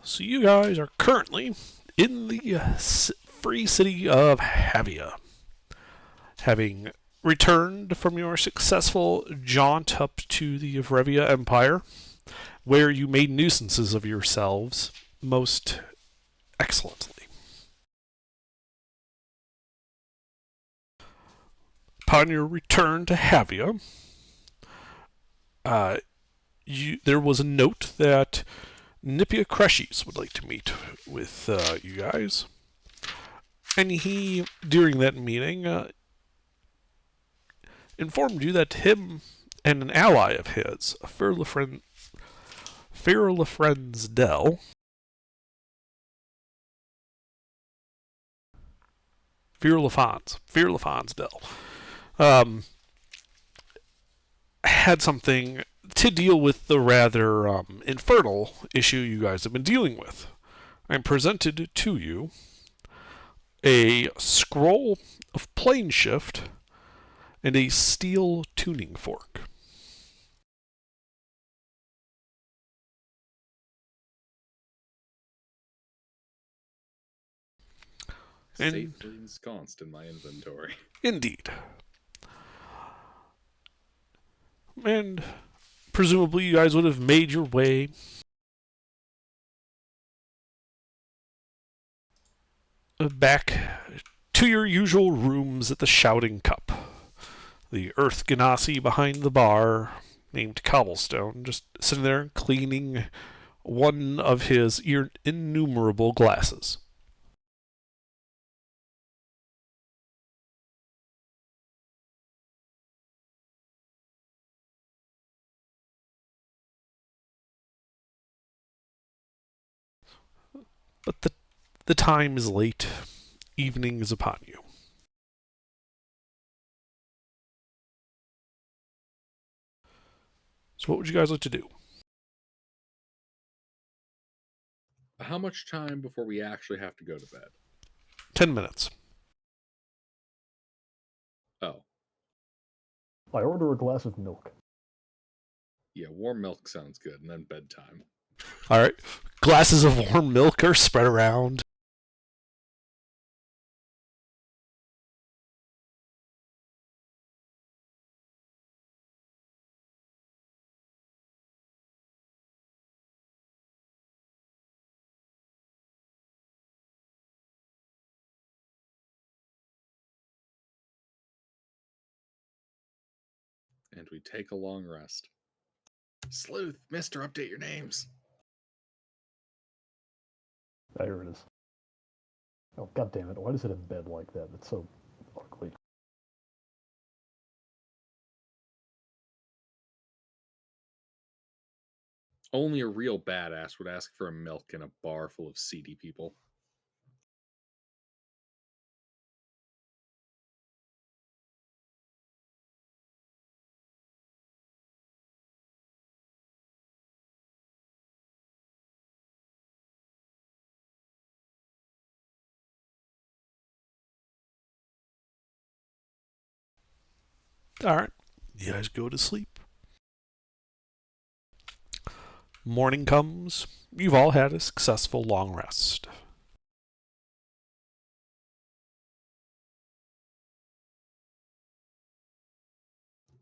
So you guys are currently in the free city of Havia, having returned from your successful jaunt up to the Evrevia Empire, where you made nuisances of yourselves most excellently. Upon your return to Havia, uh, there was a note that Nipia Creshies would like to meet with you guys. And he, during that meeting, informed you that him and an ally of his, Firlefren's Dell, Firlefan's Dell, um, had something to deal with the rather infertile issue you guys have been dealing with. I presented to you a scroll of plane shift and a steel tuning fork. Safely ensconced in my inventory. Indeed. And presumably you guys would have made your way back to your usual rooms at the Shouting Cup. The Earth Ganassi behind the bar, named Cobblestone, just sitting there cleaning one of his innumerable glasses. But the time is late. Evening is upon you. So what would you guys like to do? How much time before we actually have to go to bed? 10 minutes. Oh, I order a glass of milk. yeah, warm milk sounds good, and then bedtime. Alright. Glasses of warm milk are spread around. And we take a long rest. Sleuth, Mister, update your names. There it is. Oh, god damn it. Why does it embed like that? It's so ugly. Only a real badass would ask for a milk in a bar full of seedy people. Alright. You guys go to sleep. Morning comes. You've all had a successful long rest.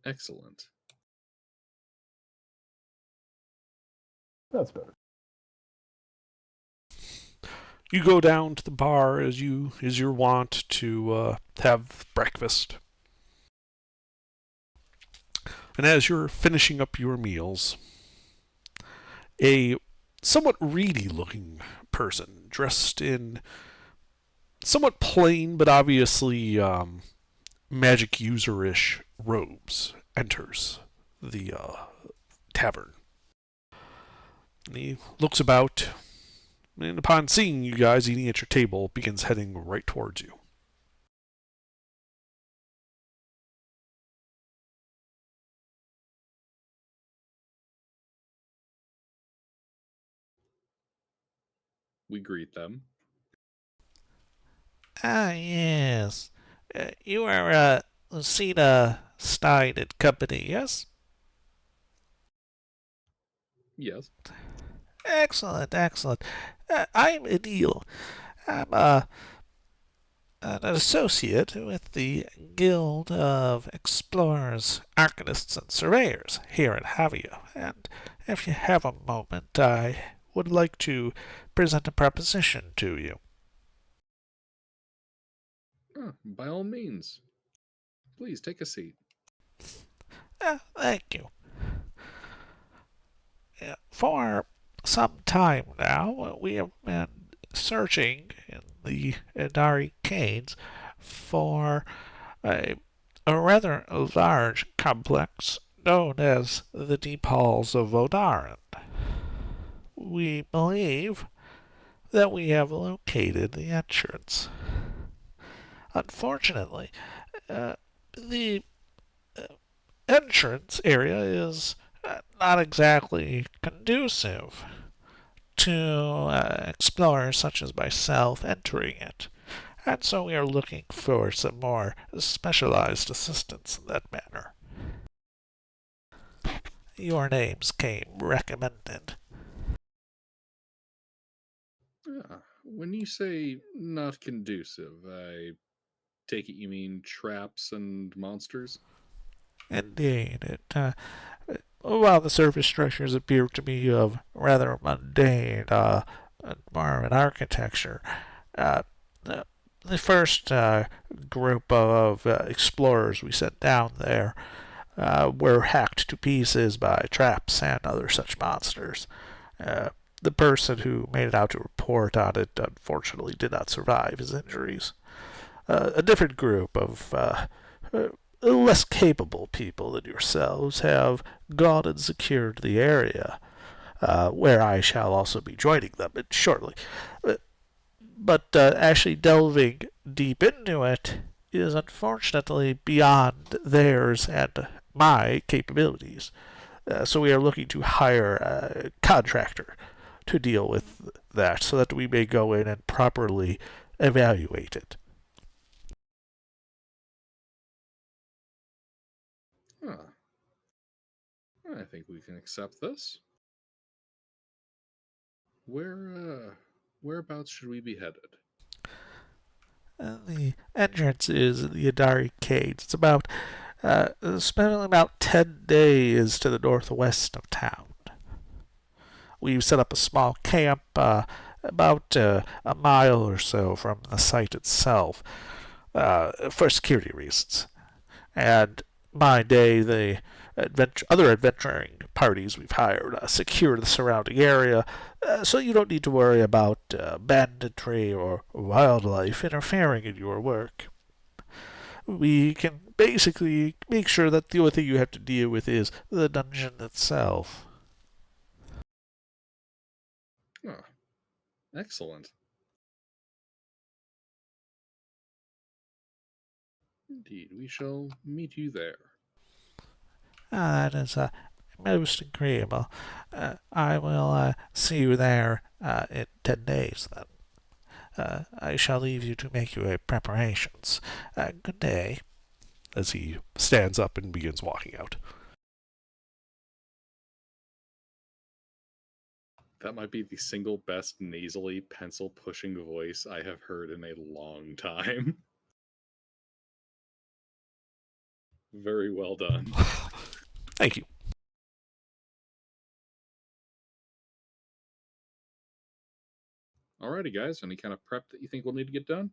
Excellent. That's better. You go down to the bar as your wont to have breakfast. And as you're finishing up your meals, a somewhat reedy looking person dressed in somewhat plain but obviously magic user-ish robes enters the tavern. And he looks about, and upon seeing you guys eating at your table, begins heading right towards you. We greet them. Ah, yes. You are Lucina Stein and Company, yes? Yes. Excellent, excellent. I'm Anil. I'm an associate with the Guild of Explorers, Arcanists, and Surveyors here at Havia, and if you have a moment, I would like to present a proposition to you. By all means. Please take a seat. Thank you. For some time now, we have been searching in the Idari Caves for a, a rather large complex known as the Deep Halls of Vodaran. We believe that we have located the entrance. Unfortunately, the entrance area is not exactly conducive to explorers such as myself entering it, and so we are looking for some more specialized assistance in that manner. Your names came recommended. When you say not conducive, I take it you mean traps and monsters? Indeed, while the surface structures appear to be of rather mundane, Marvin architecture, the first group of explorers we sent down there were hacked to pieces by traps and other such monsters. The person who made it out to report on it unfortunately did not survive his injuries. A different group of less capable people than yourselves have gone and secured the area, where I shall also be joining them shortly. But actually delving deep into it is unfortunately beyond theirs and my capabilities. So we are looking to hire a contractor to deal with that so that we may go in and properly evaluate it. I think we can accept this. Whereabouts should we be headed? The entrance is the Idari Caves. It's about spending about 10 days to the northwest of town. We've set up a small camp about a mile or so from the site itself for security reasons. And by day, the other adventuring parties we've hired secure the surrounding area, so you don't need to worry about banditry or wildlife interfering in your work. We can basically make sure that the only thing you have to deal with is the dungeon itself. Oh, excellent. Indeed, we shall meet you there. That is most agreeable. I will see you there in 10 days, then. I shall leave you to make your preparations. Good day. As he stands up and begins walking out. That might be the single best nasally pencil pushing voice I have heard in a long time. Very well done. Thank you. Alrighty, guys. Any kind of prep that you think we'll need to get done?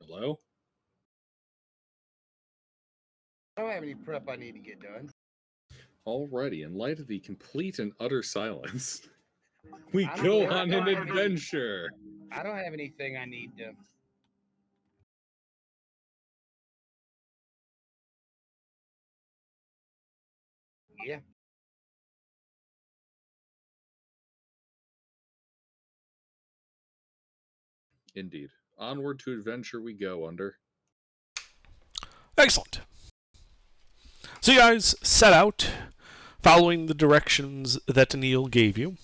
Hello? I don't have any prep I need to get done. Alrighty, in light of the complete and utter silence, we I don't go know. on an adventure. I don't have anything I need to. Yeah. Indeed. Onward to adventure we go, Under. Excellent. So you guys set out, following the directions that Neil gave you.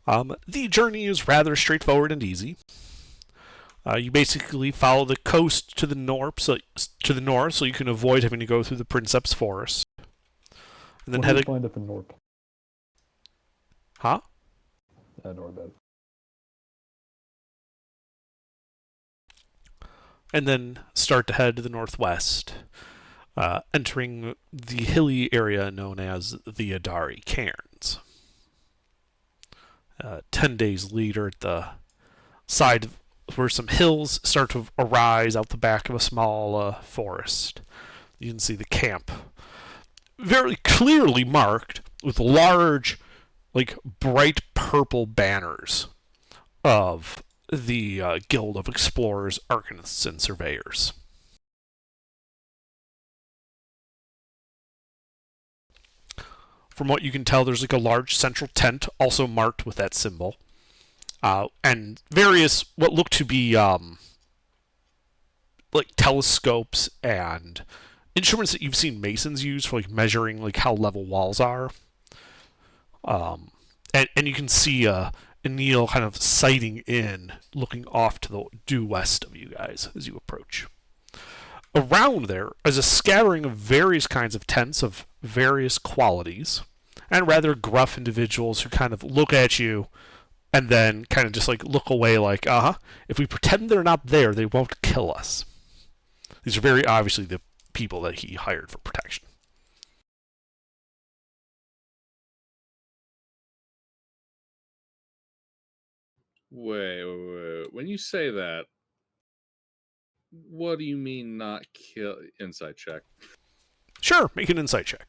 The journey is rather straightforward and easy. You basically follow the coast to the north, so you can avoid having to go through the Princeps Forest. And then What do we find up in Norp? Huh? I know about it. And then start to head to the northwest, entering the hilly area known as the Adari Cairns. 10 days later, at the side where some hills start to arise out the back of a small forest, you can see the camp, very clearly marked with large, like bright purple banners of the Guild of Explorers, Arcanists, and Surveyors. From what you can tell, there's like a large central tent also marked with that symbol. And various, what look to be like telescopes and instruments that you've seen masons use for like measuring like how level walls are. And you can see Neil kind of sighting in, looking off to the due west of you guys as you approach. Around there is a scattering of various kinds of tents of various qualities, and rather gruff individuals who kind of look at you and then kind of just like look away like, if we pretend they're not there, they won't kill us. These are very obviously the people that he hired for protection. Wait. When you say that, what do you mean not kill? Insight check. Sure, make an insight check.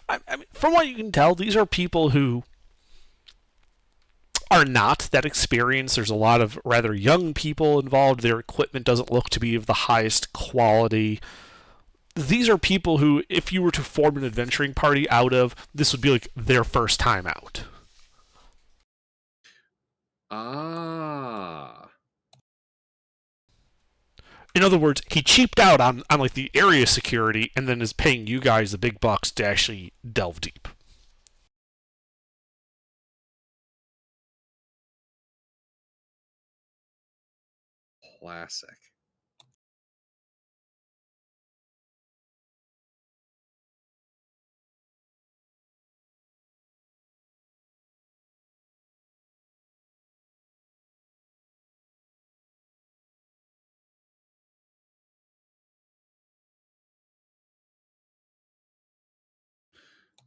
I mean, from what you can tell, these are people who are not that experienced. There's a lot of rather young people involved. Their equipment doesn't look to be of the highest quality. These are people who, if you were to form an adventuring party out of, this would be like their first time out. Ah. In other words, he cheaped out on like the area security and then is paying you guys the big bucks to actually delve deep. Classic.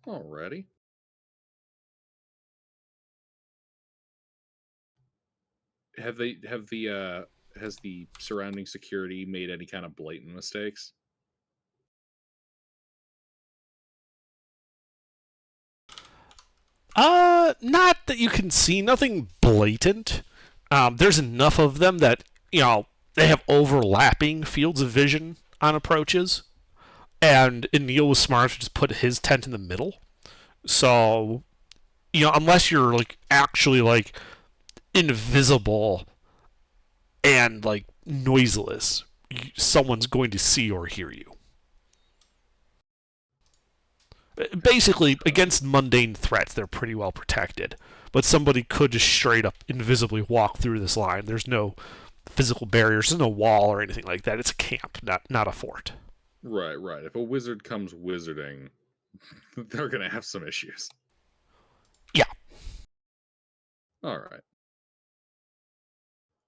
Alrighty. Has the surrounding security made any kind of blatant mistakes? Not that you can see, nothing blatant. There's enough of them that, they have overlapping fields of vision on approaches. And Neil was smart to just put his tent in the middle. So, unless you're like actually like invisible and like noiseless, someone's going to see or hear you. Basically, against mundane threats, they're pretty well protected. But somebody could just straight up invisibly walk through this line. There's no physical barriers, there's no wall or anything like that. It's a camp, not a fort. Right. If a wizard comes wizarding, they're gonna have some issues. Yeah. Alright.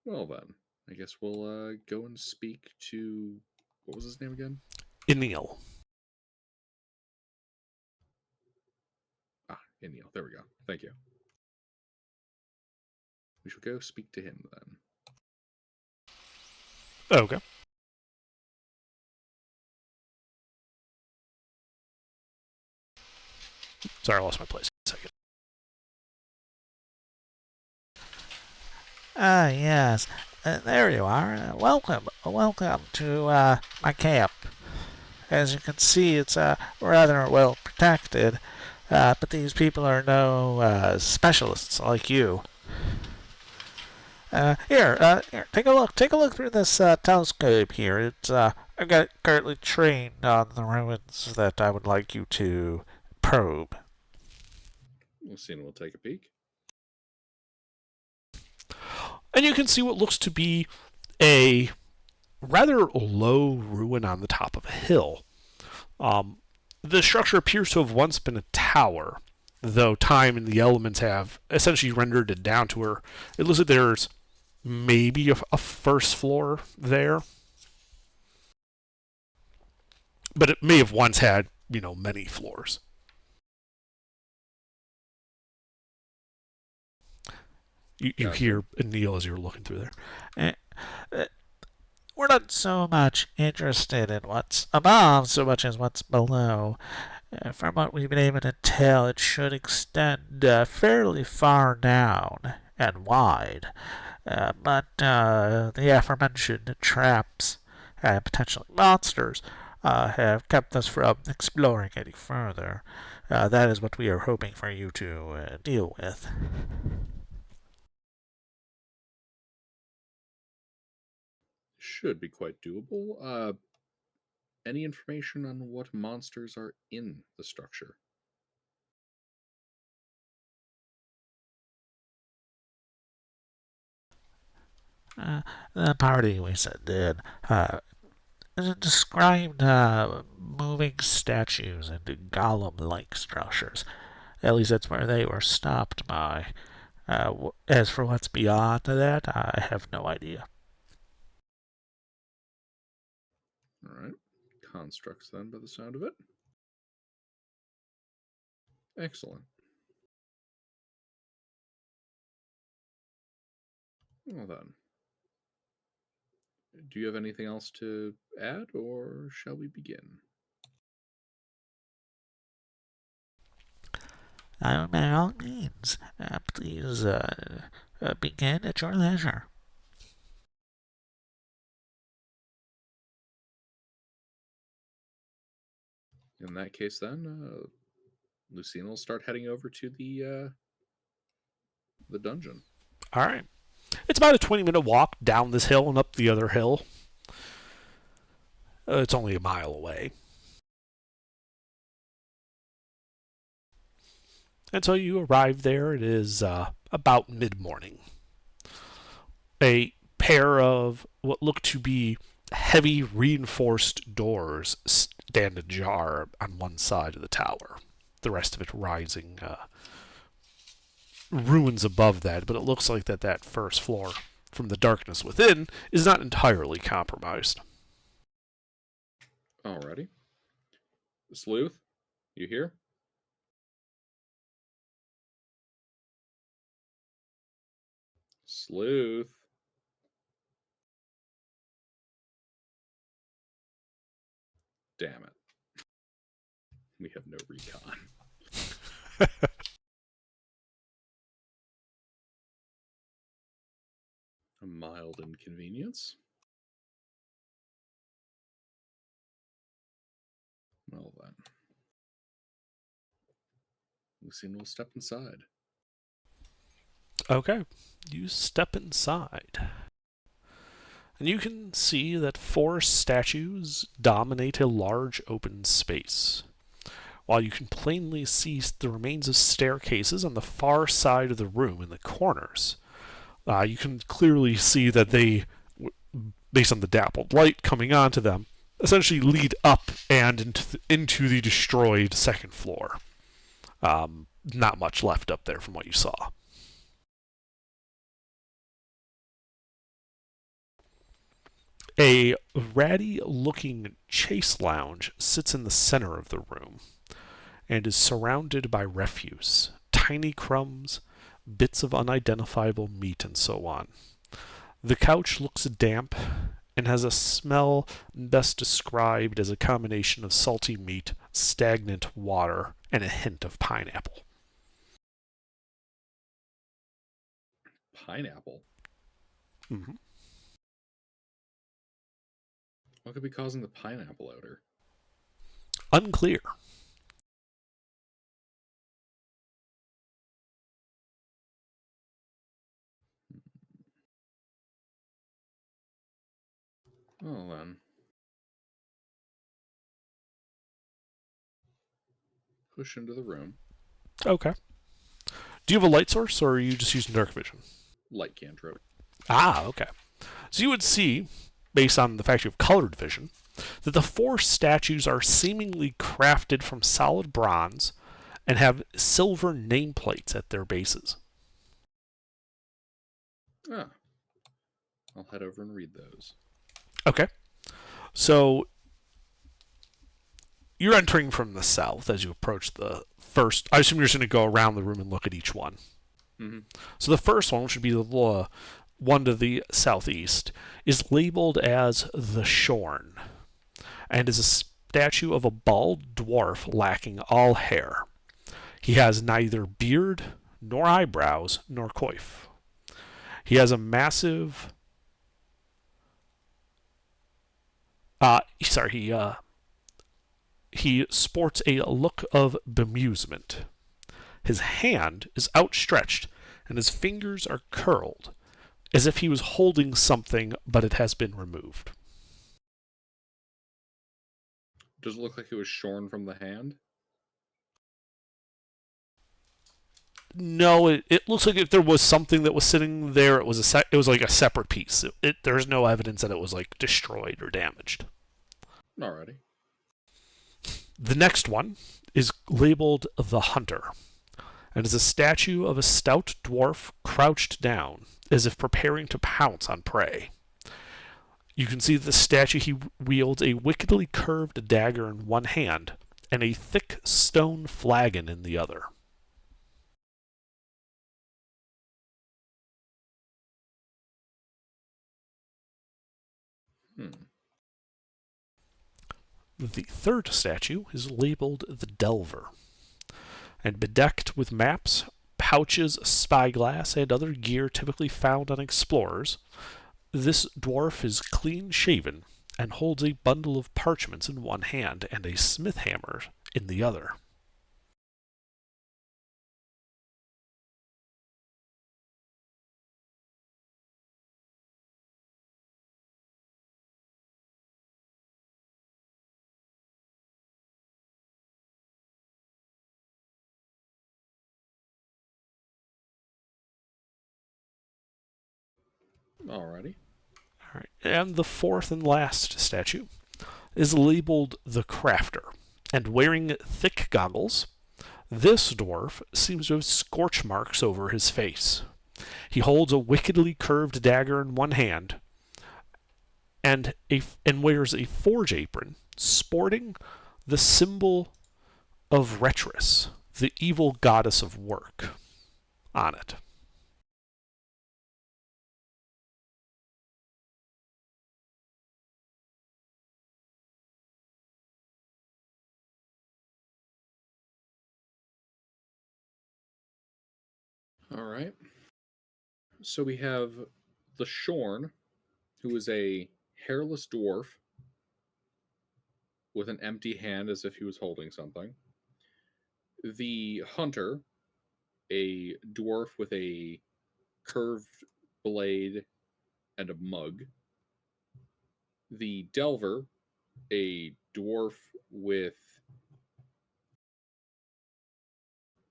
Well then, I guess we'll go and speak to... What was his name again? Neil. Neil. There we go. Thank you. We shall go speak to him then. Okay. Sorry, I lost my place. A second. Yes. There you are. Welcome to my camp. As you can see, it's rather well protected. But these people are no specialists like you. Here, take a look. Take a look through this telescope here. It's I've got it currently trained on the ruins that I would like you to probe. Lucina will take a peek. And you can see what looks to be a rather low ruin on the top of a hill. The structure appears to have once been a tower, though time and the elements have essentially rendered it down to where it looks like there's maybe a first floor there. But it may have once had, many floors. You Gotcha. hear Neil as you're looking through there. We're not so much interested in what's above so much as what's below. From what we've been able to tell, it should extend fairly far down and wide. But the aforementioned traps and potentially monsters have kept us from exploring any further. That is what we are hoping for you to deal with. Should be quite doable. Any information on what monsters are in the structure? The party we sent in described moving statues and golem-like structures. At least that's where they were stopped by. As for what's beyond that, I have no idea. All right. Constructs, then, by the sound of it. Excellent. Well, then. Do you have anything else to add, or shall we begin? By all means, please begin at your leisure. In that case, then, Lucina will start heading over to the dungeon. All right. It's about a 20-minute walk down this hill and up the other hill. It's only a mile away. And so you arrive there. It is about mid-morning. A pair of what look to be heavy reinforced doors stand ajar on one side of the tower. The rest of it rising ruins above that, but it looks like that first floor, from the darkness within, is not entirely compromised. Alrighty. Sleuth, you here? Sleuth. Damn it. We have no recon. A mild inconvenience. Well then. Lucina will step inside. Okay. You step inside. And you can see that 4 statues dominate a large open space. While you can plainly see the remains of staircases on the far side of the room in the corners, you can clearly see that they, based on the dappled light coming onto them, essentially lead up and into the destroyed second floor. Not much left up there from what you saw. A ratty-looking chase lounge sits in the center of the room and is surrounded by refuse, tiny crumbs, bits of unidentifiable meat, and so on. The couch looks damp and has a smell best described as a combination of salty meat, stagnant water, and a hint of pineapple. Pineapple? Mm-hmm. What could be causing the pineapple odor? Unclear. Well then. Push into the room. Okay. Do you have a light source, or are you just using dark vision? Light cantrip. Ah, okay. So you would see, based on the fact you have colored vision, that the 4 statues are seemingly crafted from solid bronze and have silver nameplates at their bases. Ah. I'll head over and read those. Okay. So you're entering from the south as you approach the first. I assume you're just going to go around the room and look at each one. Mm-hmm. So the first one, which would be the one to the southeast, is labeled as the Shorn, and is a statue of a bald dwarf lacking all hair. He has neither beard, nor eyebrows, nor coif. He has a massive. He sports a look of bemusement. His hand is outstretched, and his fingers are curled, as if he was holding something, but it has been removed. Does it look like it was shorn from the hand? No, it looks like if there was something that was sitting there, it was like a separate piece. There's no evidence that it was like destroyed or damaged. Alrighty. The next one is labeled the Hunter, and is a statue of a stout dwarf crouched down, as if preparing to pounce on prey. You can see the statue he wields a wickedly curved dagger in one hand, and a thick stone flagon in the other. The third statue is labeled the Delver, and bedecked with maps, pouches, spyglass, and other gear typically found on explorers. This dwarf is clean-shaven and holds a bundle of parchments in one hand and a smith hammer in the other. Alrighty. All right. And the fourth and last statue is labeled the Crafter, and wearing thick goggles. This dwarf seems to have scorch marks over his face. He holds a wickedly curved dagger in one hand, and wears a forge apron sporting the symbol of Retris, the evil goddess of work, on it. Alright. So we have the Shorn, who is a hairless dwarf with an empty hand as if he was holding something. The Hunter, a dwarf with a curved blade and a mug. The Delver, a dwarf with.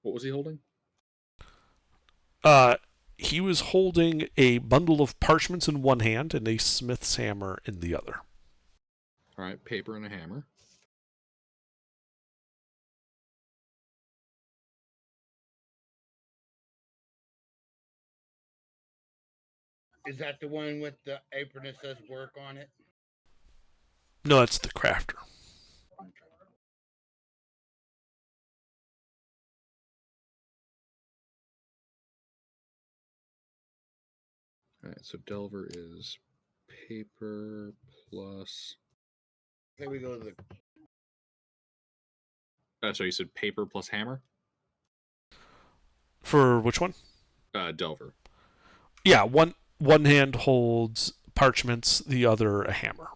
What was he holding? He was holding a bundle of parchments in one hand and a smith's hammer in the other. Alright, paper and a hammer. Is that the one with the apron that says work on it? No, it's the Crafter. Alright, so Delver is paper plus. Here we go to the. So you said paper plus hammer? For which one? Delver. Yeah, one hand holds parchments, the other a hammer.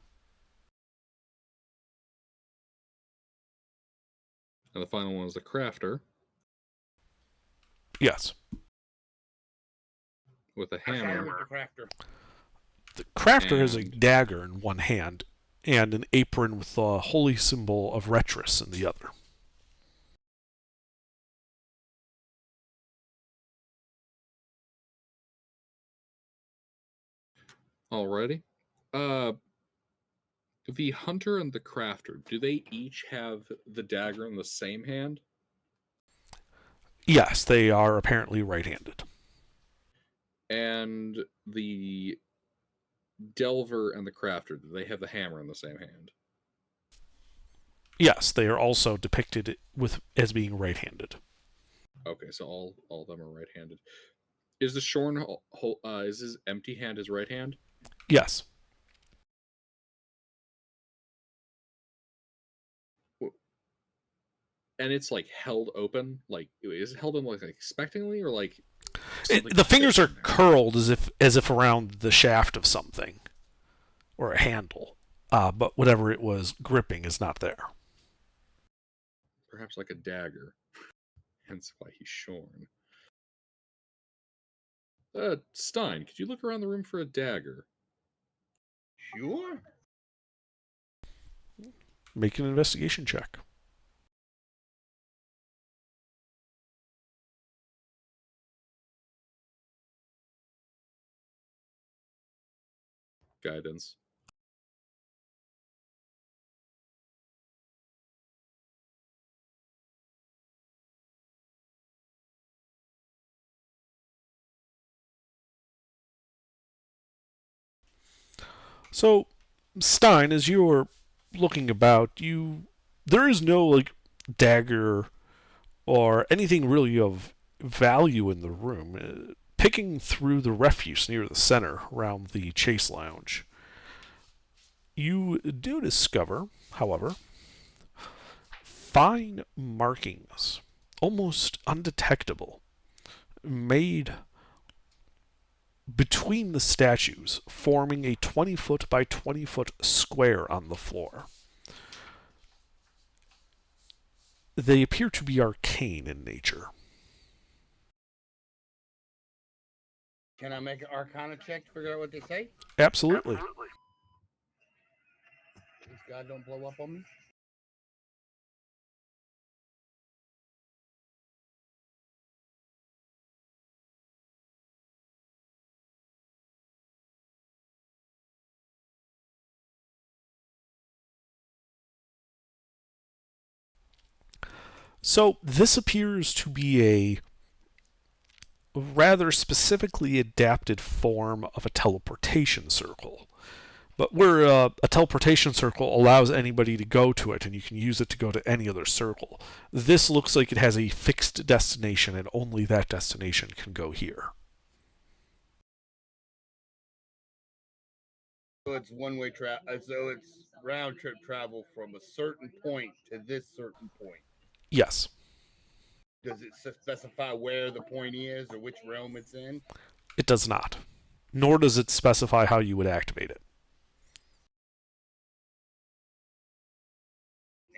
And the final one is the Crafter Yes. with a Hammer hammer. with the crafter. The crafter has a And- dagger in one hand and an apron with the holy symbol of Retris in the other. Alrighty. Uh, the hunter and the crafter, do they each have the dagger in the same hand? Yes, they are apparently right-handed. And the delver and the crafter, do they have the hammer in the same hand? Yes, they are also depicted as being right-handed. Okay, so all of them are right-handed. Is the Shorn is his empty hand his right hand? Yes. And it's like held open, like is it held in like expectingly or like The fingers are fixed in there? curled as if around the shaft of something or a handle, but whatever it was gripping is not there. Perhaps like a dagger. Hence why he's shorn. Stein, could you look around the room for a dagger? Sure. Make an investigation check. Guidance. So, Stein, as you're looking about, there is no like dagger or anything really of value in the room. Picking through the refuse near the center around the chase lounge, you do discover, however, fine markings, almost undetectable, made between the statues, forming a 20-foot by 20-foot square on the floor. They appear to be arcane in nature. Can I make an Arcana check to figure out what they say? Absolutely. Please God don't blow up on me. So this appears to be a rather specifically adapted form of a teleportation circle. But where a teleportation circle allows anybody to go to it and you can use it to go to any other circle, this looks like it has a fixed destination and only that destination can go here. So it's one-way travel. So it's round trip travel from a certain point to this certain point. Yes. Does it specify where the point is or which realm it's in? It does not. Nor does it specify how you would activate it.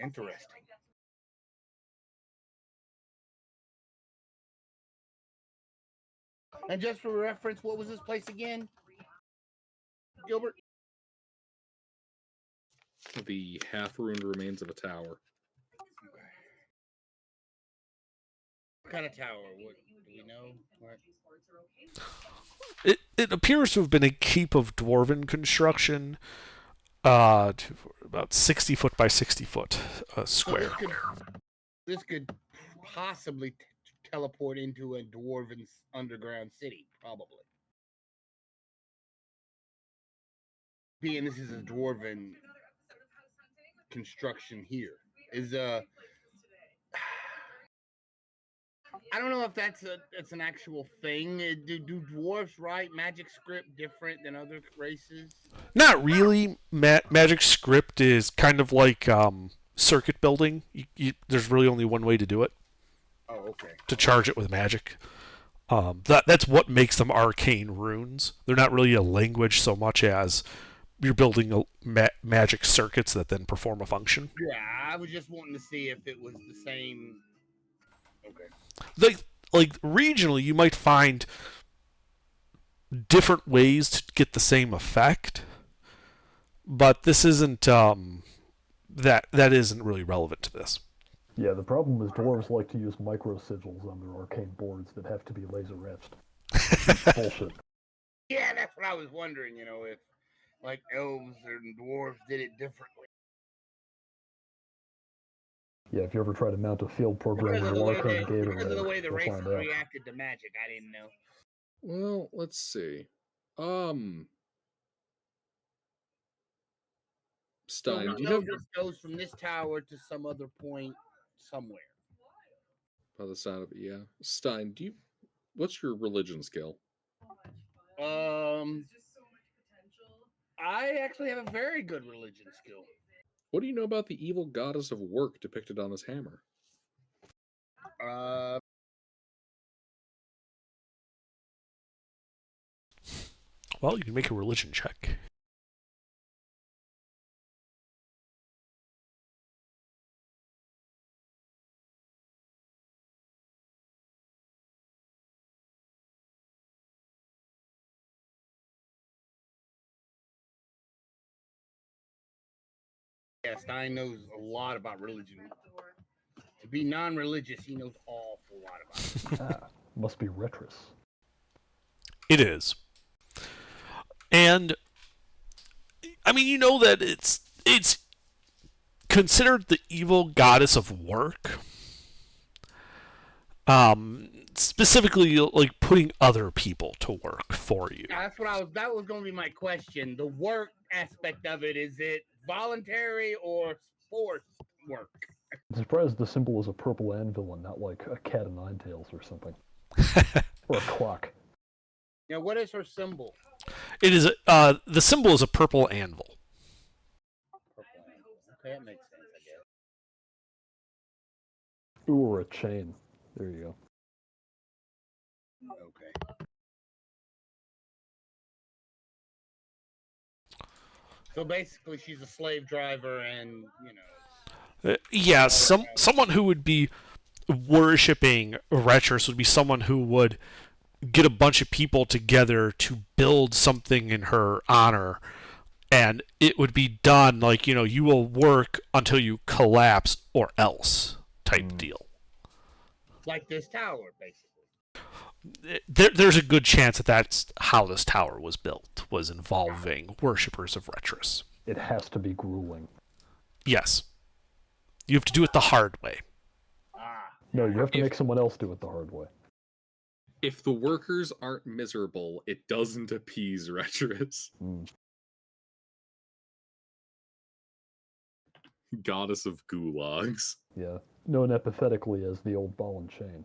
Interesting. And just for reference, what was this place again? Gilbert? The half-ruined remains of a tower. What kind of tower? What do we know? What? It appears to have been a keep of dwarven construction, about 60 foot by 60 foot square. So this could possibly teleport into a dwarven underground city, probably. Being this is a dwarven construction here is I don't know if it's an actual thing. Do dwarves write magic script different than other races? Not really. Magic script is kind of like circuit building. There's really only one way to do it. Oh, okay. To charge it with magic. That's what makes them arcane runes. They're not really a language so much as you're building magic circuits that then perform a function. Yeah, I was just wanting to see if it was the same. Okay. Like regionally, you might find different ways to get the same effect, but this isn't that isn't really relevant to this. Yeah, the problem is dwarves like to use micro sigils on their arcane boards that have to be laser etched. Bullshit. Yeah, that's what I was wondering. If like elves and dwarves did it differently. Yeah, if you ever try to mount a field program Because with of a the way arcane gator, because of the way the you'll races find out. reacted to magic, I didn't know. Well, let's see. Stein, So do you have this goes from this tower to some other point somewhere. by the sound of it? Yeah, Stein, what's your religion skill? I actually have a very good religion skill. What do you know about the evil goddess of work depicted on this hammer? Well, you can make a religion check. Yeah, Stein knows a lot about religion. To be non-religious, he knows an awful lot about it. Must be Retris. It is. And I mean, you know that it's considered the evil goddess of work. Specifically, like putting other people to work for you. That was going to be my question. The work aspect of it, is it voluntary or forced work? I'm surprised the symbol is a purple anvil and not like a cat of nine tails or something. Or a clock. Now, what is her symbol? It is the symbol is a purple anvil. Purple anvil. Okay, that makes sense, I guess. Ooh, or a chain. There you go. Okay. So basically, she's a slave driver, and Yeah, someone who would be worshipping Retris would be someone who would get a bunch of people together to build something in her honor, and it would be done like, you will work until you collapse or else type deal. Like this tower, basically. There's a good chance that that's how this tower was built, was involving worshippers of Retris. It has to be grueling. Yes. You have to do it the hard way. No, you have to make someone else do it the hard way. If the workers aren't miserable, it doesn't appease Retris. Goddess of gulags. Yeah, known epithetically as the old ball and chain.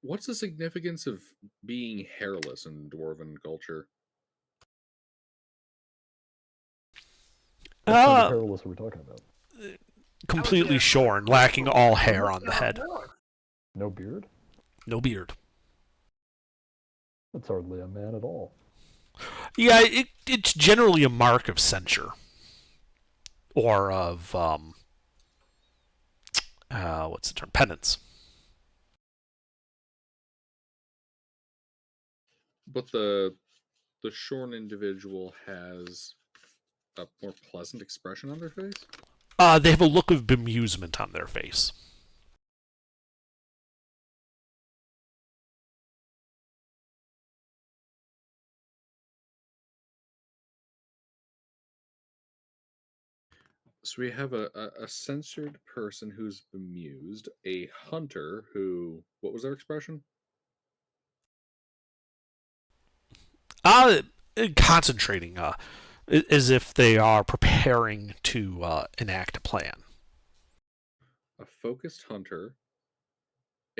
What's the significance of being hairless in dwarven culture? What kind of hairless are we talking about? Completely shorn, lacking all hair on the head. No beard? No beard. That's hardly a man at all. Yeah, it's generally a mark of censure. Or of, what's the term? Penance. But the shorn individual has a more pleasant expression on their face? They have a look of bemusement on their face. So we have a censored person who's bemused, a hunter who, what was their expression? Concentrating, as if they are preparing to enact a plan. A focused hunter,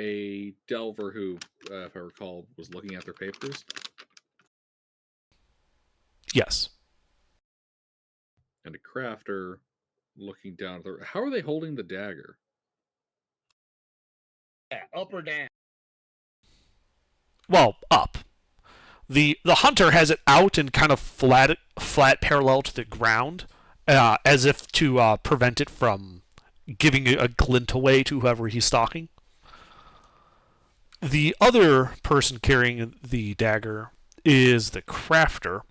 a delver who, if I recall, was looking at their papers. Yes. And a crafter looking down at their... How are they holding the dagger? Yeah, up or down? Well, up. The hunter has it out and kind of flat parallel to the ground, as if to prevent it from giving a glint away to whoever he's stalking. The other person carrying the dagger is the crafter,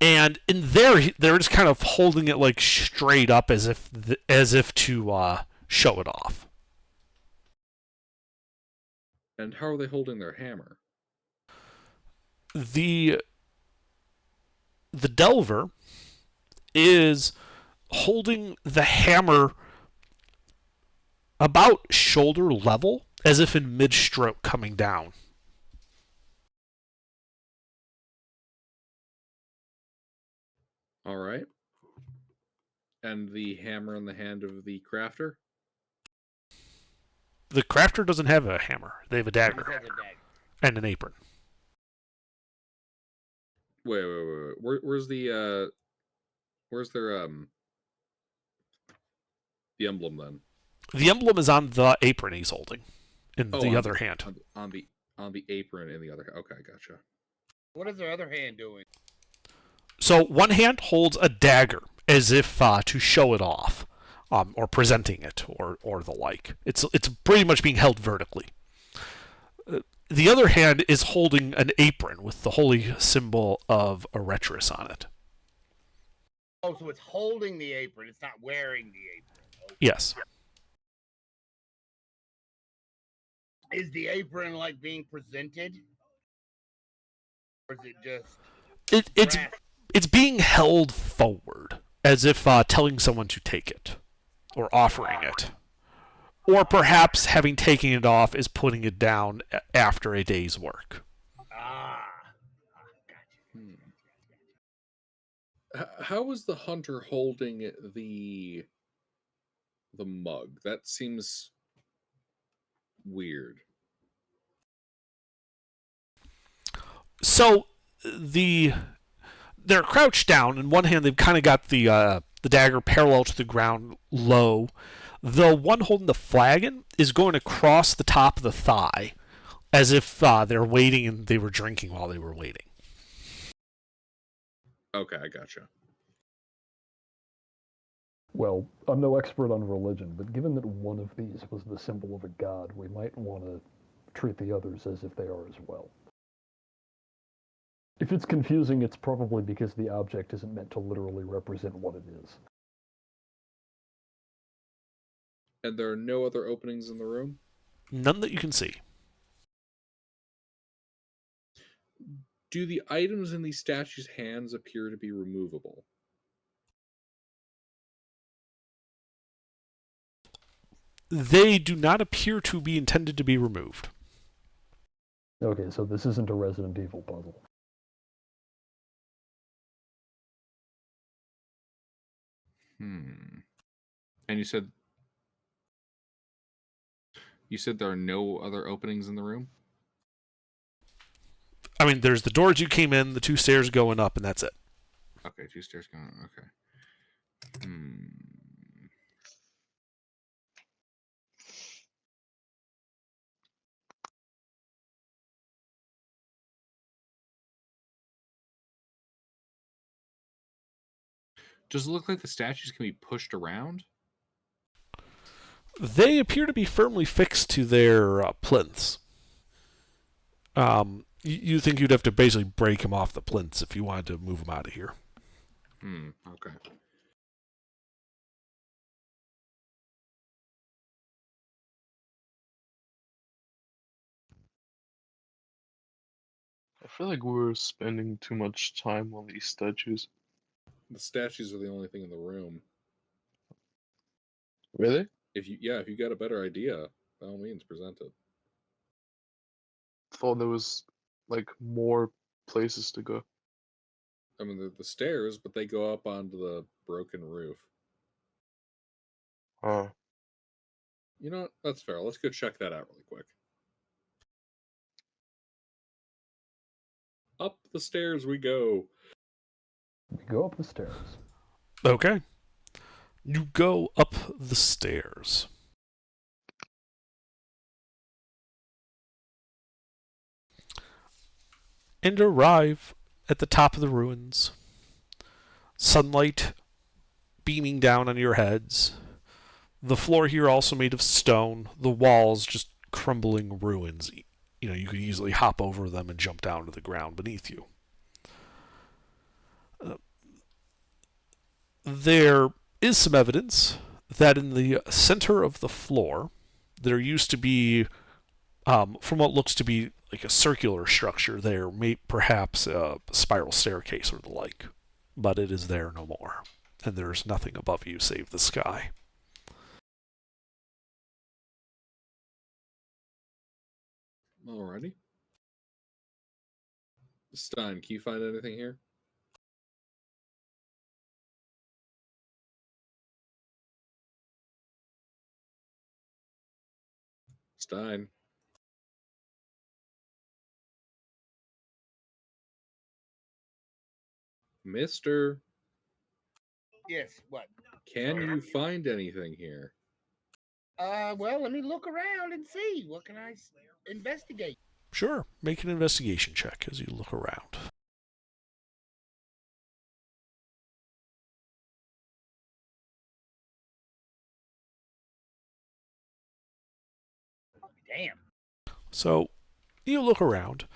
and in there they're just kind of holding it like straight up as if to show it off. And how are they holding their hammer? The Delver is holding the hammer about shoulder level, as if in mid-stroke coming down. All right. And the hammer in the hand of the crafter? The crafter doesn't have a hammer. They have a He just dagger has a dagger. and an apron. Wait. Where's the where's their the emblem then? The emblem is on the apron he's holding in the on other hand. On the apron in the other. Okay, gotcha. What is their other hand doing? So one hand holds a dagger as if to show it off, or presenting it, or the like. It's pretty much being held vertically. The other hand is holding an apron with the holy symbol of Eretris on it. Oh, so it's holding the apron. It's not wearing the apron. Okay. Yes. Is the apron like being presented? Or is it just It's being held forward as if telling someone to take it or offering it. Or perhaps having taken it off is putting it down after a day's work. Gotcha. How is the hunter holding the mug? That seems weird. So they're crouched down. In one hand, they've kind of got the dagger parallel to the ground, low. The one holding the flagon is going across the top of the thigh, as if they're waiting and they were drinking while they were waiting. Okay, I gotcha. Well, I'm no expert on religion, but given that one of these was the symbol of a god, we might want to treat the others as if they are as well. If it's confusing, it's probably because the object isn't meant to literally represent what it is. And there are no other openings in the room? None that you can see. Do the items in these statues' hands appear to be removable? They do not appear to be intended to be removed. Okay, so this isn't a Resident Evil puzzle. And you said there are no other openings in the room? I mean, there's the doors you came in, the 2 stairs going up, and that's it. Okay, 2 stairs going. Okay. Does it look like the statues can be pushed around? They appear to be firmly fixed to their plinths. You think you'd have to basically break them off the plinths if you wanted to move them out of here. Okay. I feel like we're spending too much time on these statues. The statues are the only thing in the room. Really? If you got a better idea, by all means, present it. Thought there was like more places to go. I mean, the stairs, but they go up onto the broken roof. Huh. You know what? That's fair. Let's go check that out really quick. Up the stairs we go. We go up the stairs. Okay. You go up the stairs. And arrive at the top of the ruins. Sunlight beaming down on your heads. The floor here also made of stone. The walls just crumbling ruins. You know, you could easily hop over them and jump down to the ground beneath you. There is some evidence that in the center of the floor, there used to be, from what looks to be like a circular structure there, perhaps a spiral staircase or the like. But it is there no more, and there is nothing above you save the sky. Alrighty. Stein, can you find anything here? Stein. Mister, Yes. What? can you find anything here? Well, let me look around and see. What can I investigate? Sure, make an investigation check as you look around. Damn. So, you look around,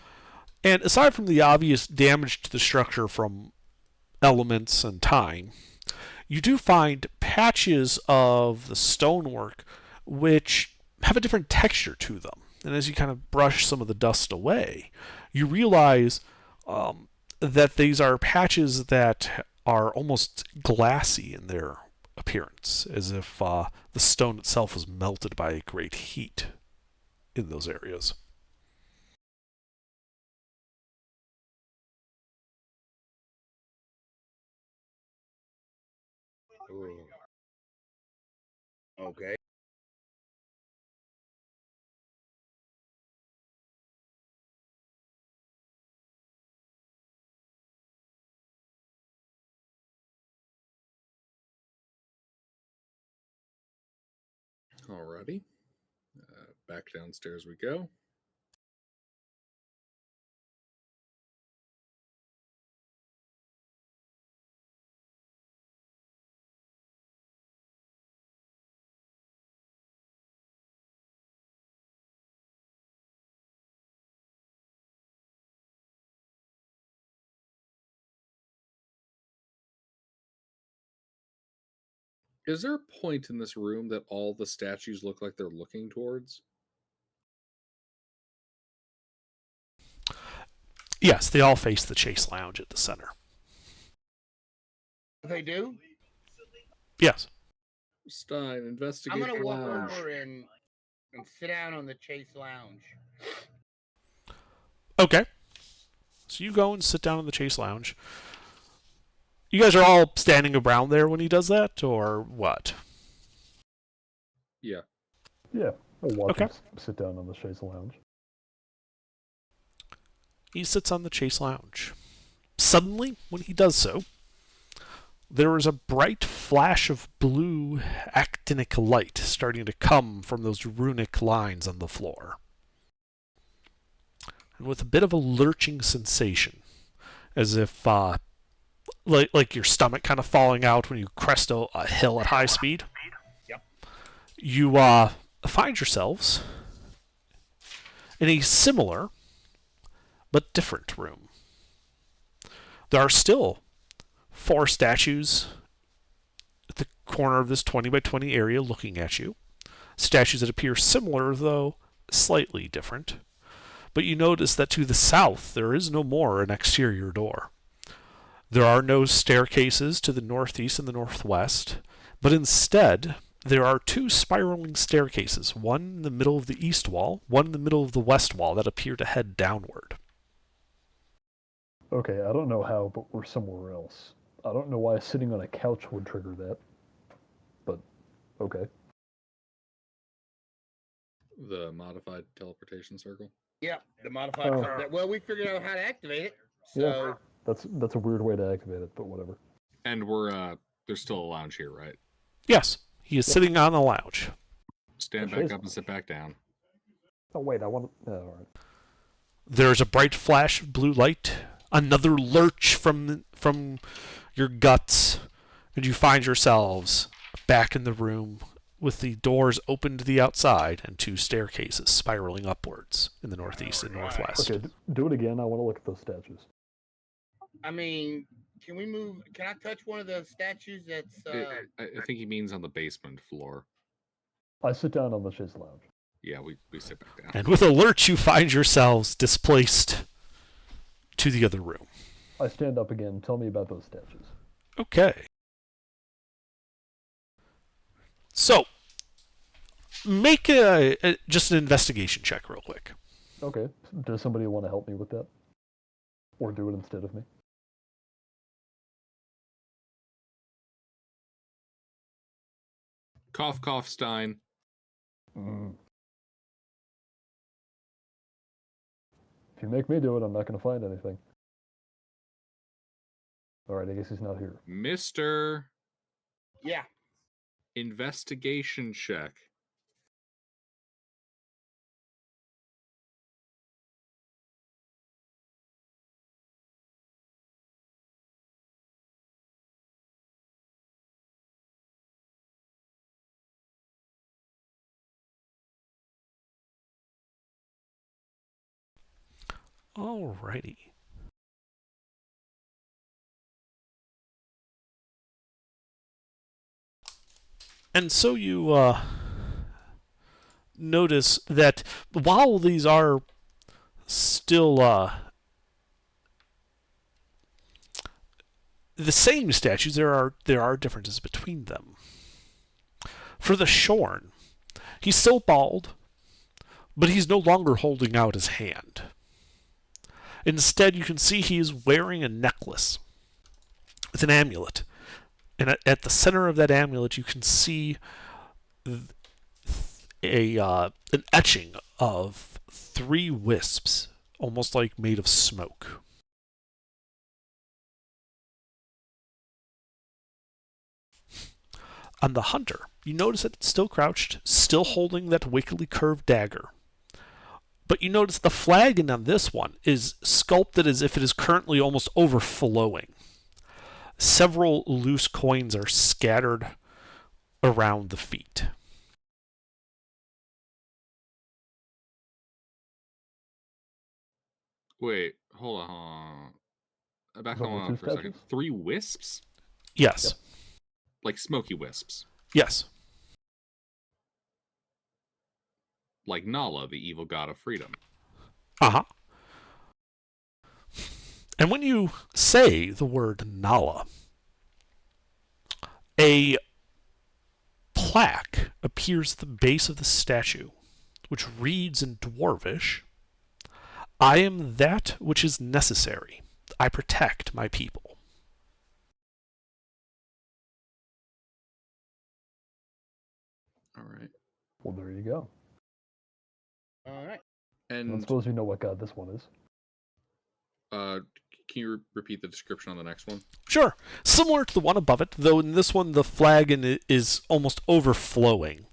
and aside from the obvious damage to the structure from elements and time, you do find patches of the stonework which have a different texture to them. And as you kind of brush some of the dust away, you realize that these are patches that are almost glassy in their appearance, as if the stone itself was melted by a great heat in those areas. Ooh. Okay. Alrighty. Back downstairs we go. Is there a point in this room that all the statues look like they're looking towards? Yes, they all face the Chase Lounge at the center. They do? Yes. Stein, investigate I'm gonna the walk lounge. over and sit down on the Chase Lounge. Okay. So you go and sit down in the Chase Lounge. You guys are all standing around there when he does that, or what? Yeah. Yeah, we'll watch Okay. him sit down on the chaise lounge. He sits on the Chase Lounge. Suddenly, when he does so, there is a bright flash of blue actinic light starting to come from those runic lines on the floor. And with a bit of a lurching sensation, as if like your stomach kind of falling out when you crest a hill at high speed. Yep. You find yourselves in a similar but different room. There are still 4 statues at the corner of this 20 by 20 area looking at you. Statues that appear similar, though slightly different. But you notice that to the south, there is no more an exterior door. There are no staircases to the northeast and the northwest, but instead, there are 2 spiraling staircases, one in the middle of the east wall, one in the middle of the west wall, that appear to head downward. Okay, I don't know how, but we're somewhere else. I don't know why sitting on a couch would trigger that, but okay. The modified teleportation circle. Yep, the modified. Oh. Well, we figured out how to activate it. So Yeah. That's a weird way to activate it, but whatever. And we're there's still a lounge here, right? Yes, he is sitting on the lounge. Stand back up and sit back down. Oh wait, I want to. All right. There is a bright flash of blue light, another lurch from your guts, and you find yourselves back in the room with the doors open to the outside and 2 staircases spiraling upwards in the northeast and northwest. Okay, do it again. I want to look at those statues. I mean, can we move? Can I touch one of the statues that's? I think he means on the basement floor. I sit down on the chaise lounge. Yeah, we sit back down. And with a lurch, you find yourselves displaced to the other room. I stand up again. Tell me about those statues. Okay. So, make just an investigation check real quick. Okay. Does somebody want to help me with that? Or do it instead of me? Cough, cough, Stein. If you make me do it, I'm not going to find anything. Alright, I guess he's not here. Mr. Yeah. Investigation check. Alrighty. And so you notice that while these are still the same statues, there are differences between them. For the Shorn, he's still bald, but he's no longer holding out his hand. Instead, you can see he is wearing a necklace with an amulet. And at the center of that amulet, you can see an etching of 3 wisps, almost like made of smoke. On the hunter, you notice that it's still crouched, still holding that wickedly curved dagger. But you notice the flagon on this one is sculpted as if it is currently almost overflowing. Several loose coins are scattered around the feet. Wait, hold on. Back Is that the on two for a second. statues? 3 wisps? Yes. Like smoky wisps. Yes. Like Nala, the evil god of freedom. Uh-huh. And when you say the word Nala, a plaque appears at the base of the statue, which reads in Dwarvish, "I am that which is necessary. I protect my people." All right. Well, there you go. All right. I And suppose you know what god this one is. can you repeat the description on the next one? Sure. Similar to the one above it, though in this one the flagon is almost overflowing.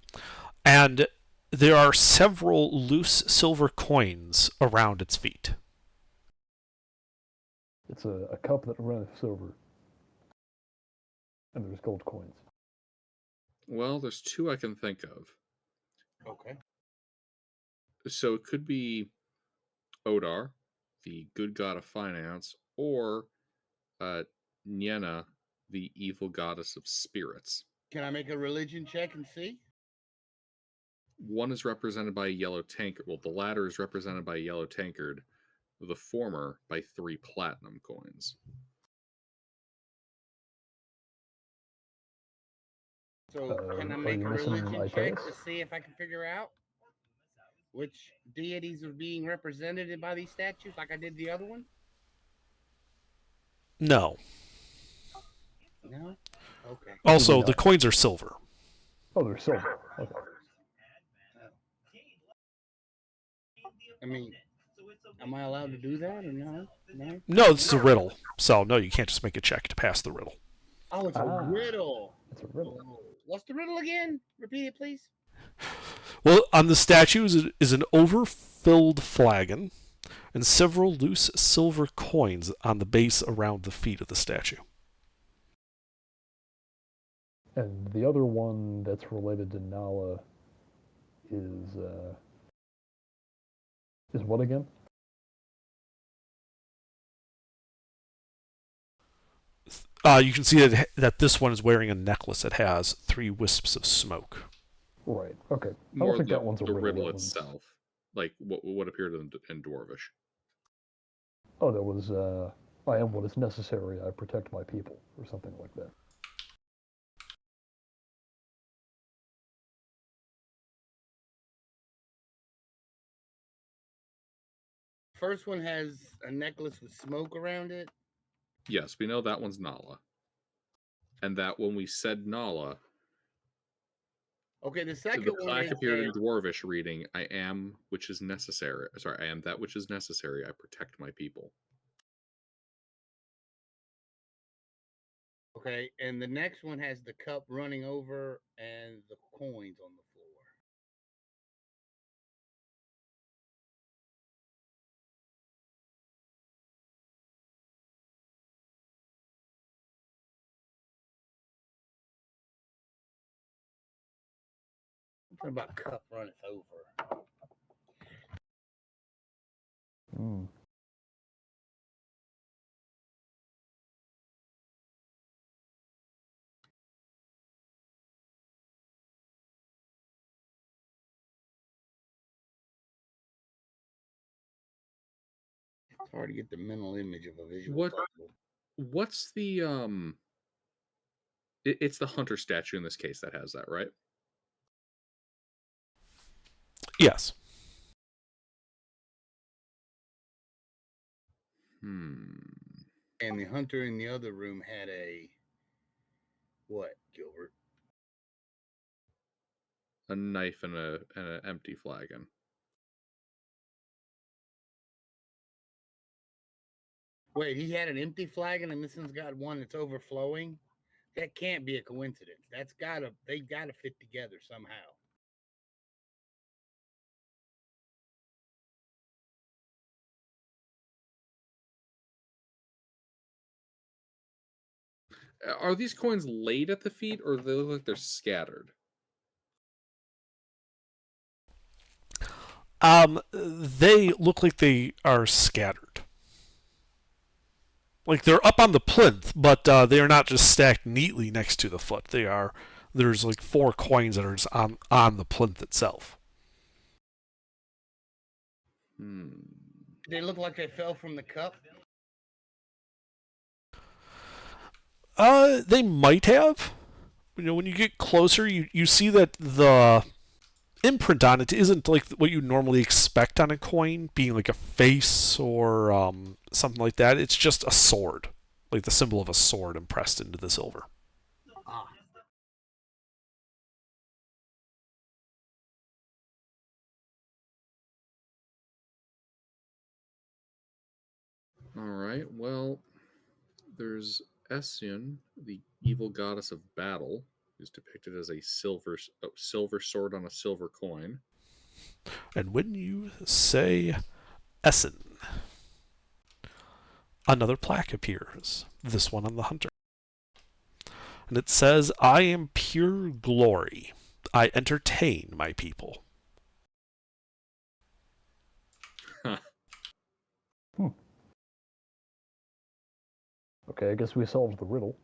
And there are several loose silver coins around its feet. It's a cup that runneth silver. And there's gold coins. Well, there's 2 I can think of. Okay. So it could be Odar, the good god of finance, or Niena, the evil goddess of spirits. Can I make a religion check and see? One is represented by a yellow tankard. Well, the latter is represented by a yellow tankard. The former by 3 platinum coins. So can I are make you a missing religion my check face? to see if I can figure out which deities are being represented by these statues, like I did the other one? No. No. Okay. Also, Yeah. the coins are silver. Oh, they're silver. Okay. I mean, am I allowed to do that or no? No. No, this is a riddle. So, no, you can't just make a check to pass the riddle. Oh, it's a Ah. riddle. It's a riddle. Oh, what's the riddle again? Repeat it, please. Well, on the statue is an overfilled flagon and several loose silver coins on the base around the feet of the statue. And the other one that's related to Nala is what again? You can see that this one is wearing a necklace that has 3 wisps of smoke. Right. Okay. I More don't think the, that one's a the riddle. riddle That one's... itself, like what appeared in Dwarvish. Oh, that was I am what is necessary. I protect my people, or something like that. First one has a necklace with smoke around it. Yes, we know that one's Nala, and that when we said Nala, Okay, the second the one plaque is appeared in Dwarvish reading, I am which is necessary. Sorry, I am that which is necessary. I protect my people. okay, and the next one has the cup running over and the coins on the floor. Something about cup runneth over. Hmm. It's hard to get the mental image of a visual puzzle. What's the it's the hunter statue in this case that has that, right? Yes. And the hunter in the other room had a what, Gilbert? A knife and an empty flagon. Wait, he had an empty flagon and this one's got one that's overflowing? That can't be a coincidence. They gotta fit together somehow. Are these coins laid at the feet, or do they look like they're scattered? They look like they are scattered. Like they're up on the plinth, but they are not just stacked neatly next to the foot. There's like 4 coins that are just on the plinth itself. They look like they fell from the cup. They might have. You know, when you get closer, you see that the imprint on it isn't like what you normally expect on a coin, being like a face or something like that. It's just a sword, like the symbol of a sword impressed into the silver. Ah. All right. Well, there's Essien, the evil goddess of battle, who's depicted as a silver sword on a silver coin. And when you say Essen, another plaque appears, this one on the hunter. And it says, I am pure glory. I entertain my people. Okay, I guess we solved the riddle,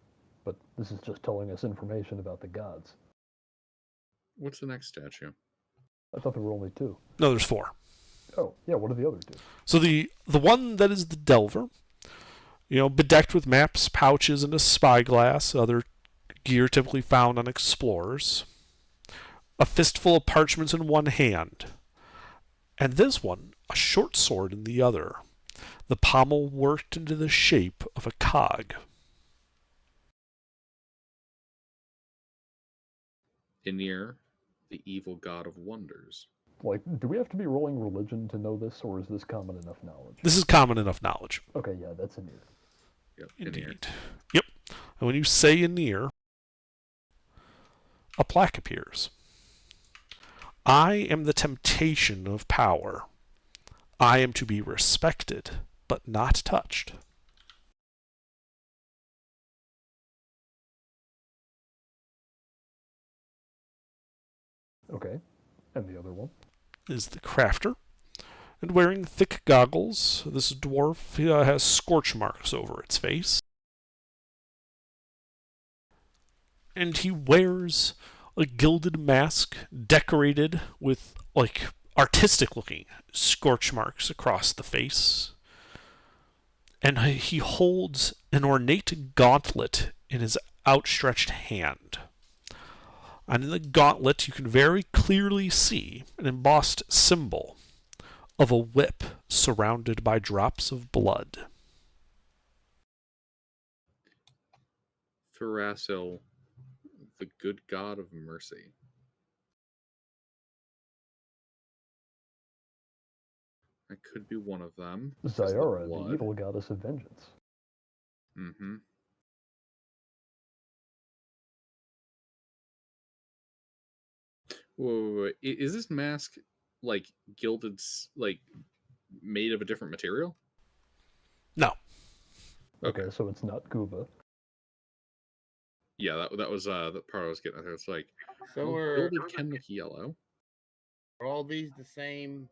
but this is just telling us information about the gods. What's the next statue? I thought there were only 2. No, there's 4. Oh, yeah, what do the other 2? So the one that is the Delver, bedecked with maps, pouches, and a spyglass, other gear typically found on explorers. A fistful of parchments in one hand. And this one, a short sword in the other. The pommel worked into the shape of a cog. Enir, the evil god of wonders. Like, do we have to be rolling religion to know this, or is this common enough knowledge? This is common enough knowledge. Okay, yeah, that's Enir. Yep, Indeed. Enir. Yep. And when you say Enir, a plaque appears. I am the temptation of power. I am to be respected, but not touched. Okay. And the other one? Is the crafter. And wearing thick goggles, this dwarf has scorch marks over its face. And he wears a gilded mask decorated with, like, artistic looking scorch marks across the face. And he holds an ornate gauntlet in his outstretched hand. And in the gauntlet, you can very clearly see an embossed symbol of a whip surrounded by drops of blood. Thrasil, the good god of mercy. That could be one of them. Zyara, the evil goddess of vengeance. Mm-hmm. Whoa. Is this mask like gilded, like made of a different material? No. Okay, so it's not Guba. Yeah, that was the part I was getting at there. It's like, So well, are gilded can look yellow. all these the same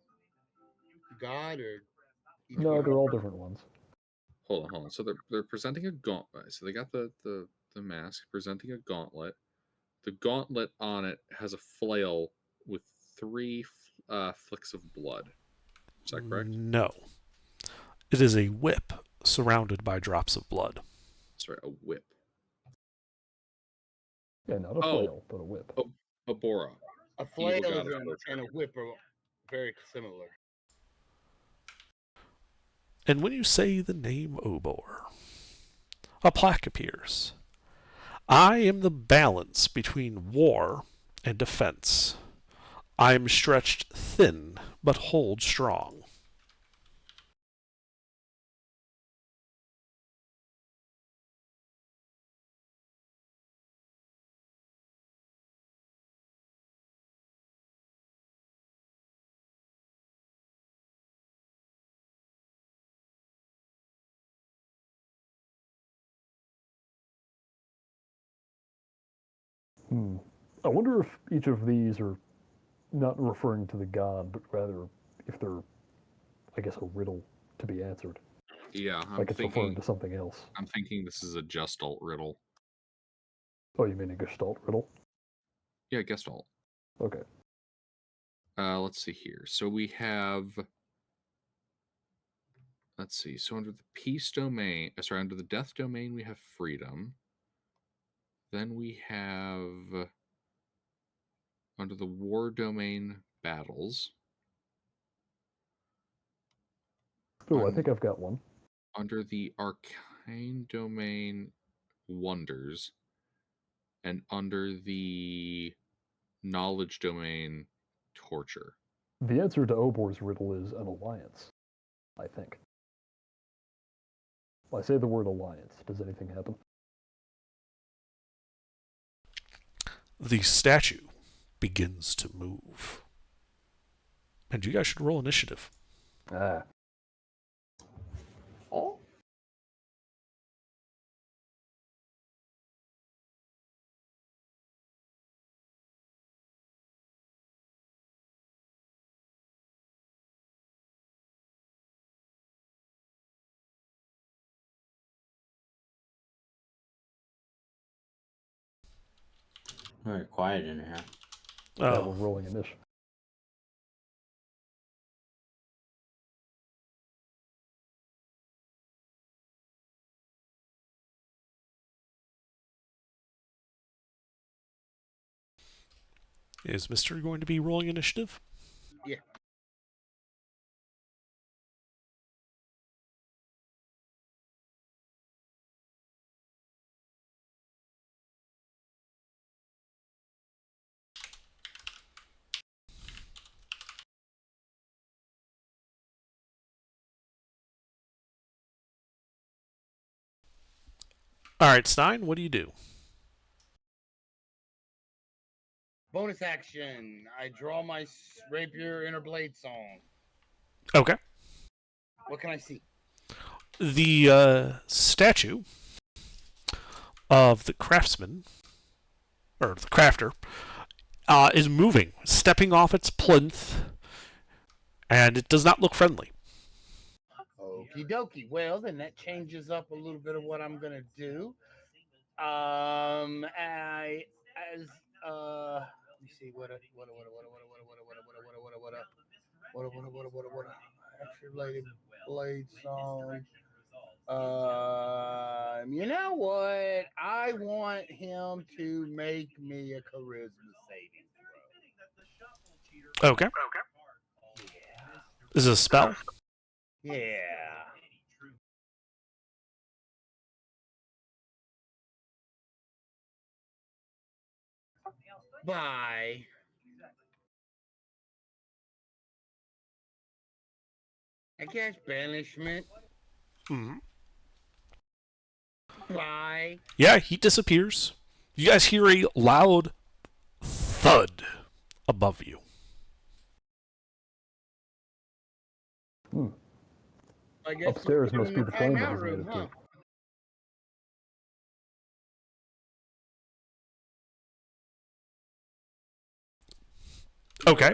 god, or each No, one? they're all different ones. Hold on. So they're presenting a gauntlet. So they got the mask presenting a gauntlet. The gauntlet on it has a flail with 3 flicks of blood. Is that correct? No. It is a whip surrounded by drops of blood. Sorry, a whip. Yeah, not a flail, but a whip. A Bora. A flail god of and a whip are very similar. And when you say the name Obor, a plaque appears. I am the balance between war and defense. I am stretched thin, but hold strong. I wonder if each of these are not referring to the god, but rather if they're, I guess, a riddle to be answered. Yeah, Like it's referring to something else. I'm thinking this is a Gestalt riddle. Oh, you mean a Gestalt riddle? Yeah, Gestalt. Okay. Let's see here. So we have. Let's see. So under the peace domain, under the death domain, we have freedom. Then we have under the war domain, battles. Oh, I think I've got one. Under the arcane domain, wonders. And under the knowledge domain, torture. The answer to Obor's riddle is an alliance, I think. Well, I say the word alliance. Does anything happen? The statue begins to move. And you guys should roll initiative. Ah. Oh. Very quiet in here. Yeah, we're rolling initiative. Is Mr. going to be rolling initiative? Yeah. All right, Stein, what do you do? Bonus action. I draw my rapier inner blade song. Okay. What can I see? The statue of the craftsman, or the crafter, is moving, stepping off its plinth, and it does not look friendly. Okie dokie. Well, then that changes up a little bit of what I'm gonna do. Let me see what actually related blade song. You know what? I want him to make me a charisma saving throw. Okay. This is a spell? Yeah. Bye. I guess banishment. Hmm. Bye. Yeah, he disappears. You guys hear a loud thud above you. I guess Upstairs we're must be in the plane that timeout he's room, headed huh? to. Okay.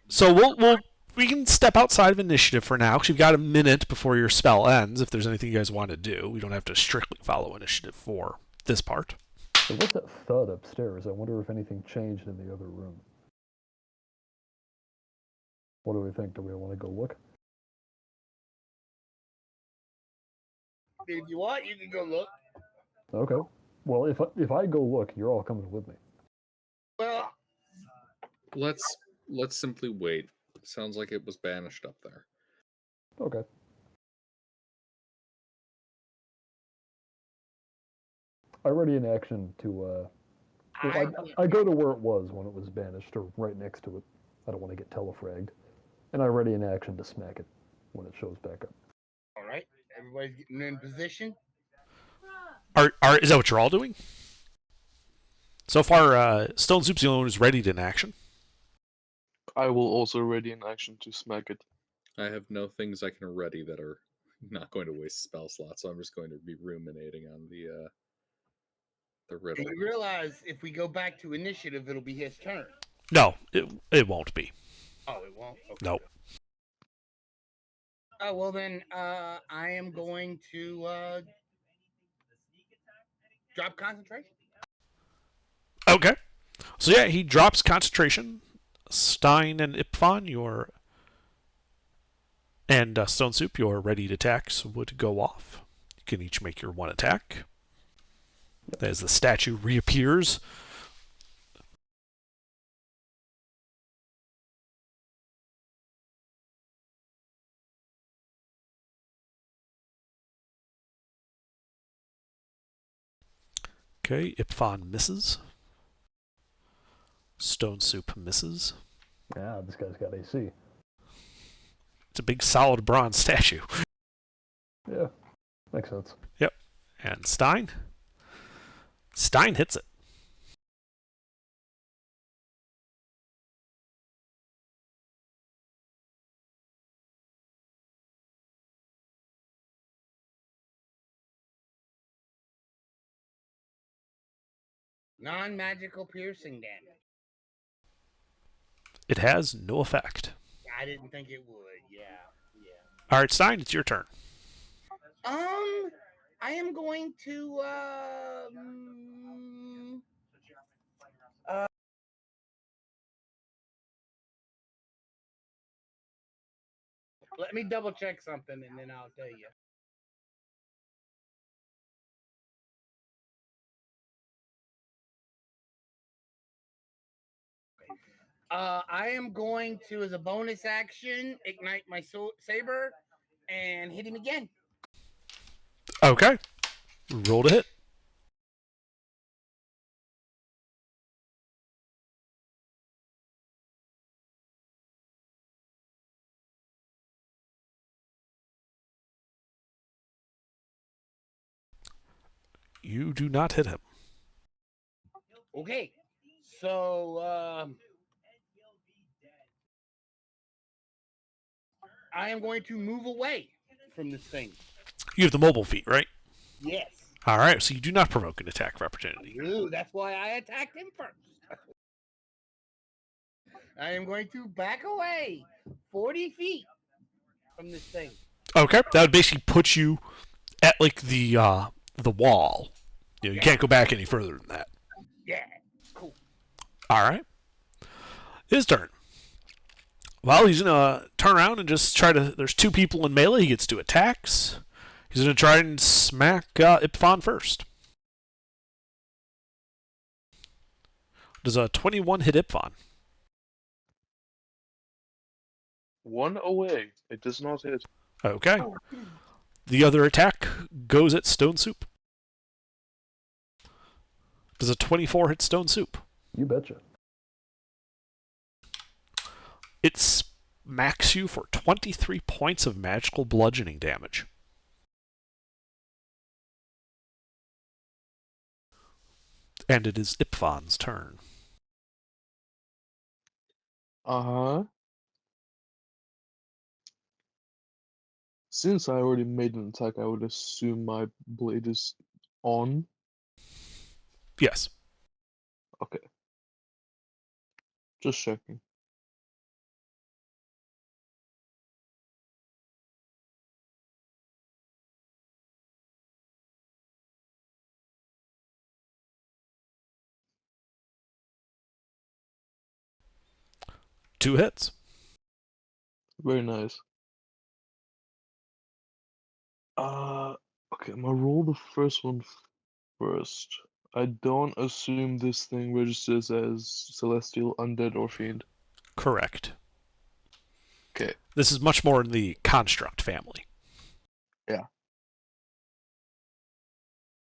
So we can step outside of initiative for now, because you've got a minute before your spell ends. If there's anything you guys want to do, we don't have to strictly follow initiative for this part. So what's that thud upstairs? I wonder if anything changed in the other room. What do we think? Do we want to go look? If you want, you can go look. Okay. Well, if I go look, you're all coming with me. Well, Let's simply wait. Sounds like it was banished up there. Okay. I ready in action to. Well, I go to where it was when it was banished, or right next to it. I don't want to get telefragged, and I ready in action to smack it when it shows back up. all right. Everybody's getting in position. Is that what you're all doing? So far, Stone Soup's the only one who's ready in action. I will also ready in action to smack it. I have no things I can ready that are not going to waste spell slots, so I'm just going to be ruminating on the riddle. You realize if we go back to initiative, it'll be his turn. No, it won't be. Oh, it won't? Okay. Nope. Oh, well then, I am going to drop concentration. Okay. So yeah, he drops concentration. Stein and Ipfon, and Stone Soup, your ready attacks would go off. You can each make your one attack. As the statue reappears. Okay, Ipfon misses. Stone Soup misses. Ah, this guy's got AC. It's a big solid bronze statue. Yeah, makes sense. Yep. And Stein? Stein hits it. Non-magical piercing damage. It has no effect. I didn't think it would. Yeah. Alright, Stein, it's your turn. I am going to let me double check something and then I'll tell you. I am going to, as a bonus action, ignite my saber and hit him again. Okay. Roll to hit. You do not hit him. Okay. So, I am going to move away from this thing. You have the mobile feat, right? Yes. Alright, so you do not provoke an attack of opportunity. Ooh, that's why I attacked him first. I am going to back away 40 feet from this thing. Okay, that would basically put you at like the wall. You can't go back any further than that. Yeah, cool. All right, his turn. Well, he's gonna turn around and just try to. There's two people in melee. He gets two attacks. He's gonna try and smack Ipfon first. Does a 21 hit Ipfon? 1 away. It does not hit. Okay. The other attack goes at Stone Soup. Does a 24 hit Stone Soup? You betcha. It smacks you for 23 points of magical bludgeoning damage. And it is Ipfon's turn. Uh-huh. Since I already made an attack, I would assume my blade is on. Yes. Okay. Just checking. Two hits. Very nice. Okay, I'm gonna roll the first one first. I don't assume this thing registers as celestial, undead, or fiend. Correct. Okay. This is much more in the construct family. Yeah.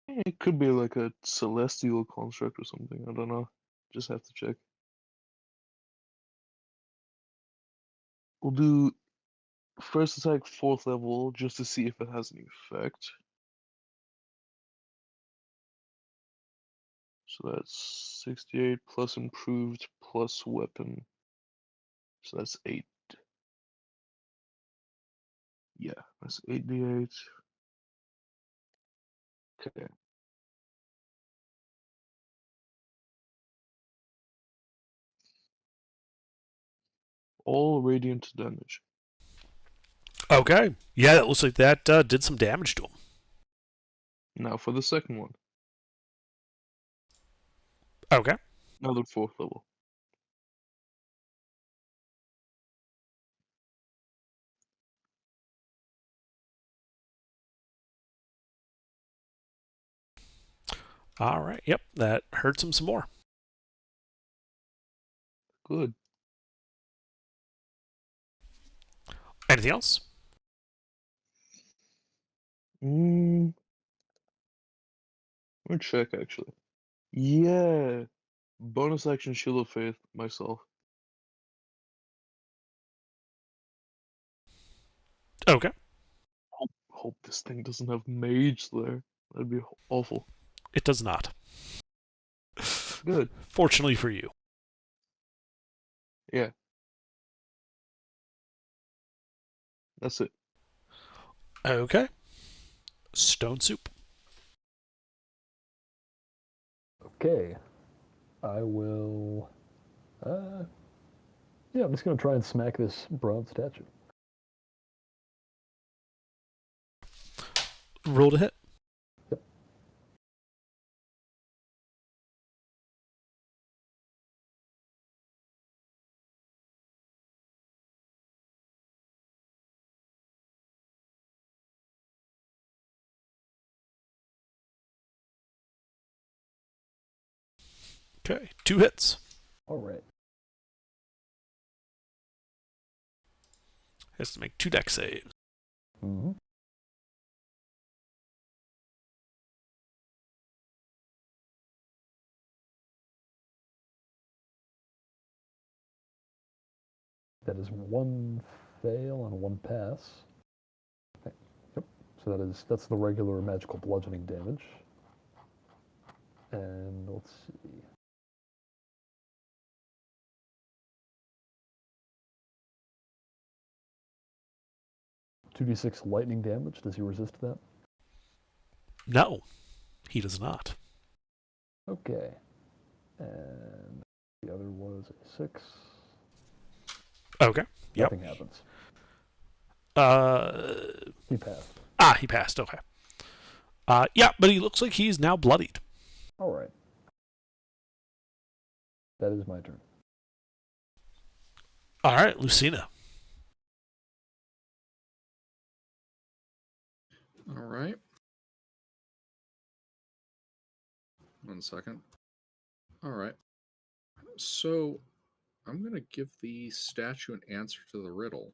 It could be like a celestial construct or something. I don't know. Just have to check. We'll do first attack 4th level just to see if it has any effect. So that's 68 plus improved plus weapon. So that's 8. Yeah, that's 8d8. Okay. All radiant damage. Okay. Yeah, it looks like that did some damage to him. Now for the second one. Okay. Another 4th level. All right. Yep, that hurts him some more. Good. Anything else? I'm gonna check actually. Yeah. Bonus action Shield of Faith myself. Okay. Hope this thing doesn't have mage there. That'd be awful. It does not. Good. Fortunately for you. Yeah. That's it. Okay. Stone Soup. Okay. I will. Yeah, I'm just gonna try and smack this bronze statue. Roll to hit. Yep. Okay. 2 hits. All right. Has to make 2 dex saves. Mm-hmm. That is 1 fail and 1 pass. Okay. Yep. So that's the regular magical bludgeoning damage. And let's see. 2d6 lightning damage. Does he resist that? No, he does not. Okay. And the other was a 6. Okay. Yep. Nothing happens. He passed. He passed. Okay. Yeah, but he looks like he's now bloodied. All right. That is my turn. All right, Lucina. All right. 1 second. All right. So I'm going to give the statue an answer to the riddle.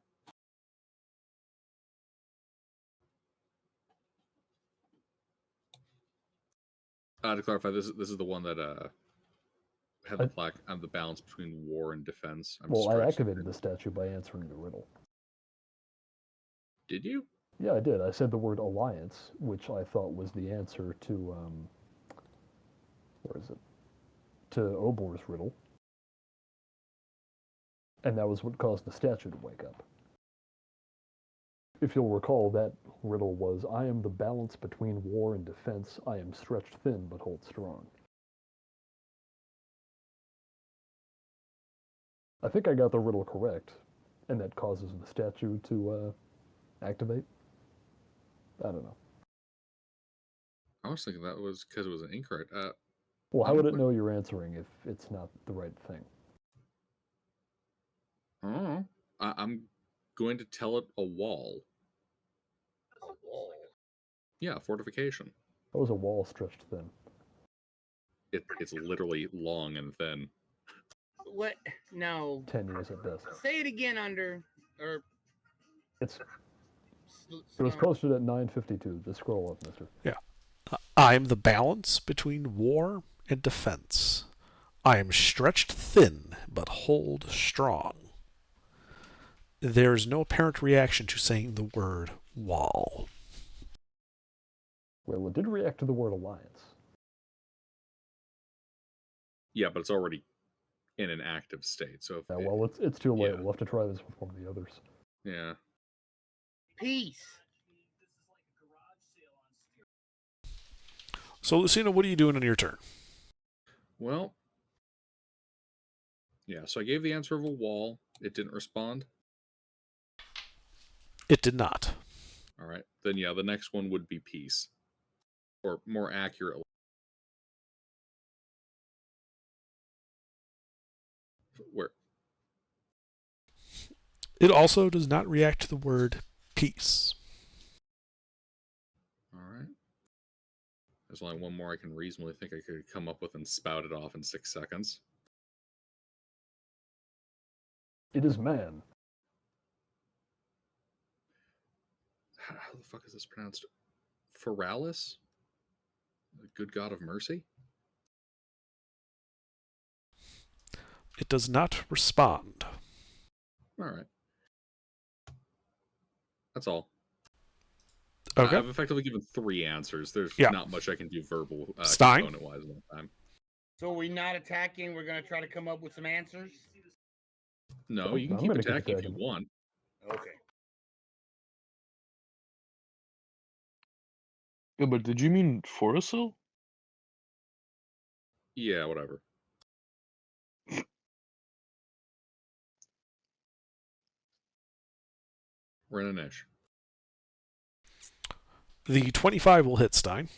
To clarify, this is the one that had the plaque on the balance between war and defense. Well, I activated the statue by answering the riddle. Did you? Yeah, I did. I said the word alliance, which I thought was the answer to, where is it? To Obor's riddle. And that was what caused the statue to wake up. If you'll recall, that riddle was, I am the balance between war and defense. I am stretched thin, but hold strong. I think I got the riddle correct, and that causes the statue to activate. I don't know. I was thinking that was because it was an incorrect. Well, how would it know you're answering if it's not the right thing? Oh, I'm going to tell it a wall. A wall. Yeah, fortification. That was a wall stretched thin. It's literally long and thin. What? No. 10 years at best. Say it again, or It was posted at 9:52. Just scroll up, mister. Yeah. I am the balance between war and defense. I am stretched thin, but hold strong. There is no apparent reaction to saying the word wall. Well, it did react to the word alliance. Yeah, but it's already in an active state. So Yeah, well, it's too late. Yeah. We'll have to try this with one of the others. Yeah. peace. So, Lucina, what are you doing on your turn? Well, yeah. So I gave the answer of a wall. It didn't respond. It did not. All right. Then yeah, the next one would be peace, or more accurately, where It also does not react to the word peace. all right. There's only one more I can reasonably think I could come up with and spout it off in 6 seconds. It is man. How the fuck is this pronounced? Feralis? The good god of mercy? It does not respond. All right. That's all. Okay. I've effectively given 3 answers. There's Yeah. not much I can do verbal Stein? component-wise in that time. So we're not attacking. We're gonna try to come up with some answers. No, you can I'm keep gonna keep attacking if you attacking. want. Okay. Yeah, but did you mean Forasil? Yeah, whatever. We're in a niche. The 25 will hit Stein.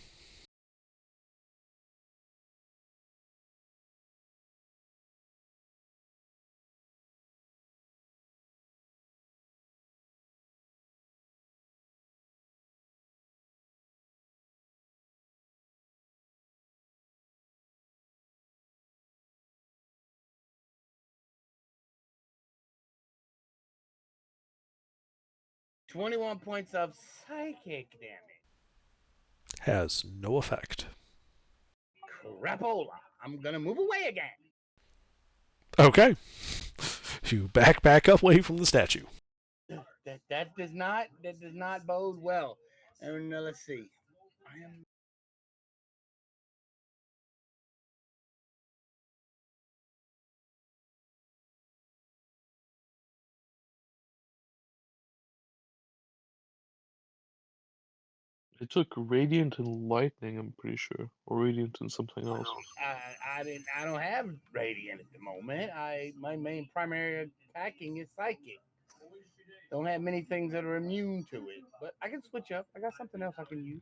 $21 points of psychic damage. Has no effect. Crapola. I'm gonna move away again. Okay. You back up away from the statue. That does not bode well. And let's see. I am. It took Radiant and Lightning, I'm pretty sure. Or Radiant and something else. I don't have Radiant at the moment. My main primary attacking is Psychic. Don't have many things that are immune to it, but I can switch up. I got something else I can use.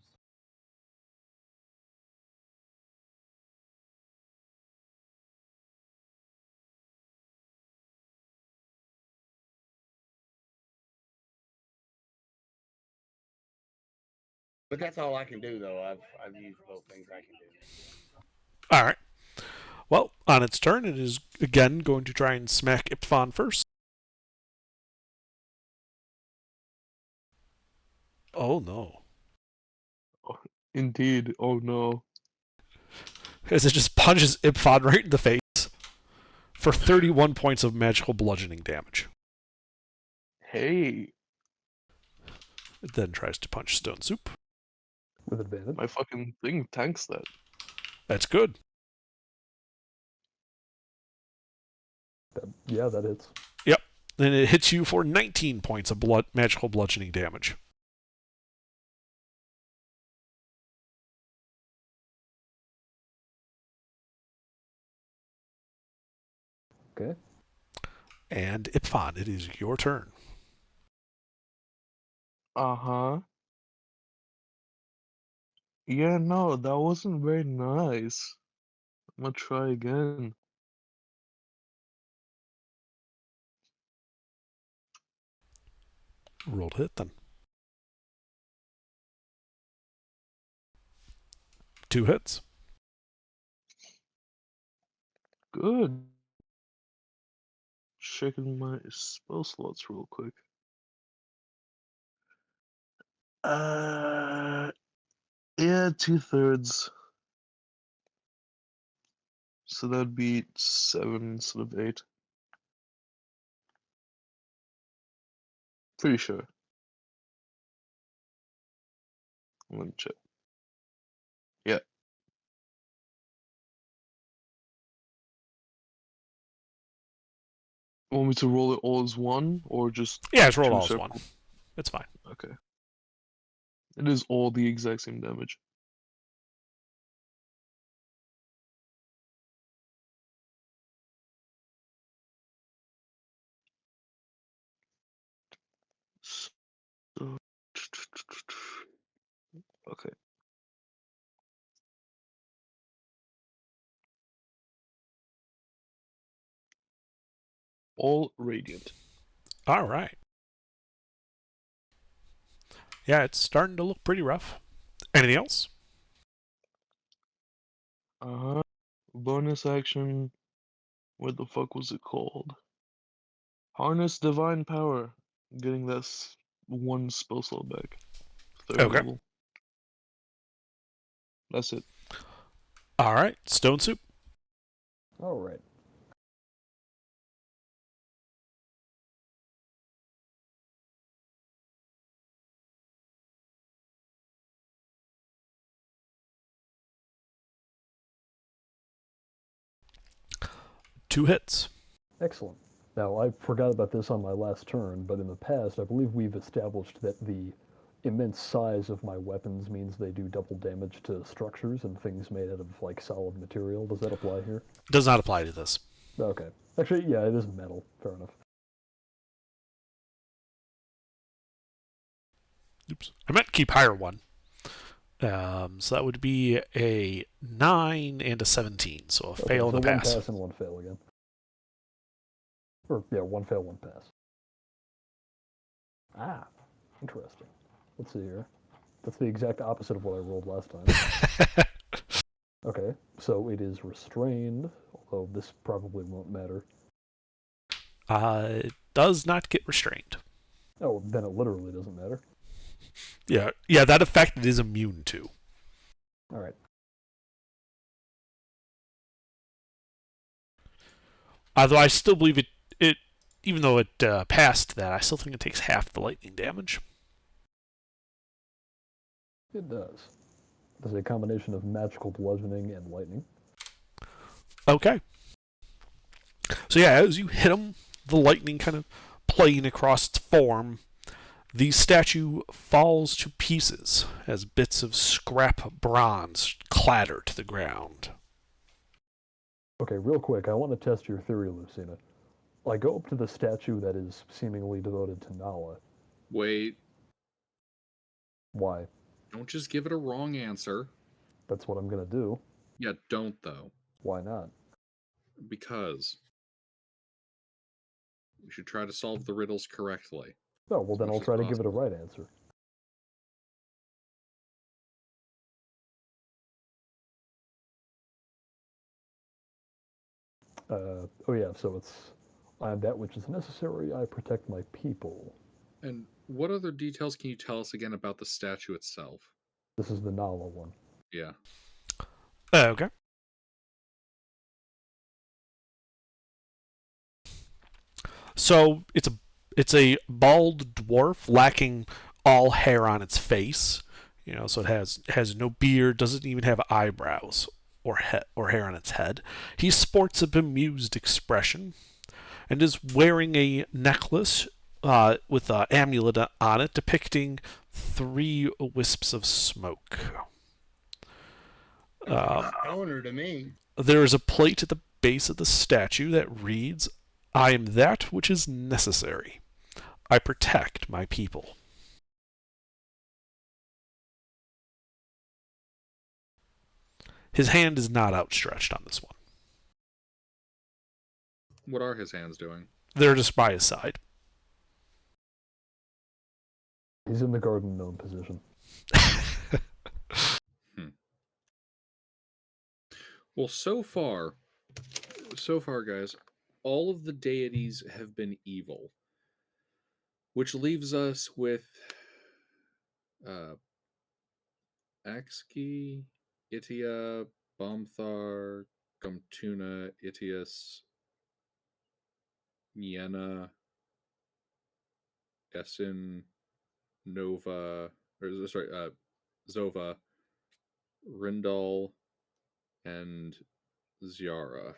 But that's all I can do, though. I've used both things I can do. All right. Well, on its turn, it is again going to try and smack Ipfon first. Oh no. Indeed. Oh no. As it just punches Ipfon right in the face for 31 points of magical bludgeoning damage. Hey. It then tries to punch Stone Soup. With advantage. My fucking thing tanks that. That's good. Yeah, that hits. Yep. And it hits you for 19 points of magical bludgeoning damage. Okay. And Ipfon, it is your turn. Uh-huh. Yeah, no, that wasn't very nice. I'm gonna try again. Roll to hit then. 2 hits. Good. Checking my spell slots real quick. Yeah, 2/3. So that'd be 7 instead of 8. Pretty sure. Let me check. Yeah. Want me to roll it all as one, or just Yeah, it's rolled two all as separate? one. It's fine. Okay. It is all the exact same damage. So, okay. All radiant. All right. Yeah, it's starting to look pretty rough. Anything else? Bonus action. What the fuck was it called? Harness divine power. Getting this one spell slot back. 3rd Okay. level. That's it. All right. Stone Soup. All right. Two hits. Excellent. Now, I forgot about this on my last turn, but in the past, I believe we've established that the immense size of my weapons means they do double damage to structures and things made out of, like, solid material. Does that apply here? Does not apply to this. Okay. Actually, yeah, it is metal. Fair enough. Oops. I meant keep higher one. So that would be a 9 and a 17. So a Okay, fail so and a one pass. pass and one fail again. Or, yeah, one fail, one pass. Ah, interesting. Let's see here. That's the exact opposite of what I rolled last time. Okay, so it is restrained, although this probably won't matter. It does not get restrained. Oh, then it literally doesn't matter. Yeah, that effect it is immune to. All right. Although I still believe it even though it passed that, I still think it takes half the lightning damage. It does. There's a combination of magical bludgeoning and lightning. Okay. So yeah, as you hit him, the lightning kind of playing across its form, The statue falls to pieces as bits of scrap bronze clatter to the ground. Okay, real quick, I want to test your theory, Lucina. I go up to the statue that is seemingly devoted to Nala. Wait, Why? don't just give it a wrong answer. That's what I'm gonna do. Yeah, don't though. Why not? Because we should try to solve the riddles correctly. Oh, well, As then much I'll as try to give it a possible. right answer. Oh yeah, so it's I am that which is necessary, I protect my people. And what other details can you tell us again about the statue itself? This is the Nala one. Yeah. Okay. So it's a bald dwarf lacking all hair on its face. So it has no beard, doesn't even have eyebrows or hair on its head. He sports a bemused expression and is wearing a necklace with an amulet on it depicting 3 wisps of smoke. Stoner to me. There is a plate at the base of the statue that reads, "I am that which is necessary. I protect my people." His hand is not outstretched on this one. What are his hands doing? They're just by his side. He's in the garden gnome position. Well, so far, guys, all of the deities have been evil, which leaves us with Axki, Itia, Bomthar, Gumtuna, Itius, Niena, Essin, Nova, or sorry, Zova, Rindal, and Ziara.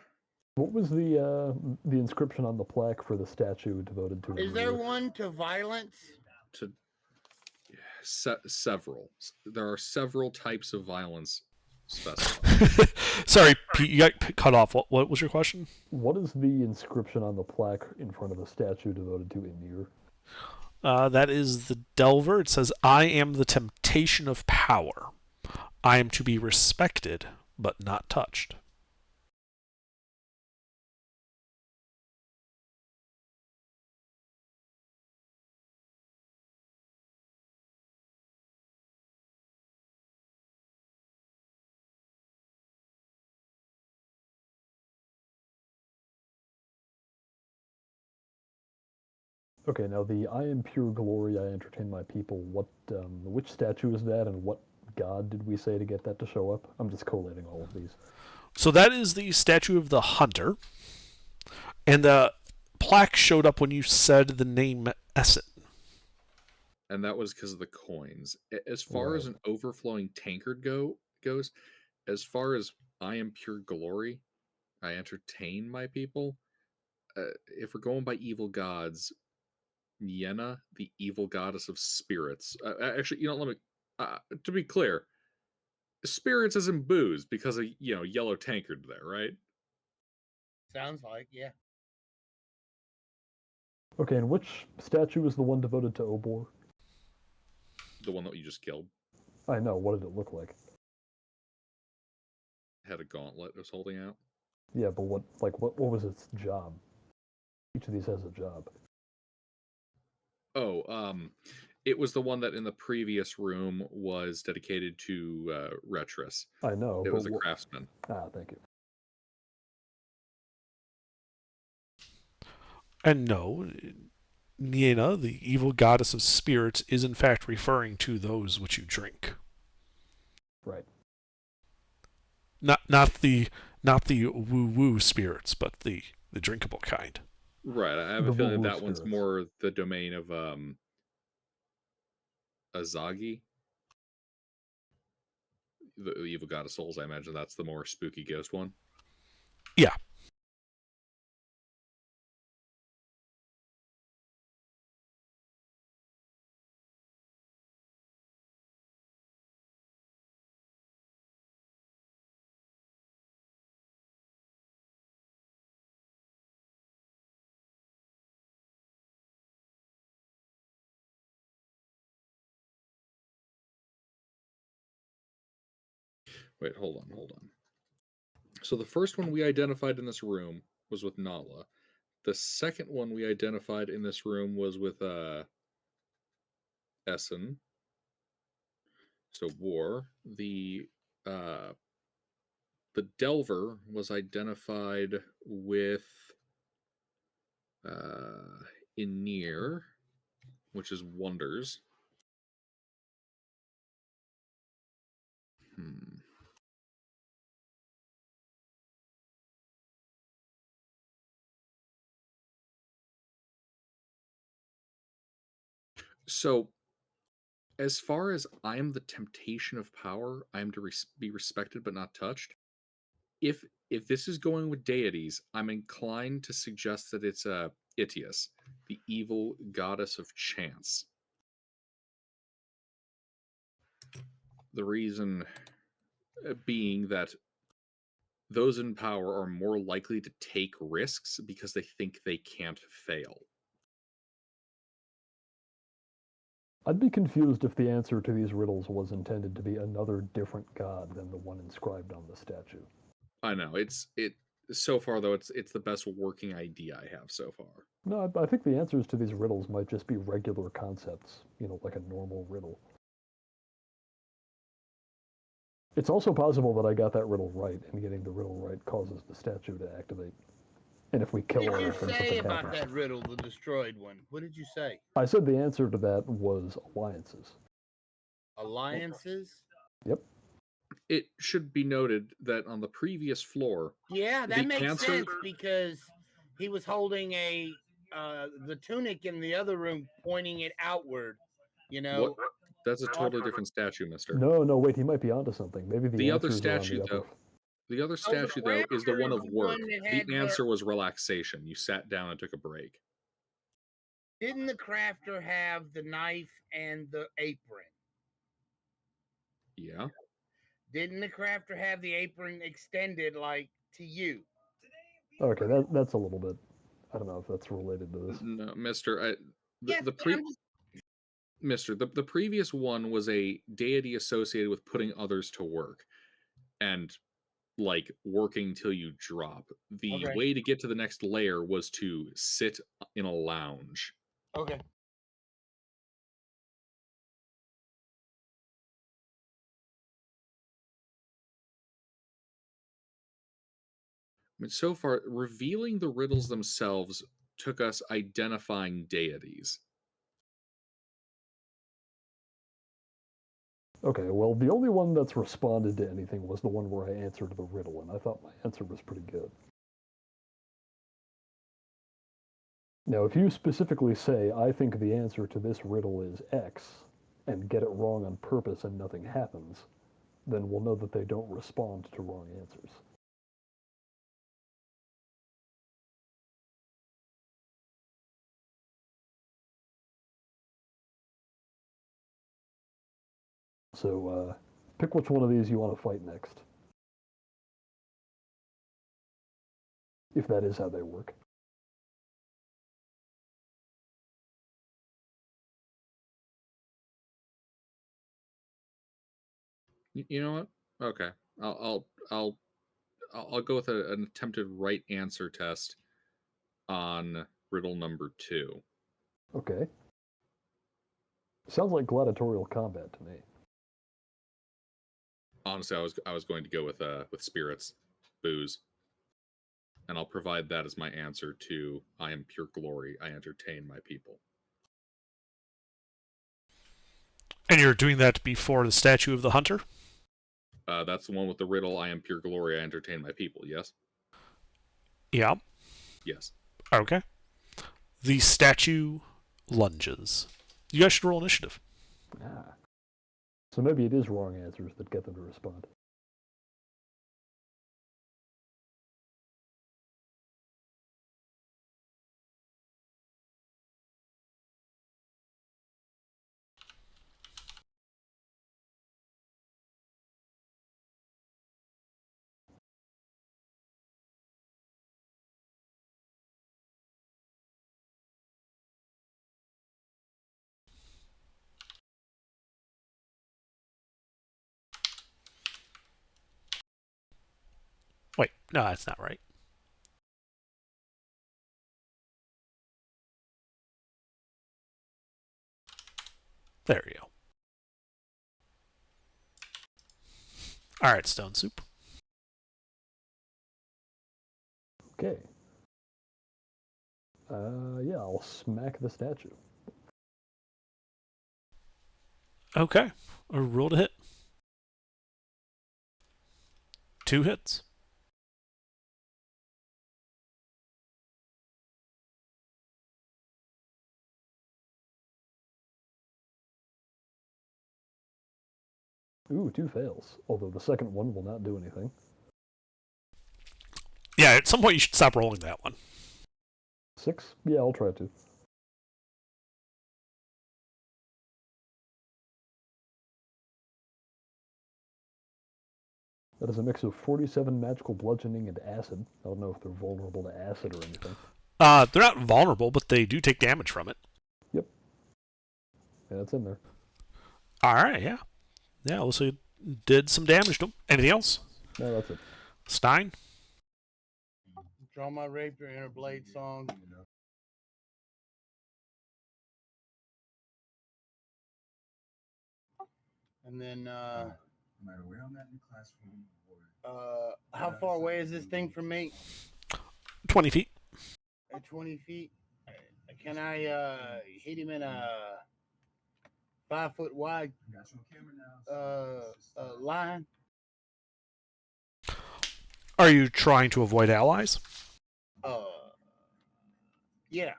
What was the inscription on the plaque for the statue devoted to? Is there one to violence? To several. There are several types of violence specified. Sorry, Pete, you got cut off. What was your question? What is the inscription on the plaque in front of the statue devoted to Ymir? That is the Delver. It says, "I am the temptation of power. I am to be respected, but not touched." Okay, now the "I am pure glory, I entertain my people." Which statue is that, and what god did we say to get that to show up? I'm just collating all of these. So that is the statue of the hunter, and the plaque showed up when you said the name Essen. And that was because of the coins. As far as Right. an overflowing tankard goes, as far as I am pure glory, I entertain my people. If we're going by evil gods, Niena, the evil goddess of spirits. Actually, let me. To be clear, spirits as in booze because of yellow tankard there, right? Sounds like, yeah. Okay, and which statue is the one devoted to Obor? The one that you just killed I know. What did it look like? had a gauntlet it was holding out. Yeah, but what was its job? Each of these has a job. Oh, it was the one that in the previous room was dedicated to Retris. I know. It but was a craftsman. Thank you. And no, Niena, the evil goddess of spirits, is in fact referring to those which you drink. Right. Not the woo woo spirits, but the drinkable kind. Right. I have The a feeling woo-woo that one's spirits. more the domain of Azagi. The evil god of souls, I imagine that's the more spooky ghost one. Yeah. Wait, hold on. So the first one we identified in this room was with Nala. The second one we identified in this room was with Essen. So war. The Delver was identified with Inir, which is Wonders. So, as far as I am the temptation of power, I am to be respected but not touched. If this is going with deities, I'm inclined to suggest that it's Itius, the evil goddess of chance. The reason being that those in power are more likely to take risks because they think they can't fail. I'd be confused if the answer to these riddles was intended to be another different god than the one inscribed on the statue. I know so far though it's the best working idea I have so far. No, I think the answers to these riddles might just be regular concepts, like a normal riddle. It's also possible that I got that riddle right, and getting the riddle right causes the statue to activate. And if we kill What her, did you then say something about happens. that riddle, the destroyed one? What did you say? I said the answer to that was alliances. Alliances? Yep. It should be noted that on the previous floor, Yeah, that makes answer... sense because he was holding the tunic in the other room, pointing it outward. What? That's a totally different statue, mister. No, wait, he might be onto something. Maybe the other statue, though. The other statue, though, is the one of work. The answer was relaxation. You sat down and took a break. Didn't the crafter have the knife and the apron? Yeah. Didn't the crafter have the apron extended like to you? Okay, that's a little bit. I don't know if that's related to this. No, mister. Mister, the previous one was a deity associated with putting others to work. And like working till you drop. The way to get to the next layer was to sit in a lounge. Okay. I mean, so far, revealing the riddles themselves took us identifying deities. Okay, well, the only one that's responded to anything was the one where I answered the riddle, and I thought my answer was pretty good. Now, if you specifically say, I think the answer to this riddle is X, and get it wrong on purpose and nothing happens, then we'll know that they don't respond to wrong answers. So, pick which one of these you want to fight next. If that is how they work. You know what? Okay, I'll go with an attempted right answer test on riddle number 2. Okay. Sounds like gladiatorial combat to me. Honestly, I was going to go with spirits, booze, and I'll provide that as my answer to I am pure glory. I entertain my people. And you're doing that before the statue of the hunter? That's the one with the riddle, I am pure glory, I entertain my people, yes? Yeah. Yes. Okay. The statue lunges. You guys should roll initiative. Ah. So maybe it is wrong answers that get them to respond. Wait, no, that's not right. There you go. All right, Stone Soup. Okay. Yeah, I'll smack the statue. Okay. A roll to hit. 2 hits. Ooh, 2 fails. Although the second one will not do anything. Yeah, at some point you should stop rolling that one. 6? Yeah, I'll try to. That is a mix of 47 magical bludgeoning and acid. I don't know if they're vulnerable to acid or anything. They're not vulnerable, but they do take damage from it. Yep. Yeah, it's in there. All right, yeah. Yeah, looks like it did some damage to him. Anything else? No, that's it. Stein? Draw my rapier inner blade song. And then, how far away is this thing from me? 20 feet. 20 feet. Can I hit him in a 5 foot wide line? Are you trying to avoid allies? Yeah.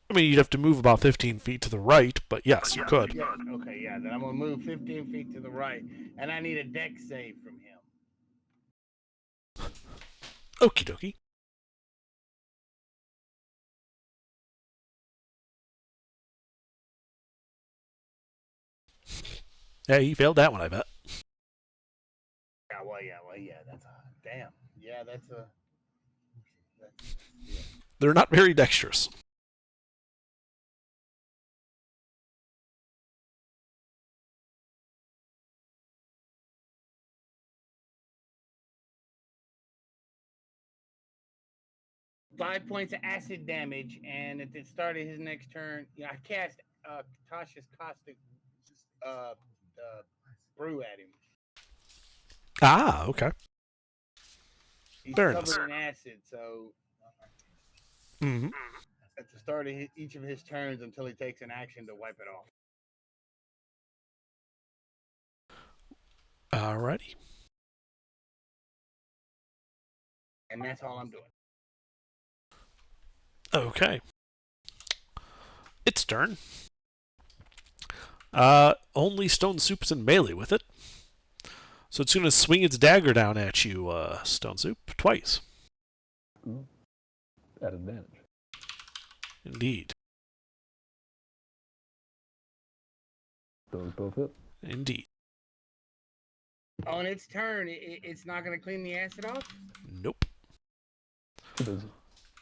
I mean, you'd have to move about 15 feet to the right, but yes, you could. Yeah. Okay, yeah. Then I'm going to move 15 feet to the right, and I need a deck save from him. Okie dokie. Yeah, he failed that one, I bet. Yeah. That's a damn. Yeah, that's a. They're not very dexterous. Five points of acid damage, and at the start of his next turn, I cast Tasha's Caustic brew at him. Ah, okay. He's Fair covered enough. in acid, so Mm-hmm. at the start of each of his turns until he takes an action to wipe it off. Alrighty. And that's all I'm doing. Okay. Its turn. Only Stone Soup's in melee with it. So it's going to swing its dagger down at you, Stone Soup, twice. Ooh. At advantage. Indeed. Those both hit. Indeed. On its turn, it's not going to clean the acid off? Nope. Too busy.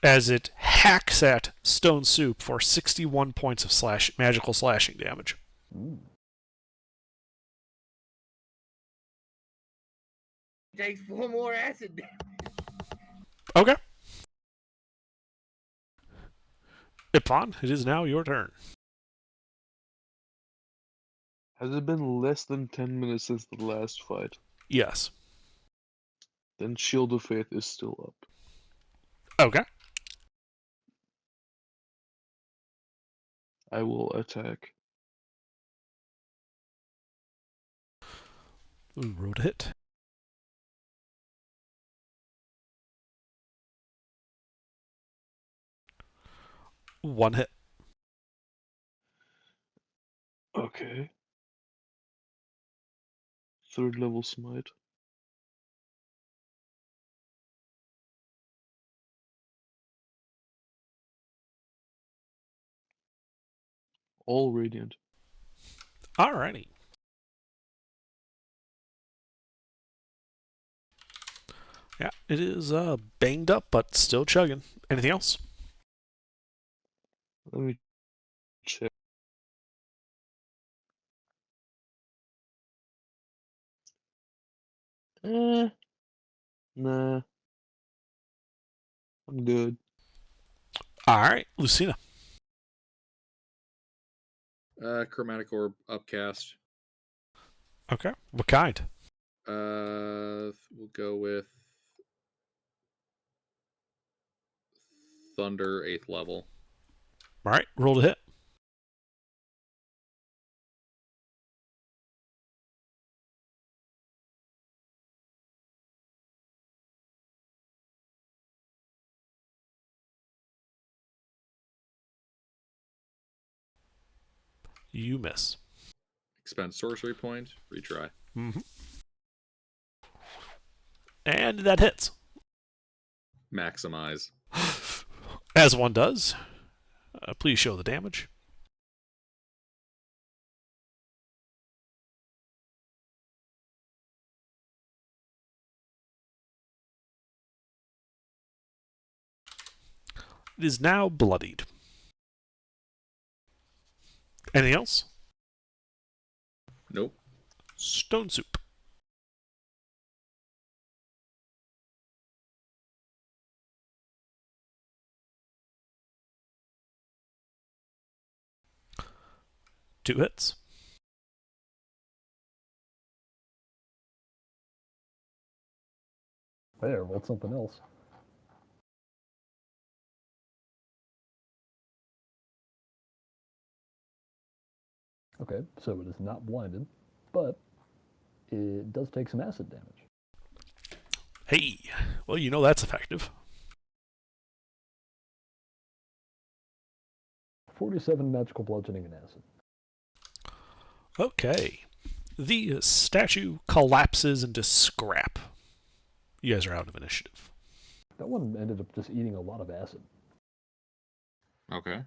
As it hacks at Stone Soup for 61 points of magical slashing damage. Ooh. It takes 4 more acid damage. Okay. Ipon, it is now your turn. Has it been less than 10 minutes since the last fight? Yes. Then Shield of Faith is still up. Okay. I will attack. Ooh, roll to hit. One hit. Okay. 3rd level smite. All radiant. Alrighty. Yeah, it is banged up, but still chugging. Anything else? Let me check. Nah, I'm good. All right, Lucina. Chromatic orb upcast. Okay. What kind? We'll go with Thunder 8th level. All right, roll to hit. You miss. Expend sorcery point. Retry. Mm-hmm. And that hits. Maximize. As one does. Please show the damage. It is now bloodied. Anything else? Nope. Stone soup. Two hits. There, rolled something else. Okay, so it is not blinded, but it does take some acid damage. Hey, well, you know that's effective. 47 magical bludgeoning and acid. Okay. The statue collapses into scrap. You guys are out of initiative. That one ended up just eating a lot of acid. Okay.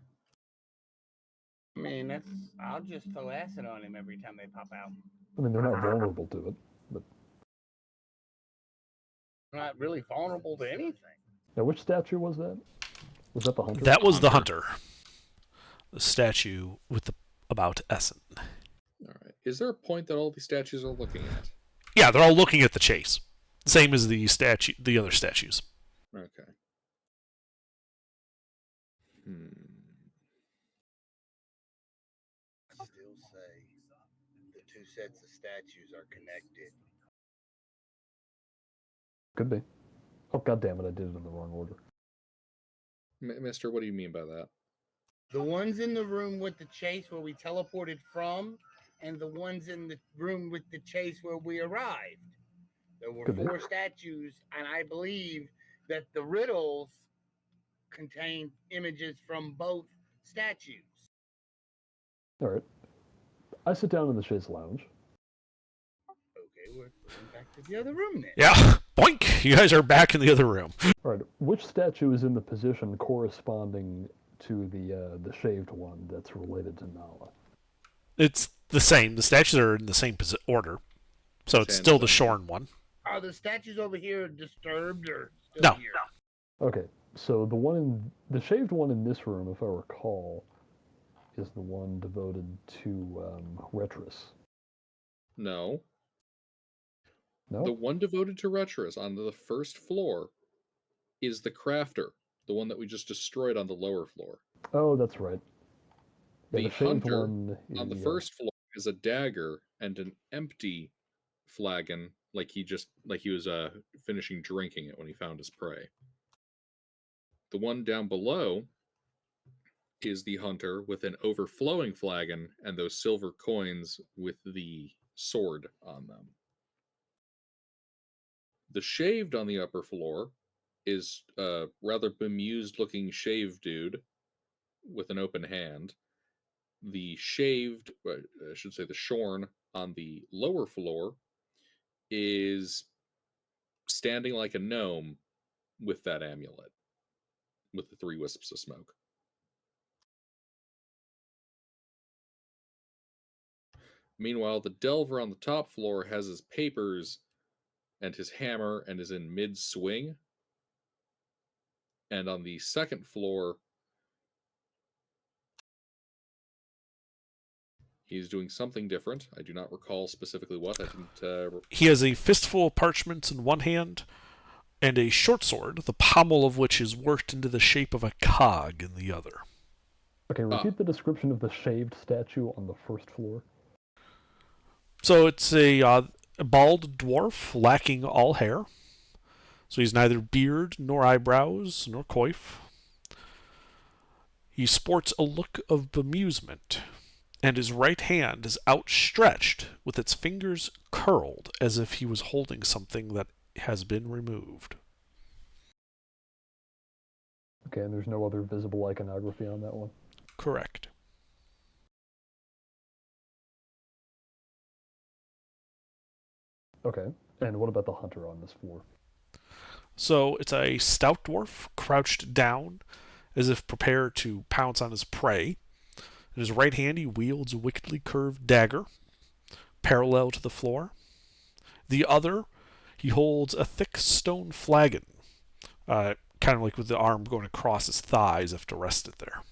I mean, I'll just throw acid on him every time they pop out. I mean, they're not vulnerable to it, but... They're not really vulnerable to anything. Now, which statue was that? Was that the hunter? That was the hunter. The statue with about Essen. All right. Is there a point that all these statues are looking at? Yeah, they're all looking at the chase. Same as the other statues. Okay. I still say the two sets of statues are connected. Could be. Oh, god damn it, I did it in the wrong order. Mister, what do you mean by that? The ones in the room with the chase where we teleported from, and the ones in the room with the chase where we arrived. There were Could be. 4 statues, and I believe that the riddles contain images from both statues. All right. I sit down in the chaise lounge. Okay, we're going back to the other room then. Yeah, boink! You guys are back in the other room. All right, which statue is in the position corresponding to the shaved one that's related to Nala? It's the same. The statues are in the same order. So it's still the shorn one. Are the statues over here disturbed or still No. here? Okay, so the shaved one in this room, if I recall, is the one devoted to Retris. No. No? The one devoted to Retris on the first floor is the crafter, the one that we just destroyed on the lower floor. Oh, that's right. Yeah, The shaved hunter one on the first floor is a dagger and an empty flagon, like he was finishing drinking it when he found his prey. The one down below is the hunter with an overflowing flagon and those silver coins with the sword on them. The shaved on the upper floor is a rather bemused looking shaved dude with an open hand. The shaved, I should say the shorn on the lower floor is standing like a gnome with that amulet with the 3 wisps of smoke. Meanwhile, the delver on the top floor has his papers and his hammer and is in mid-swing. And on the second floor, he's doing something different. I do not recall specifically what. I didn't. He has a fistful of parchments in one hand, and a short sword, the pommel of which is worked into the shape of a cog in the other. Okay, repeat the description of the shaved statue on the first floor. So it's a bald dwarf lacking all hair. So he's neither beard nor eyebrows nor coif. He sports a look of bemusement, and his right hand is outstretched with its fingers curled as if he was holding something that has been removed. Okay, and there's no other visible iconography on that one? Correct. Okay, and what about the hunter on this floor? So it's a stout dwarf crouched down as if prepared to pounce on his prey. In his right hand, he wields a wickedly curved dagger, parallel to the floor. The other, he holds a thick stone flagon, kind of like with the arm going across his thighs if to rest it there.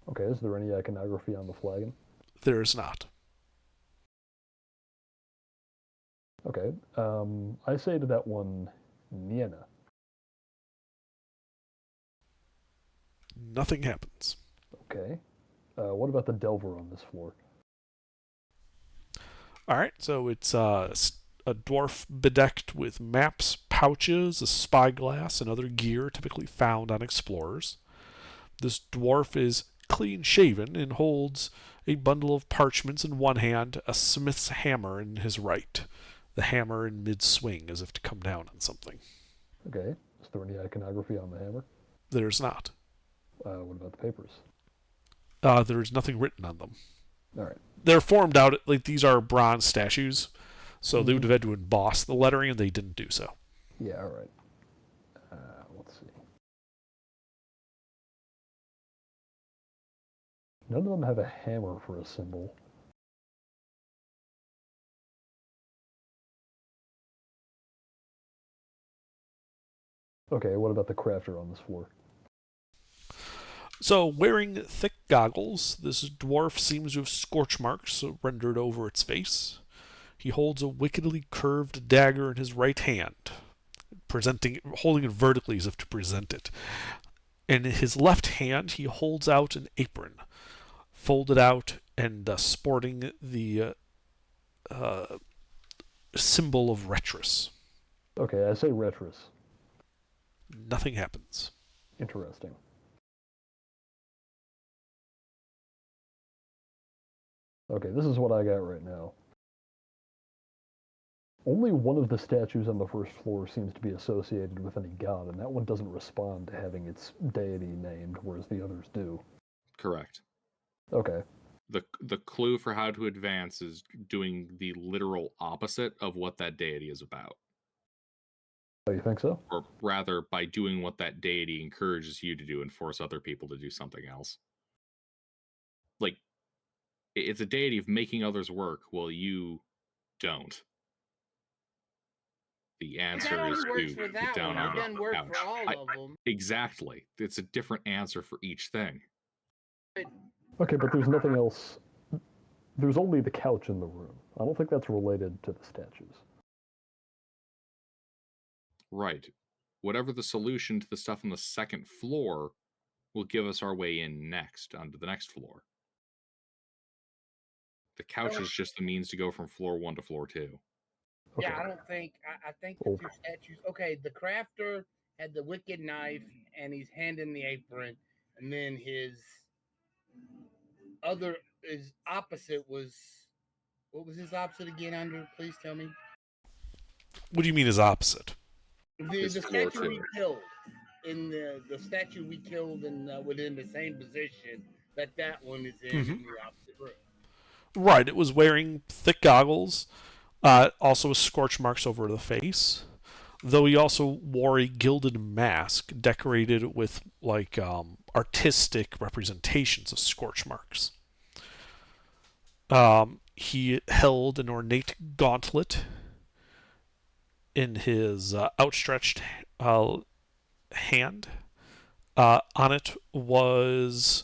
Okay, is there any iconography on the flagon? There is not. Okay, I say to that one, Niena. Nothing happens. Okay, what about the delver on this floor? All right, so it's a dwarf bedecked with maps, pouches, a spyglass, and other gear typically found on explorers. This dwarf is clean shaven and holds a bundle of parchments in one hand, a smith's hammer in his right, the hammer in mid-swing as if to come down on something. Okay, is there any iconography on the hammer? There's not. What about the papers? There's nothing written on them. All right. They're formed out, like these are bronze statues, so they would have had to emboss the lettering, and they didn't do so. Yeah, all right. Let's see. None of them have a hammer for a symbol. Okay, what about the crafter on this floor? So, wearing thick goggles, this dwarf seems to have scorch marks rendered over its face. He holds a wickedly curved dagger in his right hand, holding it vertically as if to present it. In his left hand, he holds out an apron, folded out and sporting the symbol of Retris. Okay, I say Retris. Nothing happens. Interesting. Okay, this is what I got right now. Only one of the statues on the first floor seems to be associated with any god, and that one doesn't respond to having its deity named, whereas the others do. Correct. Okay. The clue for how to advance is doing the literal opposite of what that deity is about. Oh, you think so? Or rather, by doing what that deity encourages you to do and force other people to do something else. Like, it's a deity of making others work while you don't. The answer That is only works to for get that down one. on It the doesn't work couch. for all of them. Exactly. It's a different answer for each thing. Okay, but there's nothing else. There's only the couch in the room. I don't think that's related to the statues. Right. Whatever the solution to the stuff on the second floor will give us our way in next, onto the next floor. The couch is just the means to go from floor 1 to floor 2. Okay. Yeah, I think the two statues. Okay, the crafter had the wicked knife and he's handing the apron, and then his opposite was, what was his opposite again, Andrew? Please tell me. What do you mean is opposite? The statue we killed in the statue we killed in within the same position that one is in the opposite room. Right, it was wearing thick goggles, also with scorch marks over the face, though he also wore a gilded mask decorated with like artistic representations of scorch marks. He held an ornate gauntlet in his outstretched hand. On it was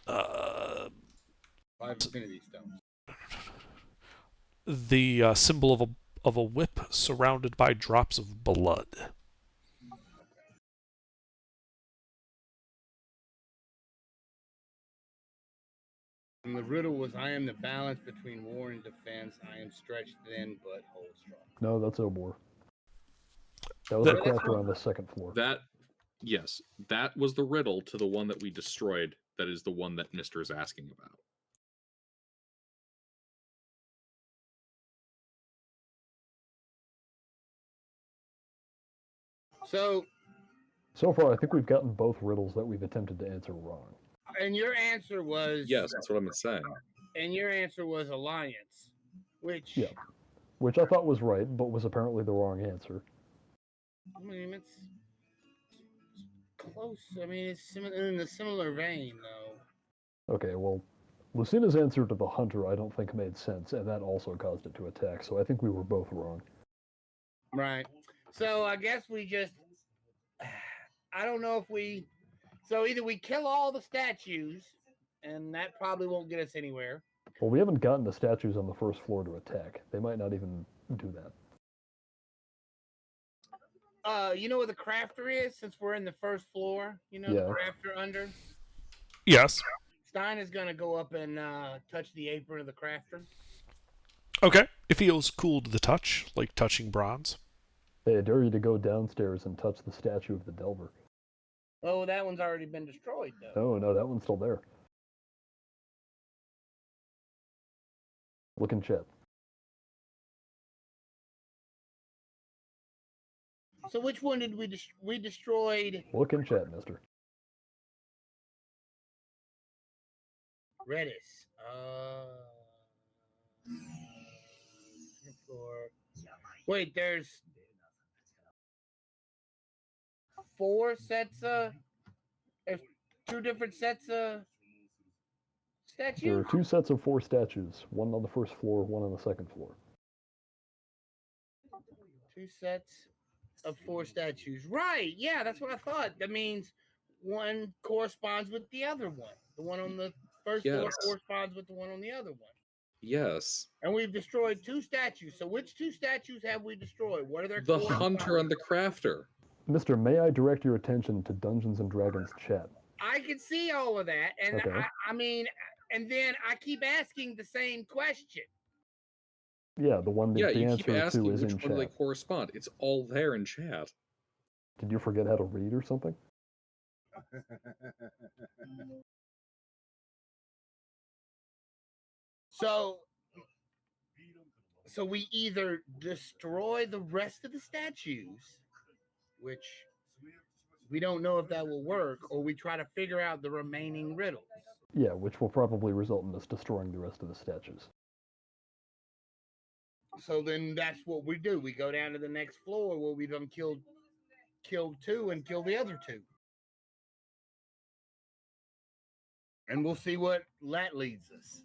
5 Infinity Stones. the symbol of of a whip surrounded by drops of blood. And the riddle was, I am the balance between war and defense. I am stretched thin, but hold strong. No, that's Obor. That was That- the crafter on the second floor. Yes, that was the riddle to the one that we destroyed. That is the one that Mister is asking about. So far, I think we've gotten both riddles that we've attempted to answer wrong. and your answer was Yes, that's what I'm saying. And your answer was alliance, which Yeah. Which I thought was right, but was apparently the wrong answer. I mean it's close. I mean it's in a similar vein though. Okay, well, Lucina's answer to the hunter I don't think made sense, and that also caused it to attack, so I think we were both wrong. Right. So I guess we just I don't know if we so either we kill all the statues, and that probably won't get us anywhere. Well, we haven't gotten the statues on the first floor to attack. They might not even do that. You know where the crafter is, since we're in the first floor? You know Yeah. the crafter under? Yes. Stein is gonna go up and touch the apron of the crafter. Okay. It feels cool to the touch, like touching bronze. Hey, I dare you to go downstairs and touch the statue of the Delver. Oh, that one's already been destroyed though. No, that one's still there. Look in chat. So which one did we destroyed? Look in chat, mister. Redis. Floor. Wait, there's 4 sets of. There's 2 different sets of There statues. are 2 sets of 4 statues, one on the first floor, one on the second floor. 2 sets of 4 statues. Right. Yeah, that's what I thought. That means one corresponds with the other one. The one on the first floor Yes. corresponds with the one on the other one. Yes, And we've destroyed 2 statues. So which 2 statues have we destroyed? What are their the corresponding- hunter and the crafter. Mister, may I direct your attention to Dungeons and Dragons chat? I can see all of that. And Okay. I mean, and then I keep asking the same question. Yeah, the one that Yeah, the you answer keep asking to is which in one they chat. correspond. It's all there in chat. Did you forget how to read or something? So we either destroy the rest of the statues, which we don't know if that will work, or we try to figure out the remaining riddles. Yeah, which will probably result in us destroying the rest of the statues. So then that's what we do. We go down to the next floor where we've done killed 2 and kill the other 2. And we'll see what that leads us.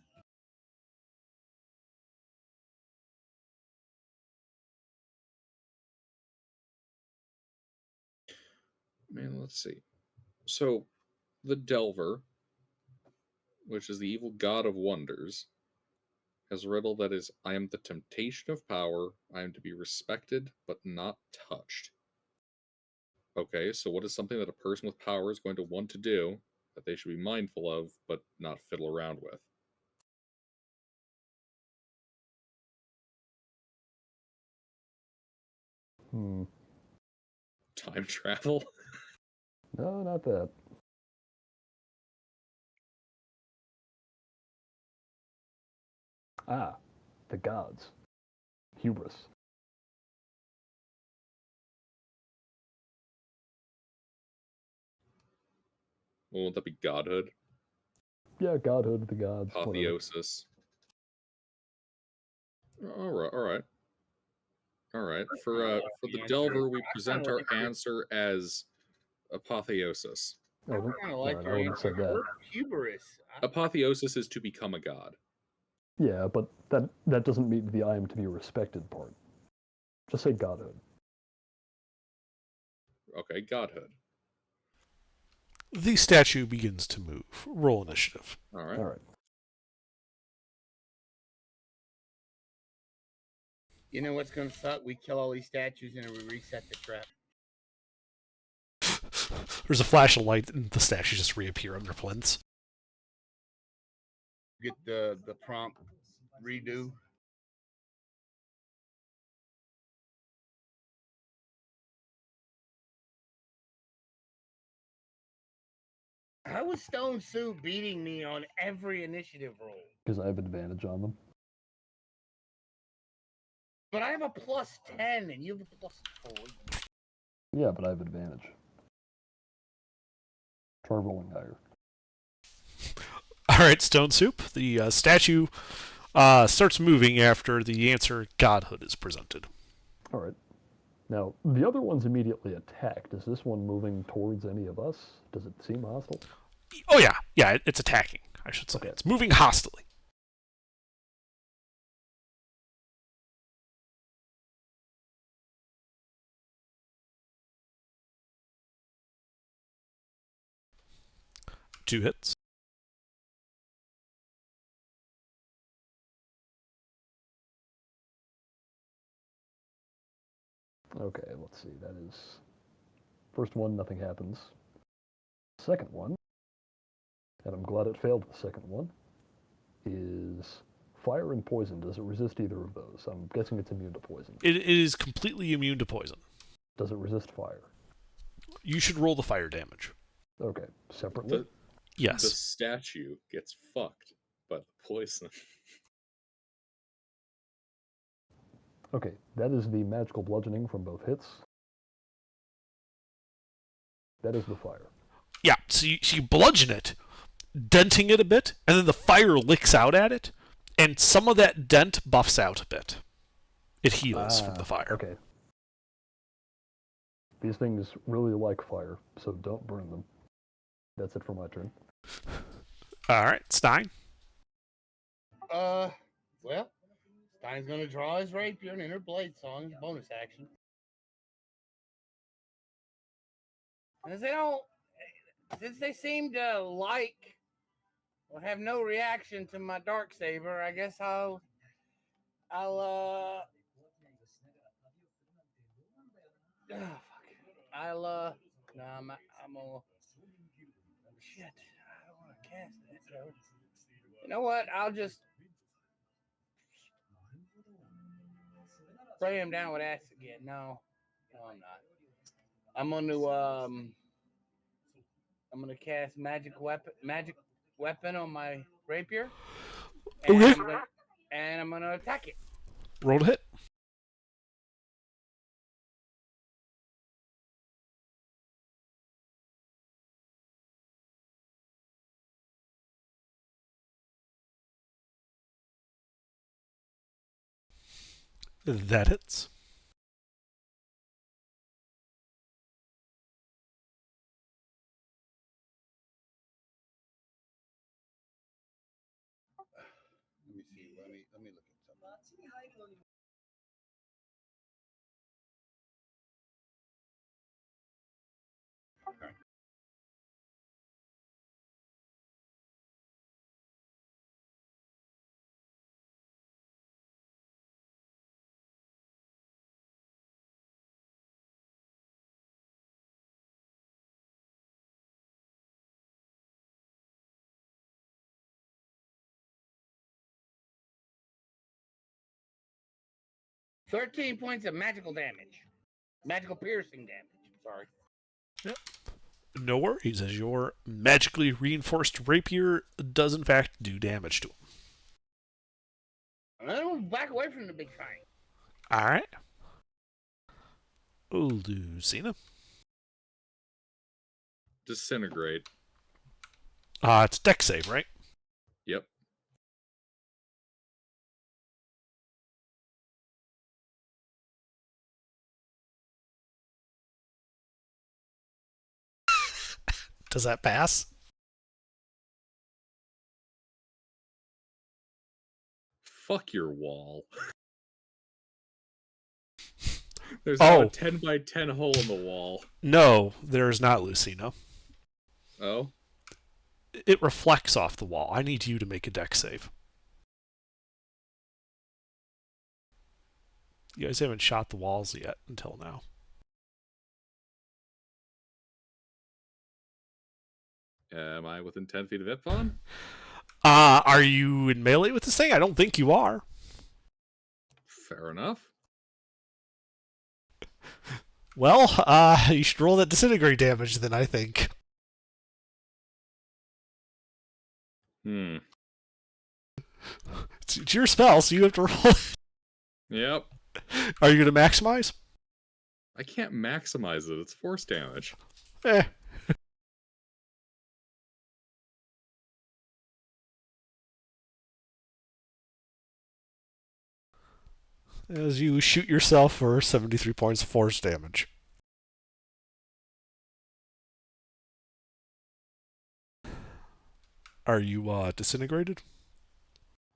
Man, let's see. So, the Delver, which is the evil god of wonders, has a riddle that is, I am the temptation of power. I am to be respected, but not touched. Okay, so what is something that a person with power is going to want to do that they should be mindful of, but not fiddle around with? Time travel? No, not that. Ah, the gods. Hubris. Well, won't that be godhood? Yeah, godhood, the gods. whatever. Apotheosis. Alright. For the Delver, we present our answer as apotheosis. Oh, I no, kind of like I your wouldn't answer. have said that. Word hubris. Apotheosis is to become a god. Yeah, but that doesn't meet the I am to be respected part. Just say godhood. Okay, godhood. The statue begins to move. Roll initiative. All right. All right. You know what's gonna suck? We kill all these statues and we reset the trap. There's a flash of light and the statues just reappear on their plinths. Get the prompt redo. How was Stone Soup beating me on every initiative roll? Because I have advantage on them. But I have a +10 and you have a +4. Yeah, but I have advantage. Try rolling higher. All right, Stone Soup. The statue starts moving after the answer Godhood is presented. All right. Now, the other one's immediately attacked. Is this one moving towards any of us? Does it seem hostile? Oh, yeah. Yeah, it's attacking, I should say. Okay. It's moving hostilely. Two hits. Okay, let's see. That is... First one, nothing happens. Second one, and I'm glad it failed the second one, is fire and poison. Does it resist either of those? I'm guessing it's immune to poison. It is completely immune to poison. Does it resist fire? You should roll the fire damage. Okay, separately? The Yes. statue gets fucked by the poison. Okay, that is the magical bludgeoning from both hits. That is the fire. Yeah, so you bludgeon it, denting it a bit, and then the fire licks out at it, and some of that dent buffs out a bit. It heals from the fire. Okay. These things really like fire, so don't burn them. That's it for my turn. All right, Stein. Well, Stein's gonna draw his rapier and enter Blade Song as bonus action. Since they seem to like or have no reaction to my dark saber, I guess I'll no, I'm gonna shit. I don't want to cast that. So. You know what? I'll just spray him down with acid again. No, I'm not. I'm gonna cast magic weapon on my rapier. Okay. And I'm gonna attack it. Roll to hit. That hits. Let me see. Let me look at something. Okay. $13 points of magical damage. Magical piercing damage. Sorry. Yep. No worries, as your magically reinforced rapier does in fact do damage to him. I'm gonna back away from the big fight. All right. Lucina. Disintegrate. It's dex save, right? Yep. Does that pass? Fuck your wall. There's now a 10 by 10 hole in the wall. No, there is not, Lucina. Oh? It reflects off the wall. I need you to make a dex save. You guys haven't shot the walls yet until now. Am I within 10 feet of Ipon? Are you in melee with this thing? I don't think you are. Fair enough. Well, you should roll that disintegrate damage then, I think. It's your spell, so you have to roll. Yep. Are you going to maximize? I can't maximize it. It's force damage. Eh. As you shoot yourself for 73 points of force damage. Are you disintegrated?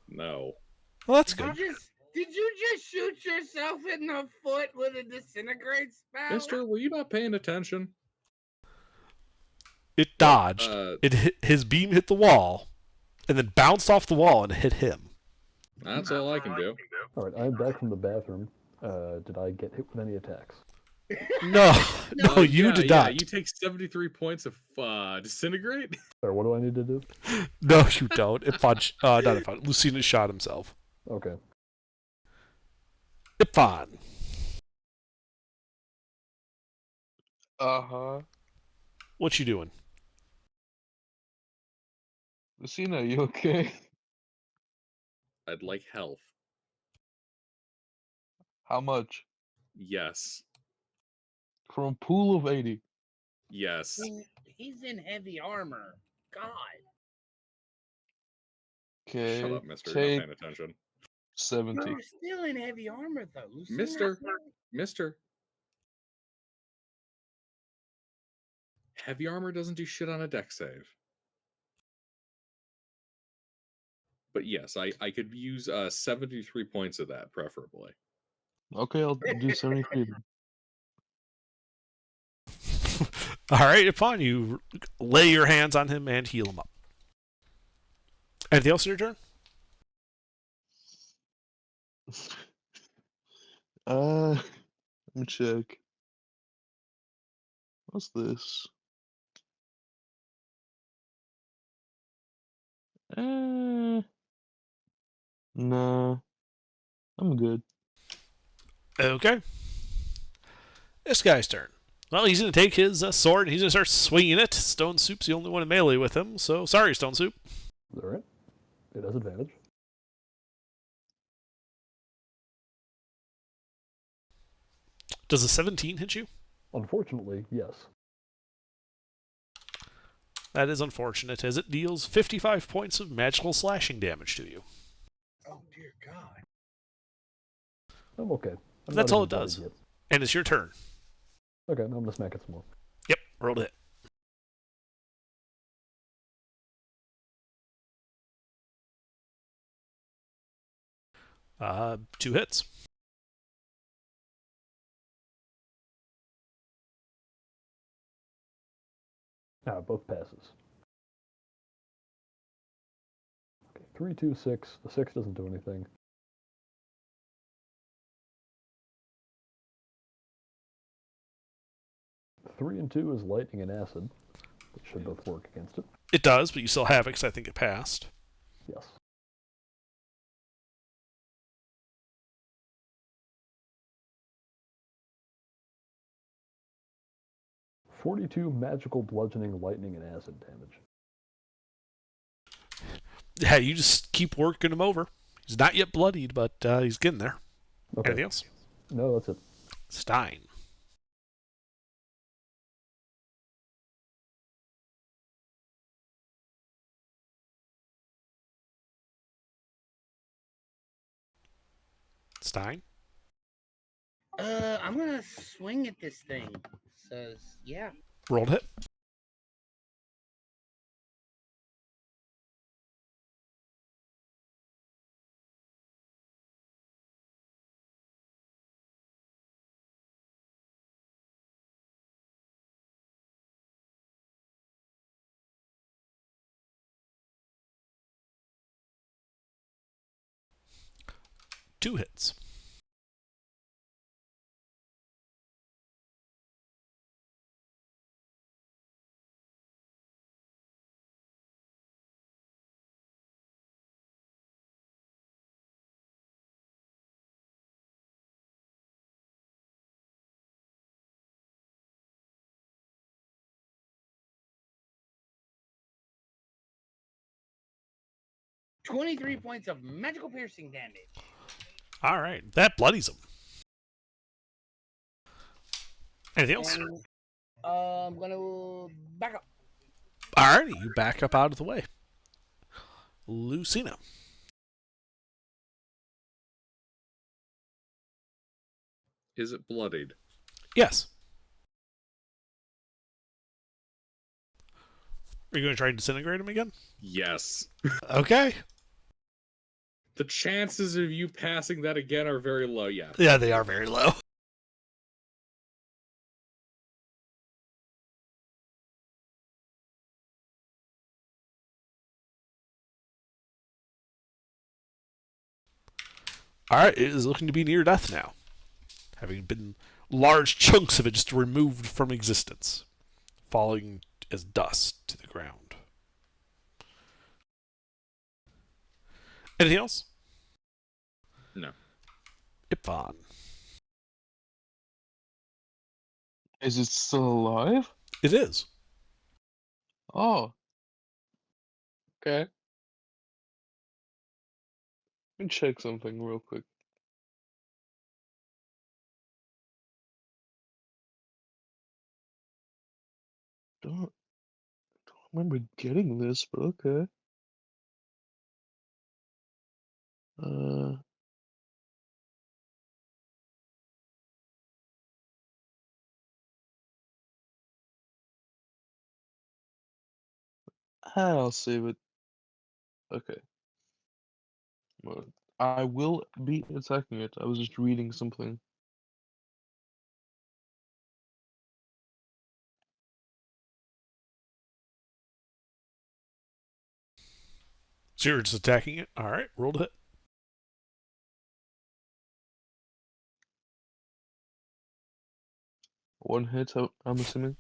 No. Well, that's good. Did you just shoot yourself in the foot with a disintegrate spell? Mister, were you not paying attention? It dodged. His beam hit the wall, and then bounced off the wall and hit him. That's all I can do. All right, I'm back from the bathroom. Did I get hit with any attacks? No, no, you did not. You take 73 points of disintegrate. Sorry, what do I need to do? No, you don't. Ipon, not Ipon. Lucina shot himself. Okay. Ipon. Uh-huh. What you doing? Lucina, you okay? I'd like health. How much? Yes. From pool of 80. Yes. He's in heavy armor. God. Okay. Shut up, mister. You're Take not paying attention. 70. You're still in heavy armor, though. Mister. Heavy armor doesn't do shit on a deck save. But yes, I could use 73 points of that, preferably. Okay, I'll do 73 then. All right, Ipon, you lay your hands on him and heal him up. Anything else in your turn? Let me check. What's this? Nah, I'm good. Okay. This guy's turn. Well, he's going to take his sword and he's going to start swinging it. Stone Soup's the only one in melee with him, so sorry, Stone Soup. All right. It has advantage. Does a 17 hit you? Unfortunately, yes. That is unfortunate, as it deals 55 points of magical slashing damage to you. Oh, dear God. I'm okay. That's all it does. And it's your turn. Okay, now I'm going to smack it some more. Yep, roll to hit. Two hits. Both passes. Okay, 3, 2, 6. The 6 doesn't do anything. 3 and 2 is lightning and acid. That should both work against it. It does, but you still have it because I think it passed. Yes. "42 magical bludgeoning, lightning, and acid damage." Yeah, you just keep working him over. He's not yet bloodied, but he's getting there. Okay. Anything else? No, that's it. Stein. Stein? I'm gonna swing at this thing. Says, yeah. Rolled hit. Two hits. 23 points of magical piercing damage. All right, that bloodies him. Anything else? And I'm gonna back up. Alrighty, you back up out of the way. Lucina. Is it bloodied? Yes. Are you going to try and disintegrate him again? Yes. Okay. The chances of you passing that again are very low, yeah. Yeah, they are very low. Alright, it is looking to be near death now. Having been large chunks of it just removed from existence, falling as dust to the ground. Anything else? No. Ipvan. Is it still alive? It is. Oh. Okay. Let me check something real quick. Don't remember getting this, but okay. Uh, I'll save it. Okay. Well, I will be attacking it. I was just reading something. So you're just attacking it? Alright, roll to hit. One hit, I'm assuming.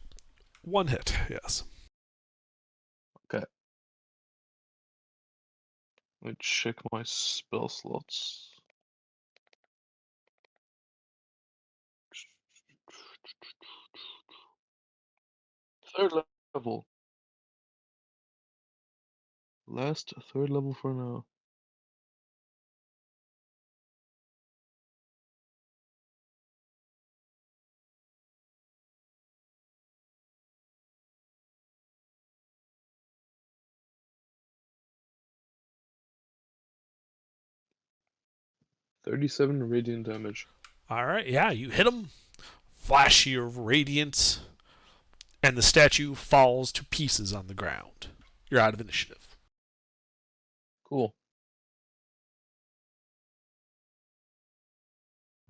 One hit, yes. Okay. Let me check my spell slots. Third level. Last third level for now. $37 radiant damage. Alright, yeah, you hit him. Flash of radiance, and the statue falls to pieces on the ground. You're out of initiative. Cool.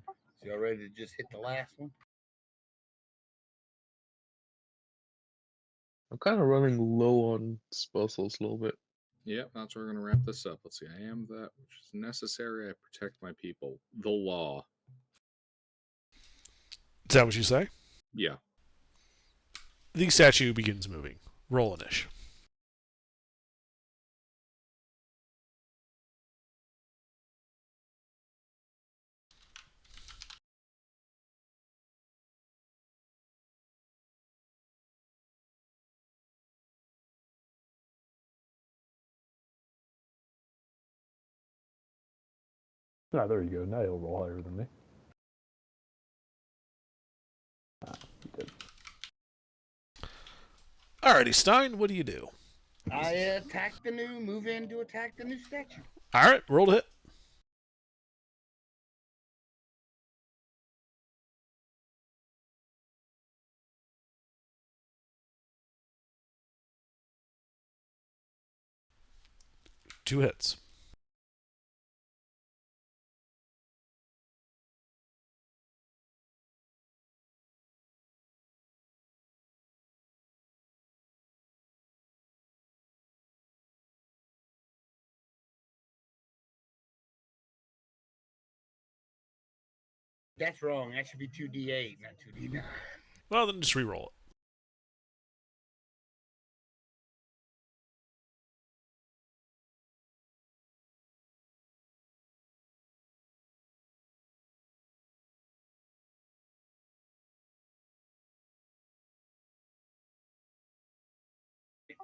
So y'all ready to just hit the last one? I'm kind of running low on spell slots a little bit. Yep, that's where we're going to wrap this up. Let's see. I am that which is necessary. I protect my people. The law. Is that what you say? Yeah. The statue begins moving. Roll an ish. Ah, there you go. Now he'll roll higher than me. Ah, he did. Alrighty, Stein, what do you do? I move in to attack the new statue. Alright, roll to hit. Two hits. That's wrong. That should be 2d8, not 2d9. Well, then just re-roll it.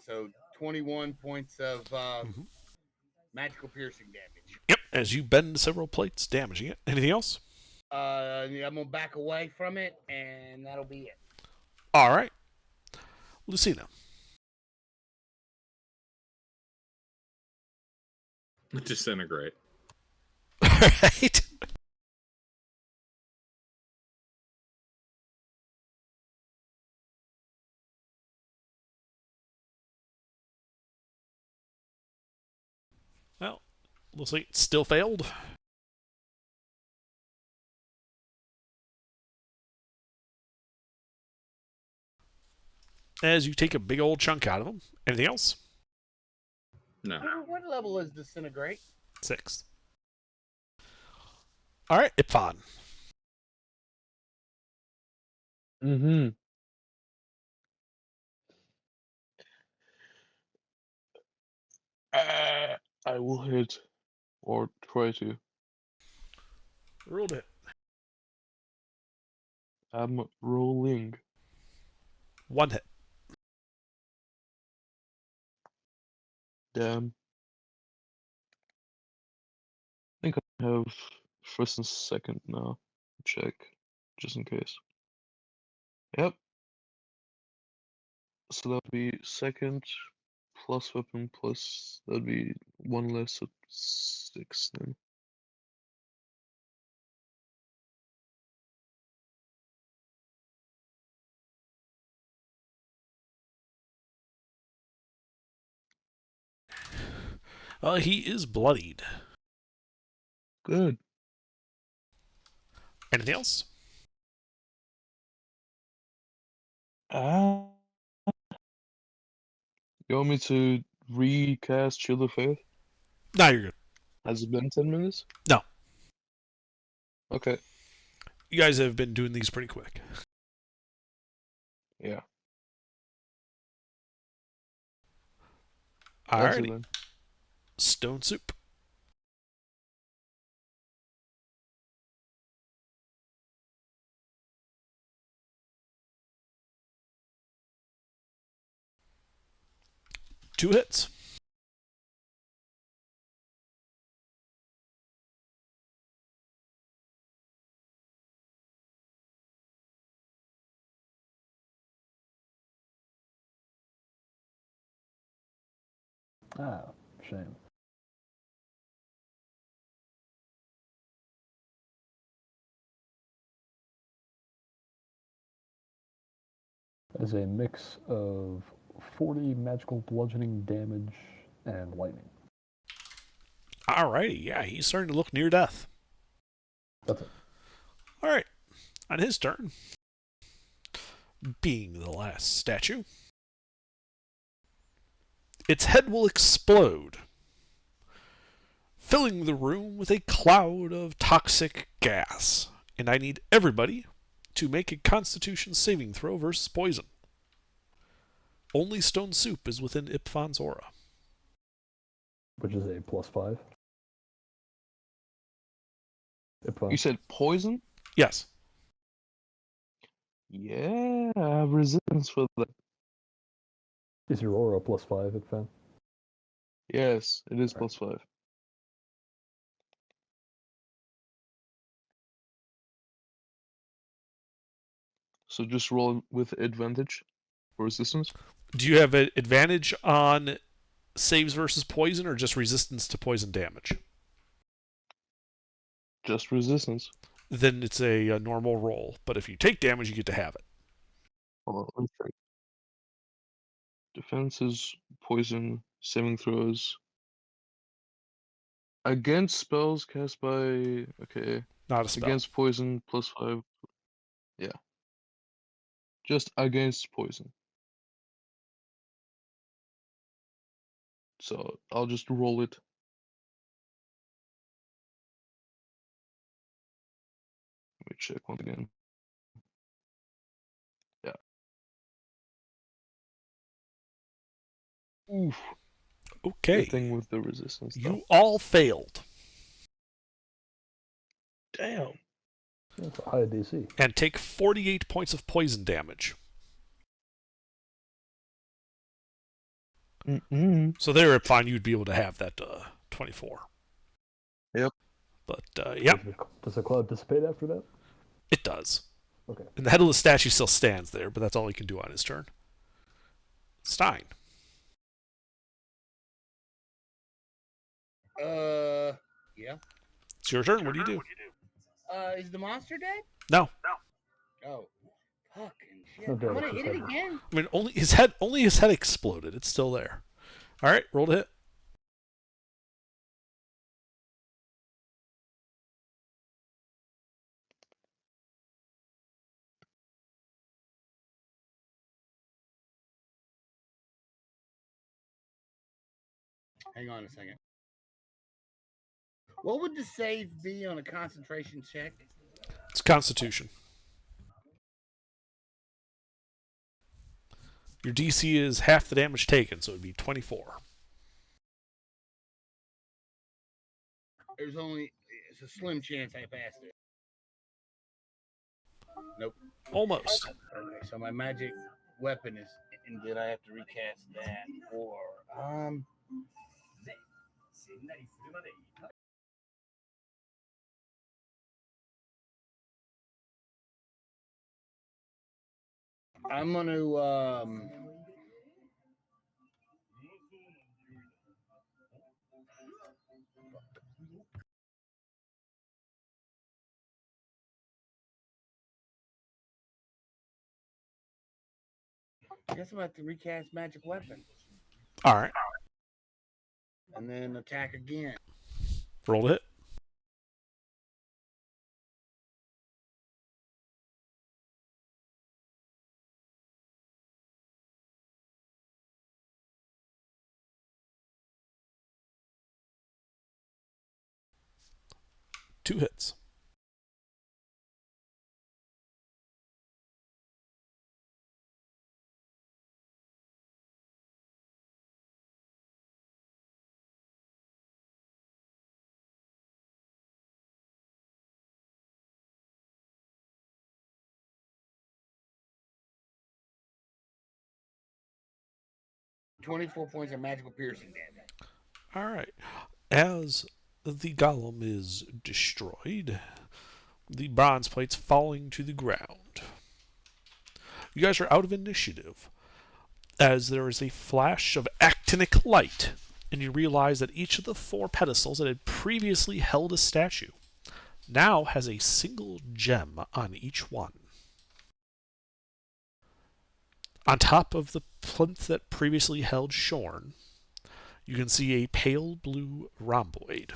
So 21 points of magical piercing damage. Yep, as you bend several plates, damaging it. Anything else? I'm gonna back away from it, and that'll be it. All right. Lucina. Disintegrate. All right. Well, looks like it still failed. As you take a big old chunk out of them. Anything else? No. What level is disintegrate? 6. All right, Ipfon. Mm-hmm. I will hit, or try to. Rolled it. I'm rolling. 1 hit. Damn. I think I have first and second now. Check, just in case. Yep. So that'd be second plus weapon plus, that'd be 1 less, so 6 then. He is bloodied. Good. Anything else? Ah. You want me to recast Shield of Faith? No, you're good. Has it been 10 minutes? No. Okay. You guys have been doing these pretty quick. Yeah. All That's it right. then. Stone Soup. Two hits. Ah, shame. As a mix of 40 magical bludgeoning damage and lightning. Alrighty, yeah, he's starting to look near death. That's it. Alright, on his turn, being the last statue, its head will explode, filling the room with a cloud of toxic gas. And I need everybody to make a Constitution saving throw versus poison. Only Stone Soup is within Ipfon's aura. Which is a +5. You said poison? Yes. Yeah, I have resistance for that. Is your aura +5, Ipfan? Yes, it is Alright. +5. So just roll with advantage for resistance. Do you have an advantage on saves versus poison or just resistance to poison damage? Just resistance. Then it's a normal roll. But if you take damage, you get to have it. Hold on, let me check. Defenses, poison, saving throws. Against spells cast by... Okay. Not a spell. Against poison, +5. Yeah. Just against poison. So I'll just roll it. Let me check once again. Yeah. Oof. Okay. Good thing with the resistance, though. You all failed. Damn. That's a high DC. And take 48 points of poison damage. Mm-mm. So there, fine, you'd be able to have that 24. Yep. But, yeah, Does the cloud dissipate after that? it does. Okay. And the headless statue still stands there, but that's all he can do on his turn. Stein. Yeah. It's your turn. What do you do? Is the monster dead? No. Oh, fucking shit! No I'm damage gonna to hit it cyber. again. I mean, only his head exploded. It's still there. All right, roll to hit. Hang on a second. What would the save be on a concentration check? It's Constitution. Your DC is half the damage taken, so it'd be 24. It's a slim chance I passed it. Nope. Almost. Okay, so my magic weapon is, and did I have to recast that? Or I'm gonna I guess I'm gonna have to recast magic weapon All right, and then attack again. roll to hit. Two hits. $24 points of magical piercing damage. All right. As the golem is destroyed, the bronze plate's falling to the ground. You guys are out of initiative as there is a flash of actinic light, and you realize that each of the 4 pedestals that had previously held a statue now has a single gem on each one. On top of the plinth that previously held Shorn, you can see a pale blue rhomboid.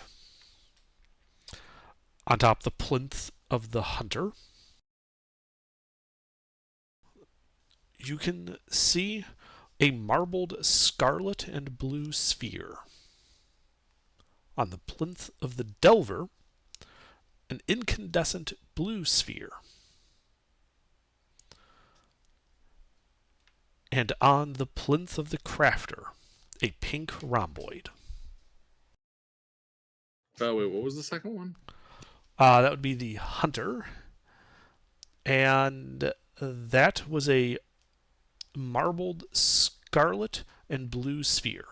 On top of the plinth of the hunter, you can see a marbled scarlet and blue sphere. On the plinth of the delver, an incandescent blue sphere. And on the plinth of the crafter, a pink rhomboid. Oh, wait, what was the second one? That would be the hunter. And that was a marbled scarlet and blue sphere.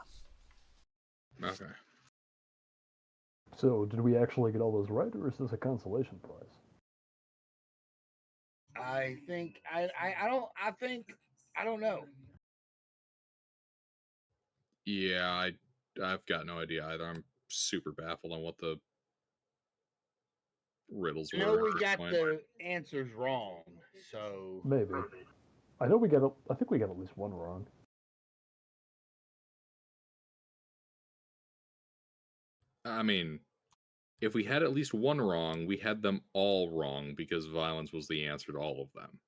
Okay. So, did we actually get all those right, or is this a consolation prize? I think I don't know. Yeah, I've got no idea either. I'm super baffled on what the riddles were. No, we at this got point. the answers wrong. So Maybe. I know we got. I think we got at least one wrong. I mean, if we had at least one wrong, we had them all wrong because violence was the answer to all of them.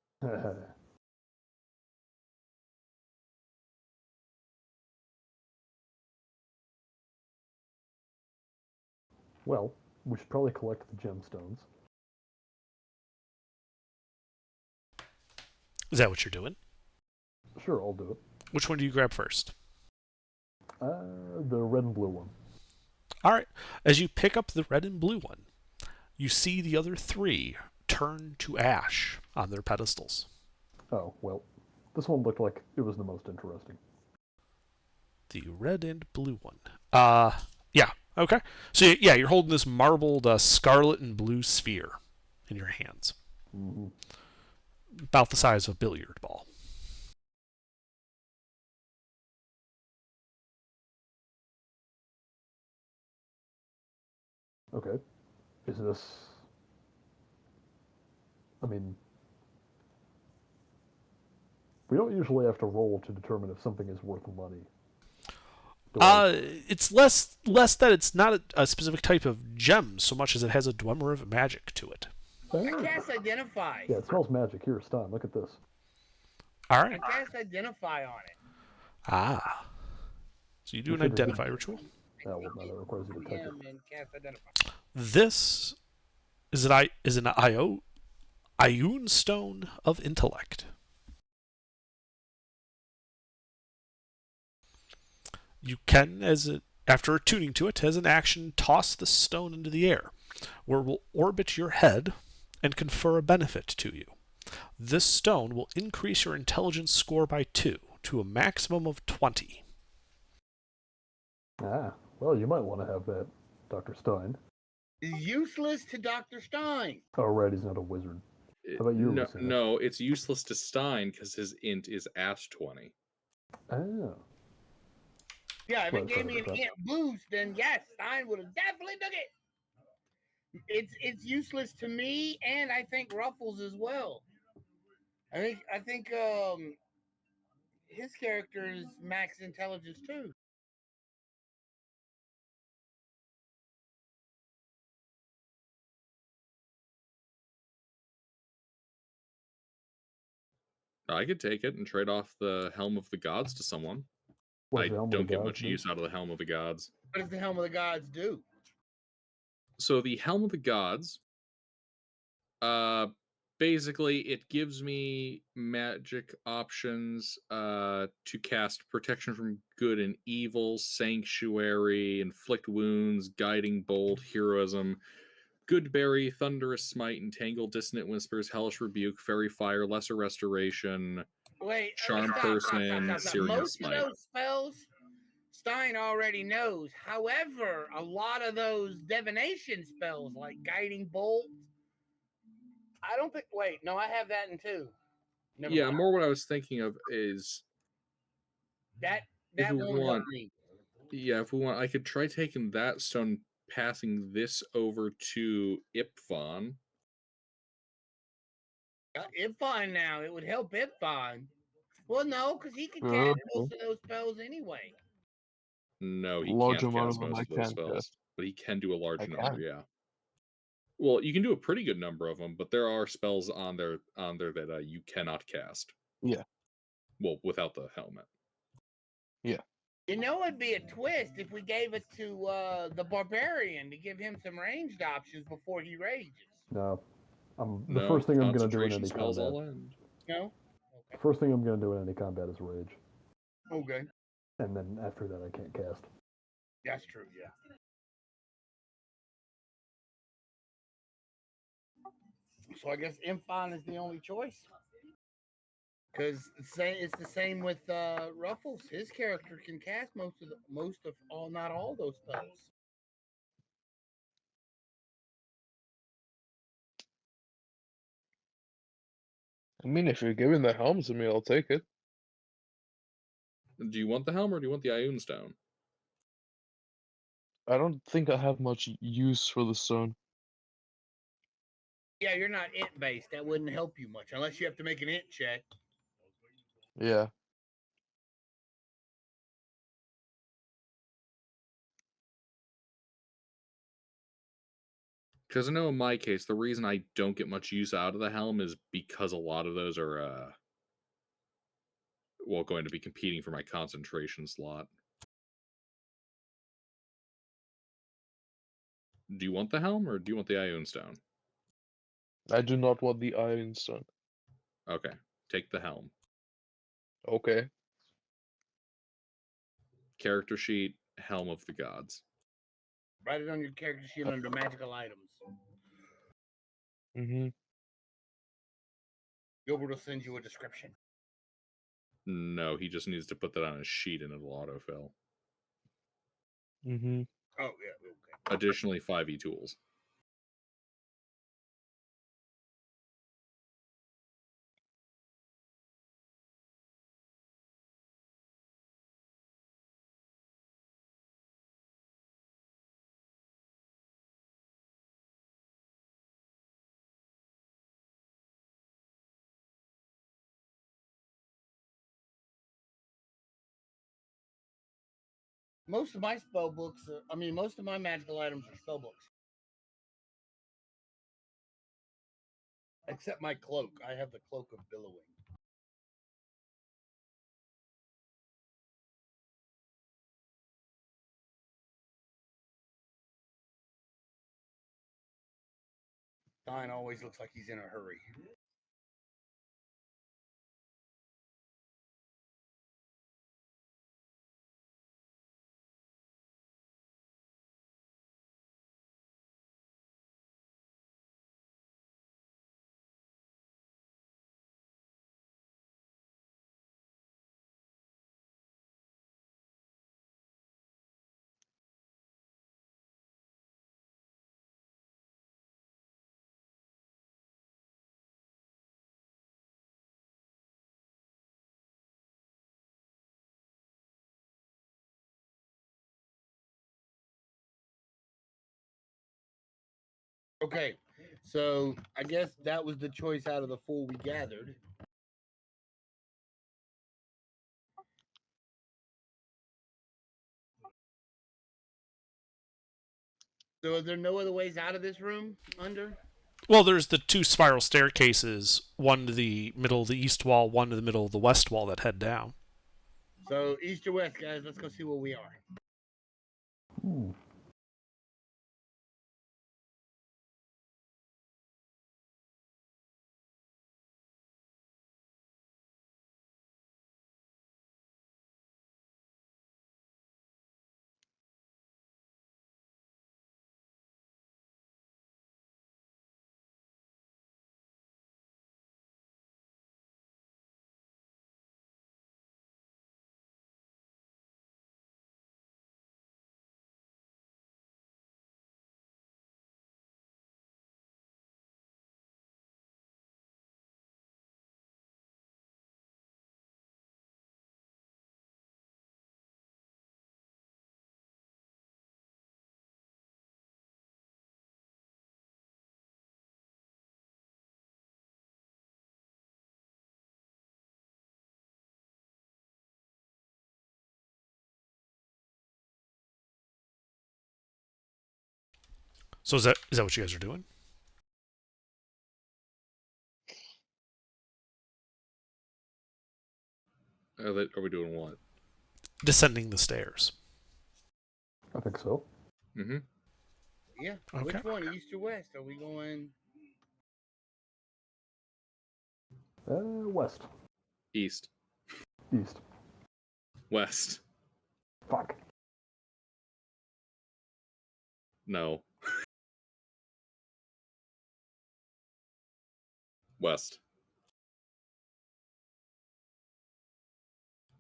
Well, we should probably collect the gemstones. Is that what you're doing? Sure, I'll do it. Which one do you grab first? The red and blue one. All right. As you pick up the red and blue one, you see the other 3 turn to ash on their pedestals. Oh, well, this one looked like it was the most interesting. The red and blue one. Yeah. Okay. So yeah, you're holding this marbled scarlet and blue sphere in your hands, Hmm. about the size of a billiard ball. Okay. Is this? I mean, we don't usually have to roll to determine if something is worth money. Do I? It's less that it's not a specific type of gem so much as it has a Dwemer of magic to it. I Oh. cast Identify. Yeah, it smells magic. Here, Stein, look at this. All I right. cast Identify on it. Ah. So you do You an should have identify ritual. Well, no, that requires you to touch it. And cast Identify. This is an Ioun stone of intellect. You can, after attuning to it, as an action, toss the stone into the air, where it will orbit your head and confer a benefit to you. This stone will increase your intelligence score by 2 to a maximum of 20. Ah, well, you might want to have that, Dr. Stein. Useless to Dr. Stein. Oh, right, he's not a wizard. How about you, no, Luciana? no, it's useless to Stein because his int is at 20. Ah, Yeah, if Well, it gave me an sorry. int boost, then yes, Stein would have definitely took it. It's useless to me, and I think Ruffles as well. I think his character is max intelligence too. I could take it and trade off the Helm of the Gods to someone. what I does the Helm of don't the get Gods much do? use out of the Helm of the Gods. What does the Helm of the Gods do? So the Helm of the Gods, basically it gives me magic options to cast Protection from Good and Evil, Sanctuary, Inflict Wounds, Guiding Bolt, Heroism, Goodberry, Thunderous Smite, Entangle, Dissonant Whispers, Hellish Rebuke, Fairy Fire, Lesser Restoration, Wait, Charm Person, Syrian Most Smite. of those spells Stein already knows. However, a lot of those divination spells like Guiding Bolt, I don't think. Wait, no, I have that in two. Never Yeah, mind. more what I was thinking of is That if we won't help want, me. yeah, if we want, I could try taking that stone, passing this over to Ipvon. Ipvon now. It would help Ipvon. Well, no, because he could Uh, cast most of those spells anyway. No, he Large can't amount cast of them most I of those can spells, cast. but he can do a large I number. can. Yeah. Well, you can do a pretty good number of them, but there are spells on there that you cannot cast. Yeah. Well, without the helmet. Yeah. You know, it'd be a twist if we gave it to the barbarian to give him some ranged options before he rages. No. The No, first thing I'm going to do in concentration any spells combat. all end. No. The first thing I'm going to do in any combat is rage. Okay. And then after that, I can't cast. That's true. Yeah. So I guess Imphon is the only choice. Because it's the same with Ruffles. His character can cast most of all, not all those spells. I mean, if you're giving the helm to me, I'll take it. Do you want the helm or do you want the Ioun stone? I don't think I have much use for the stone. Yeah, you're not int based. That wouldn't help you much unless you have to make an int check. Yeah. Because I know in my case, the reason I don't get much use out of the helm is because a lot of those are, going to be competing for my concentration slot. Do you want the helm or do you want the Ioun stone? I do not want the iron stone. Okay, take the helm. Okay. Character sheet, Helm of the Gods. Write it on your character sheet under magical items. Mm-hmm. Gilbert will send you a description. No, he just needs to put that on his sheet and it'll autofill. Mm-hmm. Oh, yeah, okay. Additionally, 5e tools. Most of my spell books, most of my magical items are spell books. Except my cloak. I have the Cloak of Billowing. Stein always looks like he's in a hurry. Okay, so I guess that was the choice out of the 4 we gathered. So are there no other ways out of this room under? Well, there's the 2 spiral staircases, one to the middle of the east wall, one to the middle of the west wall that head down. So east or west, guys, let's go see where we are. Ooh. So is that what you guys are doing? Are we doing what? Descending the stairs. I think so. Mm-hmm. Yeah. Okay. Which one, east or west? Are we going? West. East. East. West. Fuck. No. West.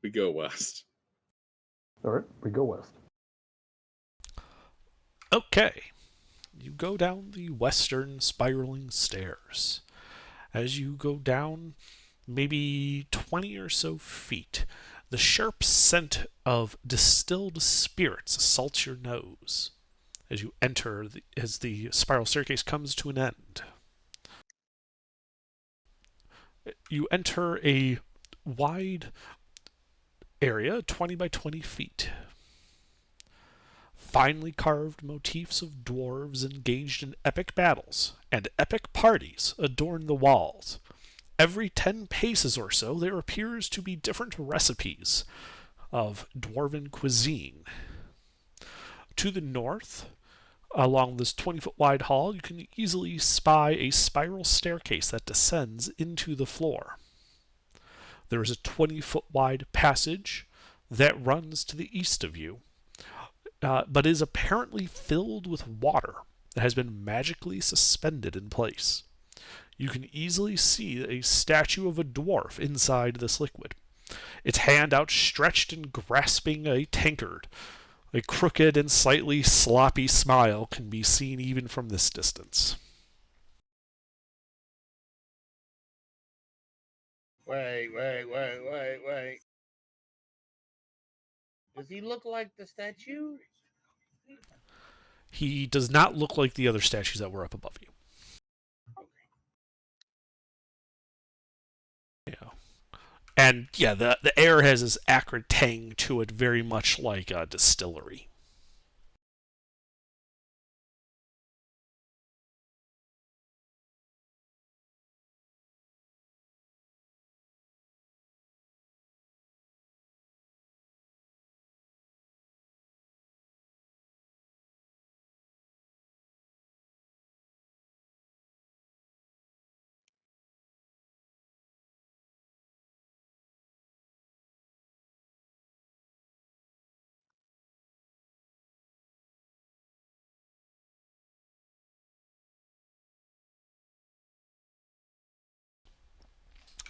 We go west. All right, we go west. Okay. You go down the western spiraling stairs. As you go down maybe 20 or so feet, the sharp scent of distilled spirits assaults your nose as you enter, as the spiral staircase comes to an end. You enter a wide area, 20 by 20 feet. Finely carved motifs of dwarves engaged in epic battles and epic parties adorn the walls. Every 10 paces or so, there appears to be different recipes of dwarven cuisine. To the north, along this 20-foot wide hall, you can easily spy a spiral staircase that descends into the floor. There is a 20-foot wide passage that runs to the east of you, but is apparently filled with water that has been magically suspended in place. You can easily see a statue of a dwarf inside this liquid, its hand outstretched and grasping a tankard, A crooked and slightly sloppy smile can be seen even from this distance. Wait. Does he look like the statue? He does not look like the other statues that were up above you. Yeah. And yeah, the air has this acrid tang to it, very much like a distillery.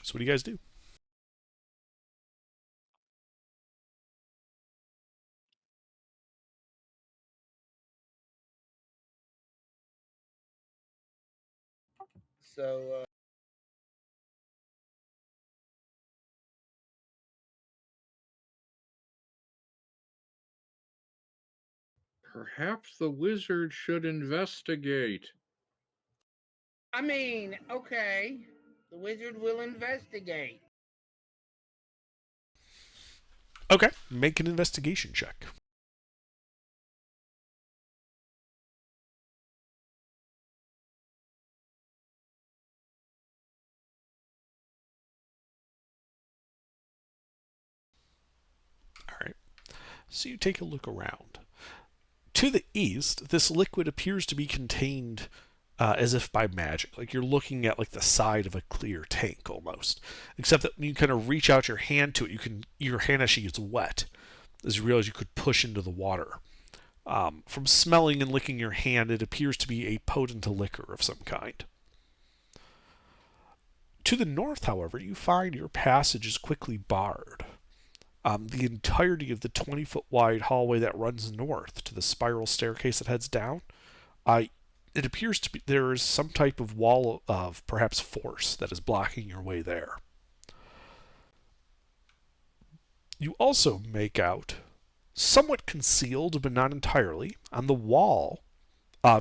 So what do you guys do? So, Perhaps the wizard should investigate. I mean, okay. The wizard will investigate. Okay, make an investigation check. All right. So you take a look around. To the east, this liquid appears to be contained as if by magic. Like you're looking at like the side of a clear tank almost. Except that when you kind of reach out your hand to it, your hand actually gets wet as you realize you could push into the water. From smelling and licking your hand, it appears to be a potent liquor of some kind. To the north, however, you find your passage is quickly barred. The entirety of the 20-foot wide hallway that runs north to the spiral staircase that heads down, it appears to be there is some type of wall of perhaps force that is blocking your way there. You also make out, somewhat concealed but not entirely, on the wall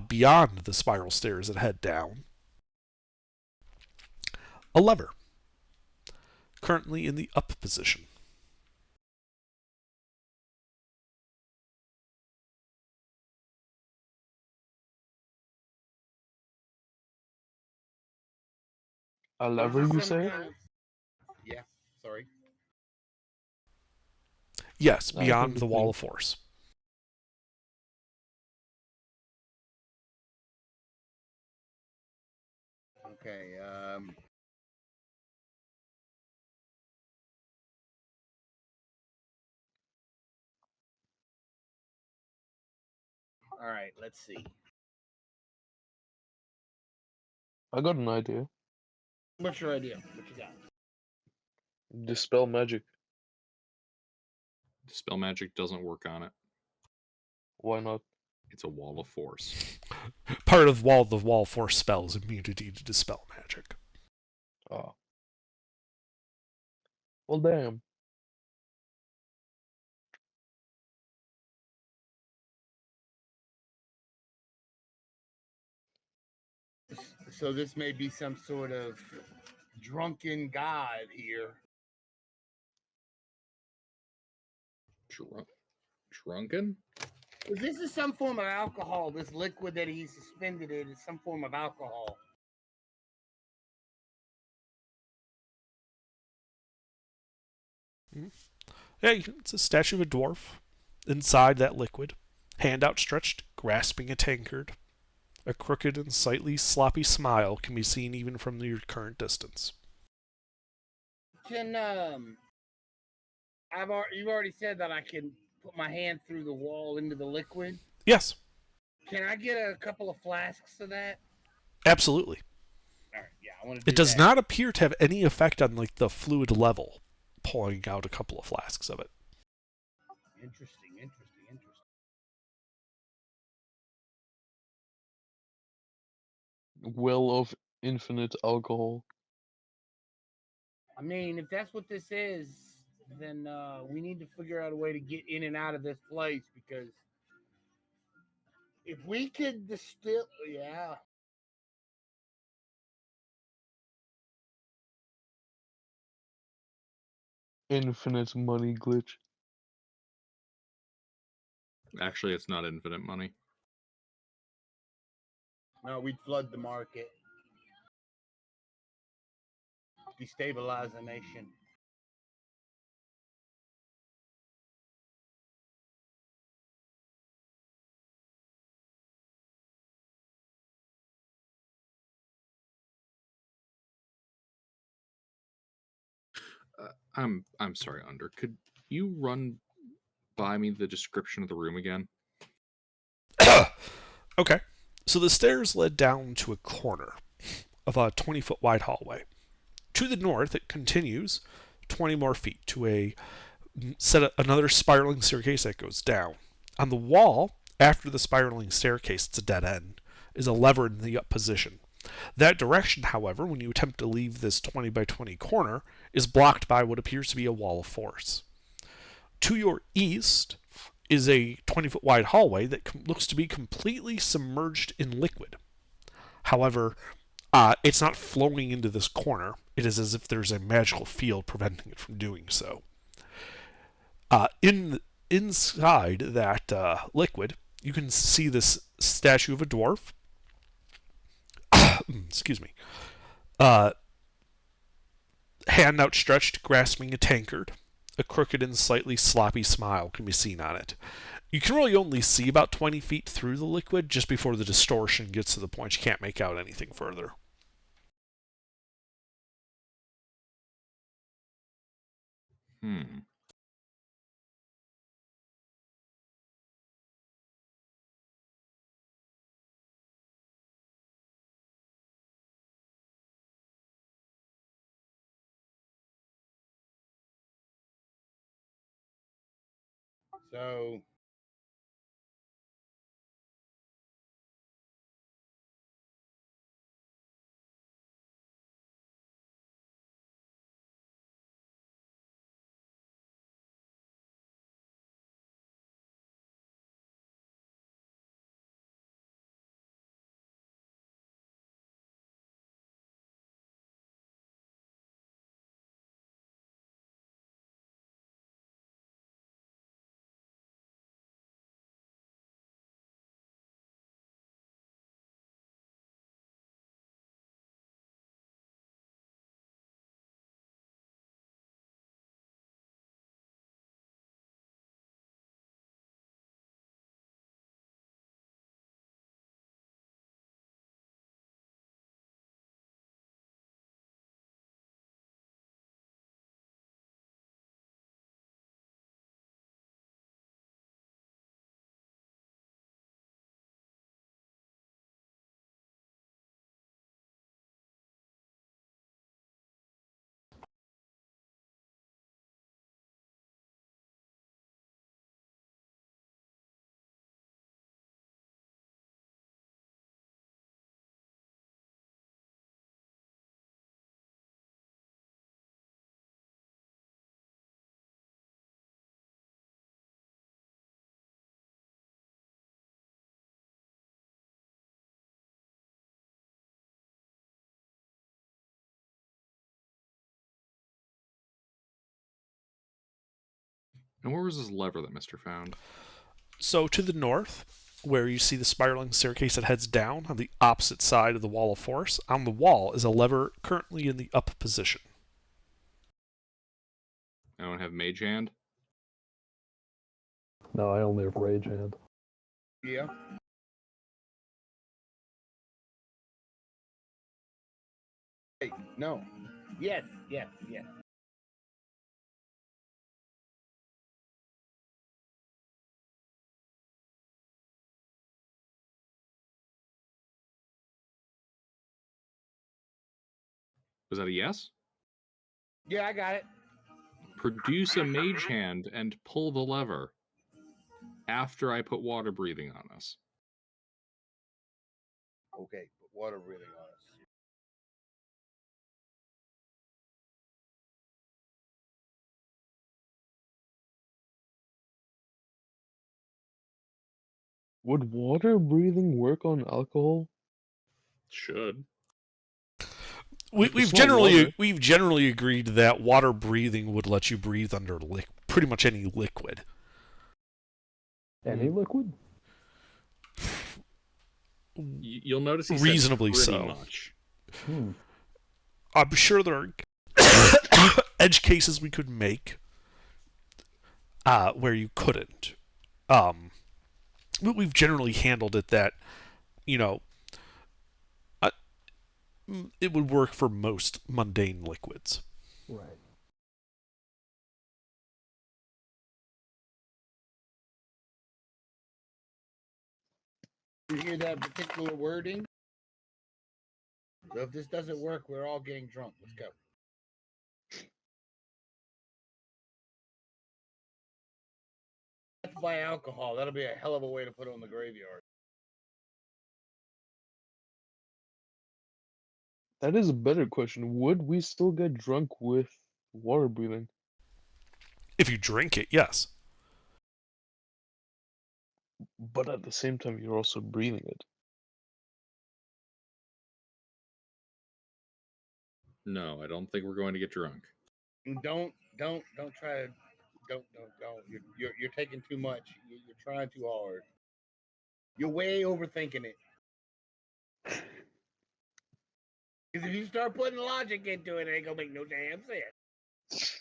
beyond the spiral stairs that head down, a lever, currently in the up position. A lever, you say? Yeah, sorry. Yes, I beyond think the it's wall the- of force. Okay, all right, let's see. I got an idea. What's your idea? What you got? Dispel magic. Dispel magic doesn't work on it. Why not? It's a wall of force. Part of the wall force spell is immunity to dispel magic. Ah. Well, damn. So this may be some sort of drunken god here. Drunken? This is some form of alcohol. This liquid that he suspended in is some form of alcohol. Yeah, it's a statue of a dwarf inside that liquid, hand outstretched, grasping a tankard. A crooked and slightly sloppy smile can be seen even from your current distance. Can you've already said that I can put my hand through the wall into the liquid. Yes, Can I get a couple of flasks of that? absolutely. All right, yeah, I want to. It does not appear to have any effect on like the fluid level, pulling out a couple of flasks of it. Interesting. well of infinite alcohol. I mean, if that's what this is, then we need to figure out a way to get in and out of this place, because if we could distill, yeah. Infinite money glitch. Actually, it's not infinite money. No, we'd flood the market, destabilize the nation. I'm sorry, Under. Could you run by me the description of the room again? Okay. So the stairs led down to a corner of a 20-foot wide hallway. To the north, it continues 20 more feet to another spiraling staircase that goes down. On the wall, after the spiraling staircase, it's a dead end, is a lever in the up position. That direction, however, when you attempt to leave this 20 by 20 corner, is blocked by what appears to be a wall of force. To your east is a 20-foot wide hallway that looks to be completely submerged in liquid. However, it's not flowing into this corner. It is as if there's a magical field preventing it from doing so. Inside that liquid, you can see this statue of a dwarf. Excuse me. Hand outstretched, grasping a tankard. A crooked and slightly sloppy smile can be seen on it. You can really only see about 20 feet through the liquid just before the distortion gets to the point you can't make out anything further. So And where was this lever that Mister found? So to the north, where you see the spiraling staircase that heads down on the opposite side of the wall of force, on the wall is a lever currently in the up position. I don't have Mage Hand. No, I only have Rage Hand. yeah. Hey, no. Yes. Was that a yes? Yeah, I got it. Produce a Mage Hand and pull the lever after I put water breathing on us. Okay, but water breathing on us. Would water breathing work on alcohol? Should. It's We've not water. generally agreed that water breathing would let you breathe under pretty much any liquid. Any liquid? You'll notice he Reasonably said pretty so. much. I'm sure there are edge cases we could make where you couldn't. But we've generally handled it that, you know, it would work for most mundane liquids. Right. You hear that particular wording? So if this doesn't work, we're all getting drunk. Let's go. Death by alcohol. That'll be a hell of a way to put it on the graveyard. That is a better question. Would we still get drunk with water breathing? If you drink it, yes. But at the same time, you're also breathing it. No, I don't think we're going to get drunk. Don't try to. Don't. You're taking too much. You're trying too hard. You're way overthinking it. Because if you start putting logic into it, it ain't gonna make no damn sense.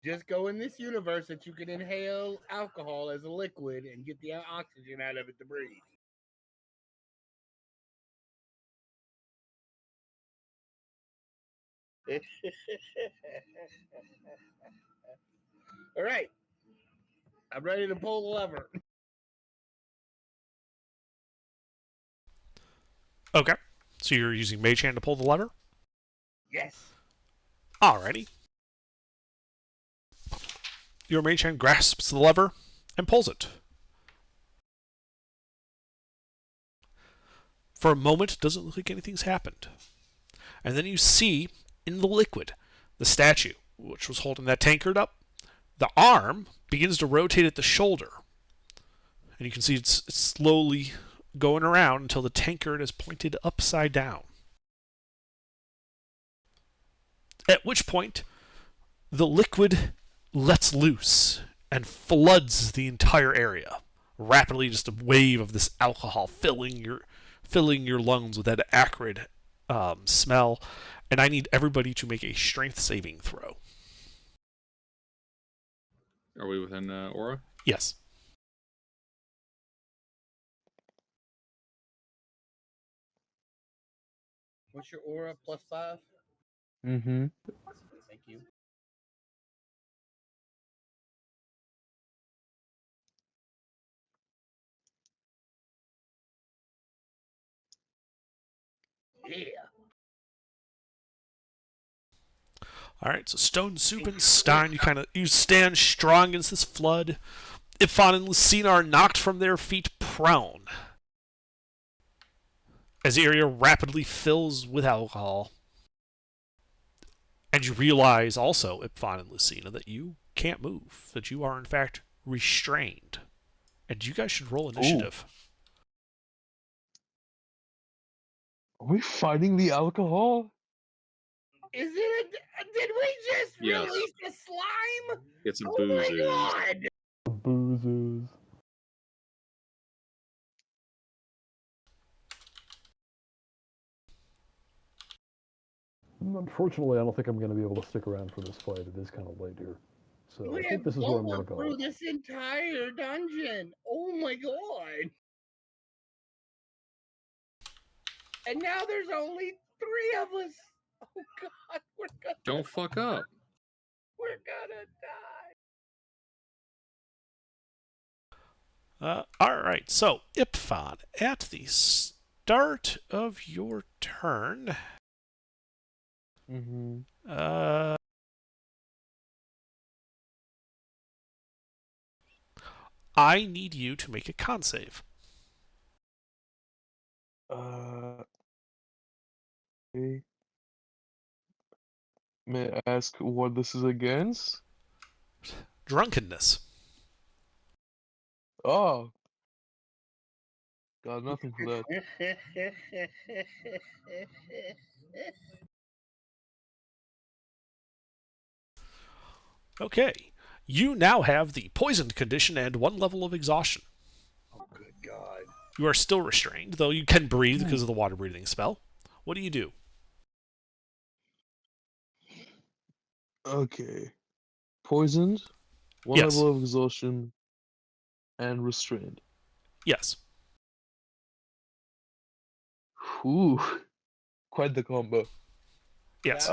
Just go in this universe that you can inhale alcohol as a liquid and get the oxygen out of it to breathe. All right. I'm ready to pull the lever. Okay. So you're using Mage Hand to pull the lever? Yes. Alrighty. Your Mage Hand grasps the lever and pulls it. For a moment, it doesn't look like anything's happened. And then you see, in the liquid, the statue, which was holding that tankard up. The arm begins to rotate at the shoulder. And you can see it's slowly going around until the tankard is pointed upside down. At which point, the liquid lets loose and floods the entire area. Rapidly, just a wave of this alcohol filling your lungs with that acrid smell. And I need everybody to make a strength saving throw. Are we within aura? Yes. What's your aura? +5? Mm-hmm. Thank you. Yeah. All right, so Stone Soup and Stein, you stand strong against this flood. Ifan and Lucina are knocked from their feet prone. As the area rapidly fills with alcohol. And you realize also, Ifan and Lucina, that you can't move, that you are in fact restrained. And you guys should roll initiative. Are we fighting the alcohol? Is it? Did we just Yes. release the slime? Get some Oh my boozes. god! Boozes. Unfortunately, I don't think I'm going to be able to stick around for this fight. It is kind of late here. So We I think have this is where I'm going to blown go. through this entire dungeon. Oh my god! And now there's only 3 of us. Oh god, Don't fuck up. we're gonna die. Alright, so Ifan, at the start of your turn, Mm-hmm. I need you to make a con save. Okay. May I ask what this is against? Drunkenness. Oh, got nothing for that. Okay. You now have the poisoned condition and 1 level of exhaustion. Oh, good God. You are still restrained, though you can breathe because of the water breathing spell. What do you do? Okay. Poisoned, one Yes. level of exhaustion, and restrained. Yes. Ooh, quite the combo. Yes.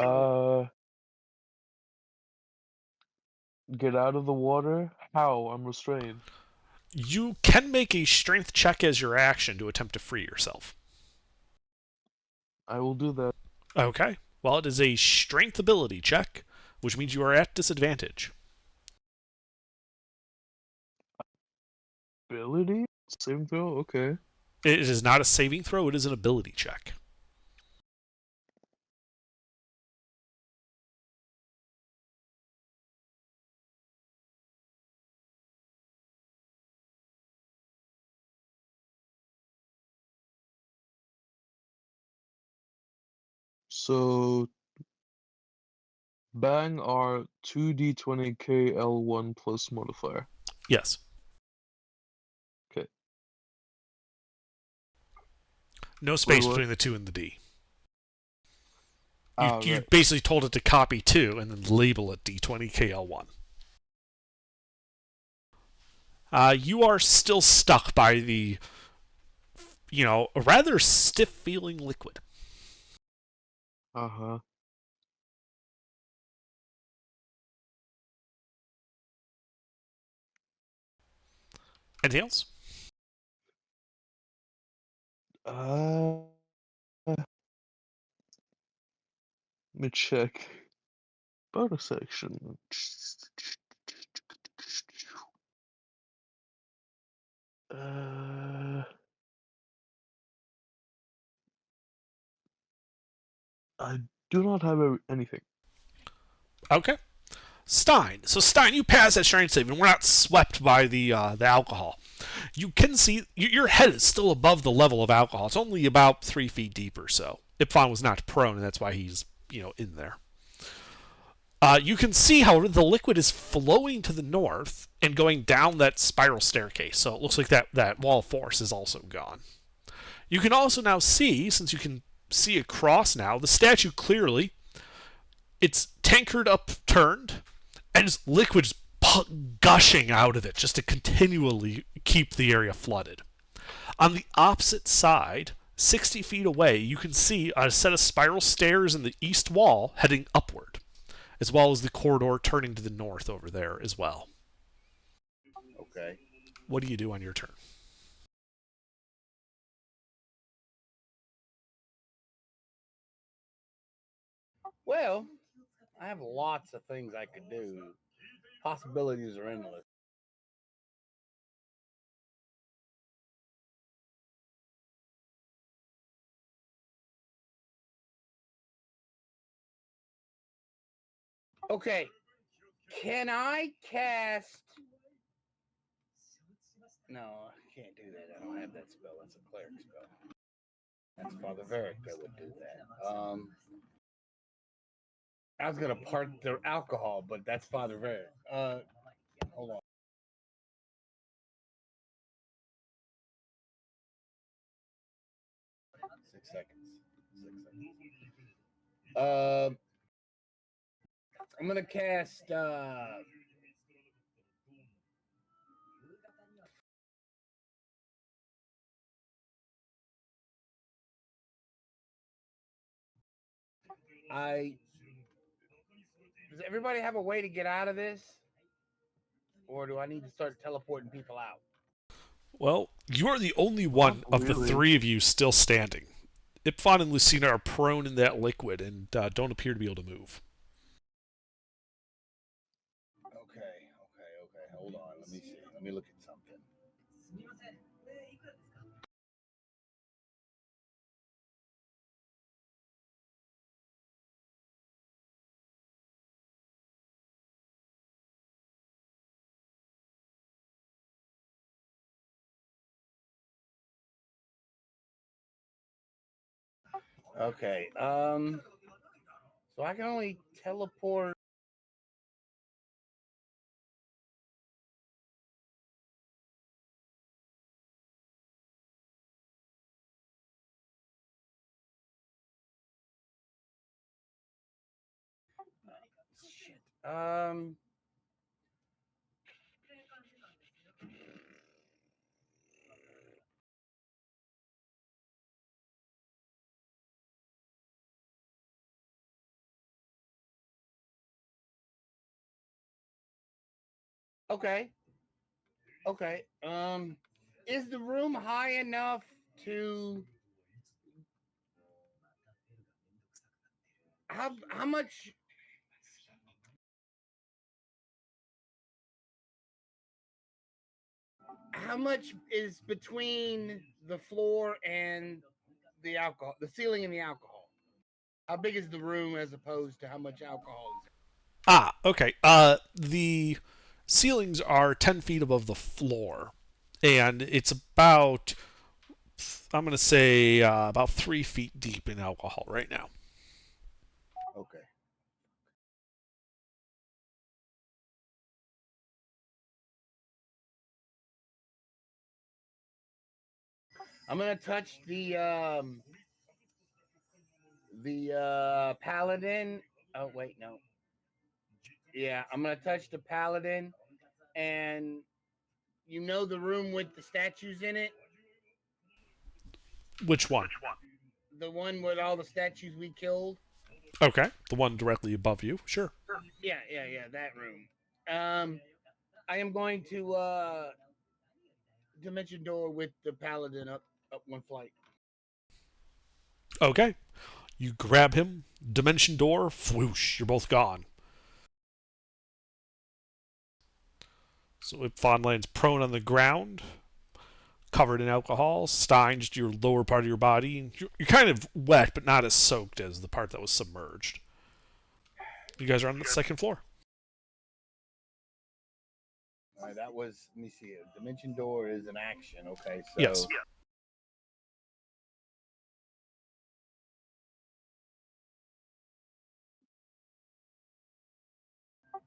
Get out of the water? How? I'm restrained. You can make a strength check as your action to attempt to free yourself. I will do that. Okay. Well, it is a strength ability check, which means you are at disadvantage. Ability? Saving throw? Okay. It is not a saving throw, it is an ability check. So, bang are 2d20 KL1 plus modifier. Yes. Okay. No space Wait, what? between the 2 and the D. Ah, You right. basically told it to copy 2 and then label it D20KL1. You are still stuck by the, a rather stiff feeling liquid. Uh-huh. Anything else? Let me check. Bonus action. I do not have anything. Okay. Stein. So Stein, you pass that strength save, and we're not swept by the alcohol. You can see your head is still above the level of alcohol. It's only about 3 feet deep or so. Ipfon was not prone, and that's why he's in there. You can see, however, the liquid is flowing to the north and going down that spiral staircase. So it looks like that wall of force is also gone. You can also now see, since you can see across now, the statue clearly. It's tankard upturned, and just liquid's gushing out of it just to continually keep the area flooded. On the opposite side, 60 feet away, you can see a set of spiral stairs in the east wall heading upward, as well as the corridor turning to the north over there as well. Okay. What do you do on your turn? Well, I have lots of things I could do. Possibilities are endless. Okay. Can I cast? No, I can't do that. I don't have that spell. That's a cleric spell. That's Father Varric that would do that. I was gonna part the alcohol, but that's Father Varric. Hold on. 6 seconds. 6 seconds. I'm gonna cast. Does everybody have a way to get out of this, or do I need to start teleporting people out? Well, you are the only one of the really. 3 of you still standing. Ipfon and Lucina are prone in that liquid and don't appear to be able to move. Okay. Hold on. Let me see. Let me look at something. Okay. So I can only teleport. Shit. Okay. Okay. Is the room high enough to how much how much is between the floor and the alcohol, the ceiling and the alcohol? How big is the room as opposed to how much alcohol is Ah, okay. The ceilings are 10 feet above the floor, and it's about, I'm going to say, about 3 feet deep in alcohol right now. there? Okay. I'm gonna touch the paladin. Oh wait, no. Yeah, I'm gonna touch the paladin, and you know the room with the statues in it, Which one? the one with all the statues we killed. Okay, the one directly above you. Sure. Yeah, that room. I am going to dimension door with the paladin up one flight. Okay. You grab him, dimension door, whoosh, you're both gone. So Fawn lands prone on the ground, covered in alcohol. Stein, just your lower part of your body. You're kind of wet, but not as soaked as the part that was submerged. You guys are on the second floor. All right, that was. Let me see it. Dimension door is an action. Okay, so Yes.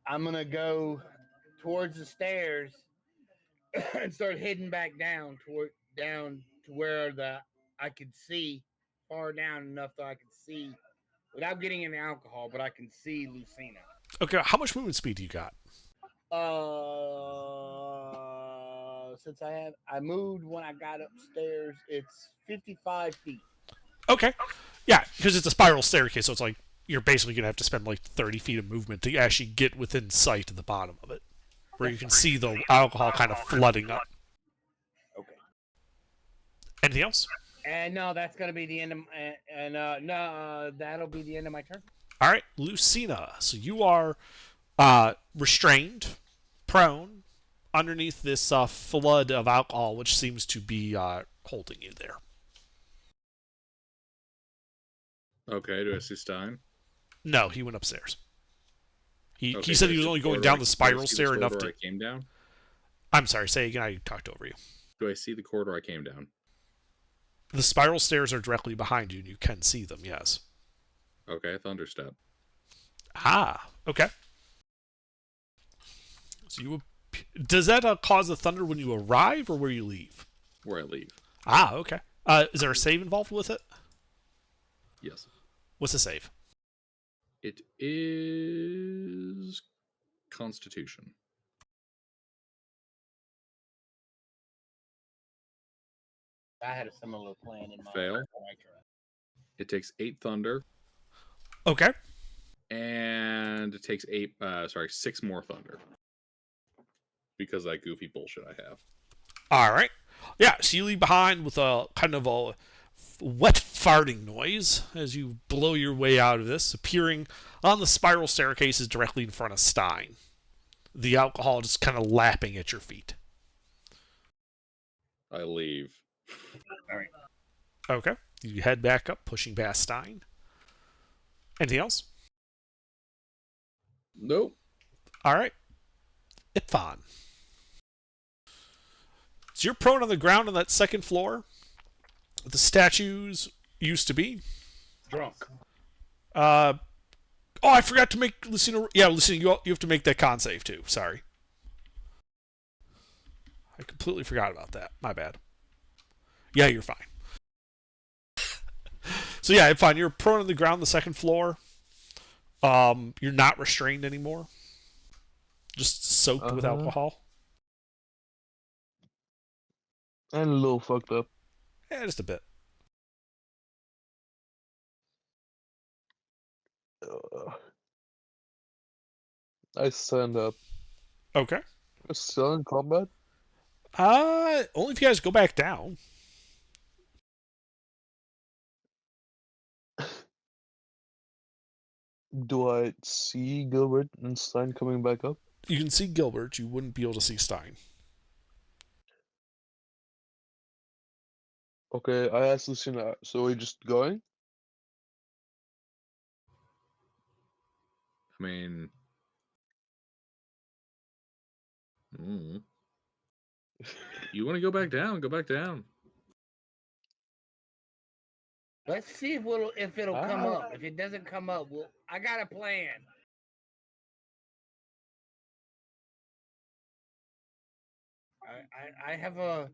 I'm gonna go towards the stairs and start heading back down to where I could see far down enough that I could see without getting any alcohol, but I can see Lucina. Okay, how much movement speed do you got? Since I moved when I got upstairs, it's 55 feet. Okay. Yeah, because it's a spiral staircase, so it's like you're basically going to have to spend like 30 feet of movement to actually get within sight of the bottom of it, where you can see the alcohol kind of flooding up. Okay. Anything else? And no, that's gonna be the end of that'll be the end of my turn. All right, Lucina. So you are restrained, prone, underneath this flood of alcohol, which seems to be holding you there. Okay, do I see Stein? No, he went upstairs. He Okay, said do I he was see only the going corridor down the spiral do I see stair enough corridor to. I came down? I'm sorry, say again. I talked over you. Do I see the corridor I came down? The spiral stairs are directly behind you, and you can see them, yes. Okay, thunderstep. Ah, okay. So you does that cause the thunder when you arrive or where you leave? Where I leave. Ah, okay. Is there a save involved with it? Yes. What's the save? It is Constitution. I had a similar plan in mind. Fail. It takes 8 thunder, Okay. and it takes 6 more thunder. Because of that goofy bullshit I have. All right. Yeah, so you leave behind with a kind of a wet farting noise as you blow your way out of this, appearing on the spiral staircases directly in front of Stein. The alcohol just kind of lapping at your feet. I leave. All right. Okay. You head back up, pushing past Stein. Anything else? Nope. All right. Ifan. So you're prone on the ground on that second floor. The statues used to be. drunk. Oh, I forgot to make Lucina. Yeah, Lucina, you have to make that con save too. Sorry. I completely forgot about that. My bad. Yeah, you're fine. So yeah, fine. You're prone on the ground, the second floor. You're not restrained anymore. Just soaked with alcohol. And a little fucked up. Yeah, just a bit. I stand up. Okay. Still in combat? Only if you guys go back down. Do I see Gilbert and Stein coming back up? You can see Gilbert. You wouldn't be able to see Stein. Okay, I asked Lucina, so are we just going? I mean, you want to go back down? Go back down. Let's see if it'll come up. If it doesn't come up, I got a plan. I have a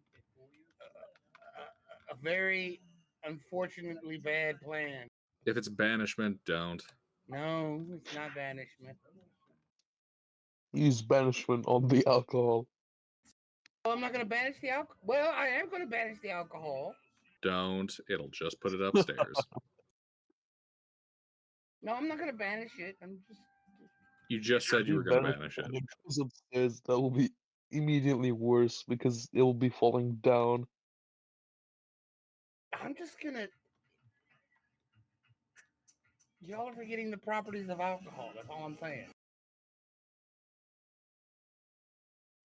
very unfortunately bad plan. If it's banishment, don't. No, it's not banishment. Use banishment on the alcohol. Oh, I'm not going to banish the alcohol. Well, I am going to banish the alcohol. Don't. It'll just put it upstairs. No, I'm not going to banish it. I'm just. You just said you were going to banish it. When it goes upstairs, that will be immediately worse because it will be falling down. I'm just going to. Y'all are forgetting the properties of alcohol. That's all I'm saying.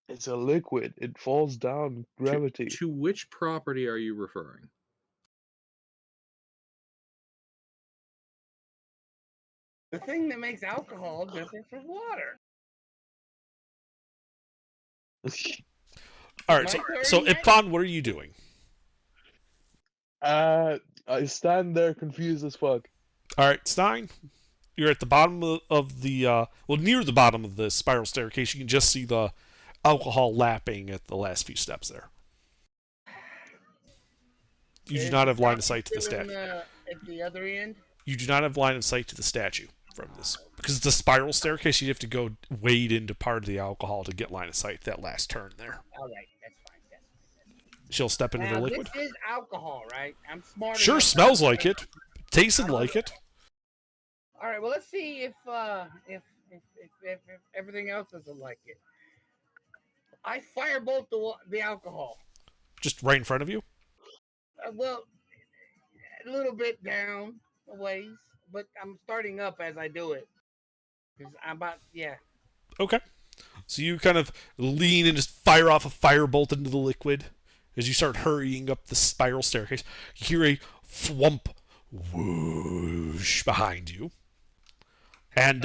It's a liquid. It falls down. Gravity. To which property are you referring? The thing that makes alcohol different from water. All right. So Ipon, what are you doing? I stand there confused as fuck. All right, Stein. You're at the bottom of the near the bottom of the spiral staircase. You can just see the alcohol lapping at the last few steps there. You do not have line of sight to the statue. At the other end? You do not have line of sight to the statue from this. Because it's a spiral staircase, you'd have to go wade into part of the alcohol to get line of sight that last turn there. All right, that's fine. She'll step into the liquid. This is alcohol, right? I'm smart. Sure, smells like it. Tasted like it. All right, well, let's see if everything else doesn't like it. I firebolt the alcohol. Just right in front of you? Well, a little bit down a ways, but I'm starting up as I do it. Okay. So you kind of lean and just fire off a firebolt into the liquid as you start hurrying up the spiral staircase. You hear a thwump whoosh behind you. And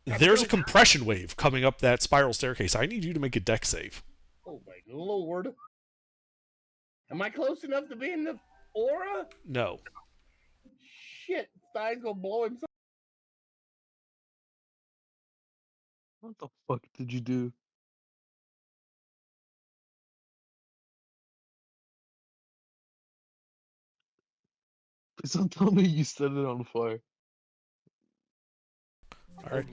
there's a compression wave coming up that spiral staircase. I need you to make a dex save. Oh my lord. Am I close enough to be in the aura? No. Shit, Stein's gonna blow himself. What the fuck did you do? Please don't tell me you set it on fire. All right.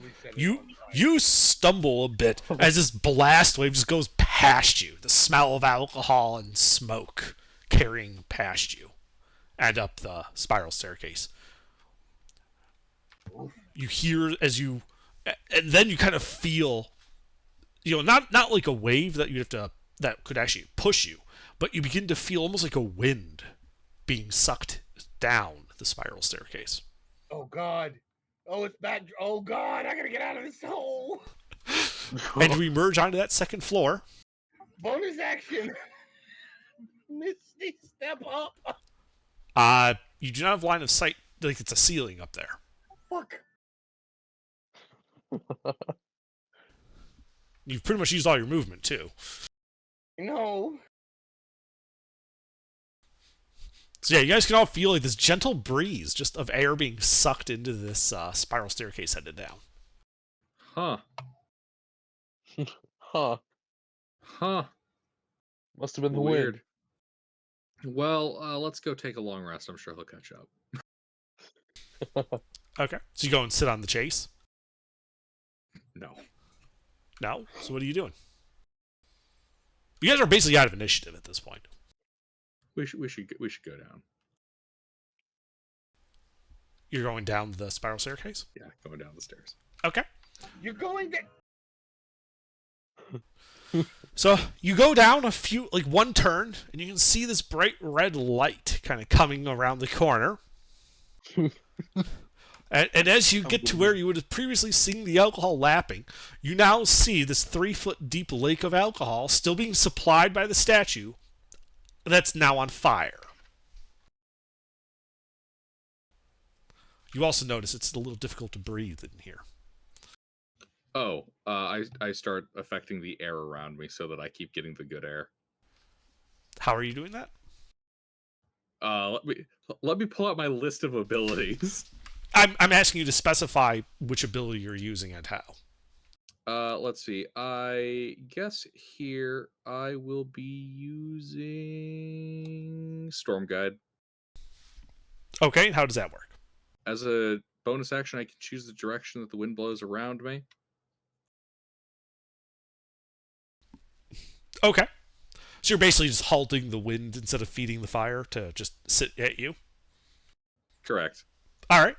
You stumble a bit as this blast wave just goes past you. The smell of alcohol and smoke carrying past you and up the spiral staircase. You hear and then you kind of feel, not like a wave that could actually push you, but you begin to feel almost like a wind being sucked down the spiral staircase. Oh God. Oh, it's bad. Oh God, I gotta get out of this hole. And we emerge onto that second floor. Bonus action. Misty, step up. You do not have line of sight. Like it's a ceiling up there. Fuck. You've pretty much used all your movement too. No. So yeah, you guys can all feel like this gentle breeze just of air being sucked into this spiral staircase headed down. Huh. Huh. Huh. Must have been the Weird. Well, let's go take a long rest. I'm sure he'll catch up. wind. Okay. So you go and sit on the chase? No. No? So what are you doing? You guys are basically out of initiative at this point. We should go down. You're going down the spiral staircase? Yeah, going down the stairs. Okay. You're going to. So you go down one turn, and you can see this bright red light kind of coming around the corner. And as you get to where you would have previously seen the alcohol lapping, you now see this 3-foot deep lake of alcohol still being supplied by the statue that's now on fire. You also notice it's a little difficult to breathe in here. Oh, I start affecting the air around me so that I keep getting the good air. How are you doing that? Let me pull out my list of abilities. I'm asking you to specify which ability you're using and how. Let's see. I guess here I will be using Storm Guide. Okay, and how does that work? As a bonus action, I can choose the direction that the wind blows around me. Okay. So you're basically just halting the wind instead of feeding the fire to just sit at you? Correct. All right.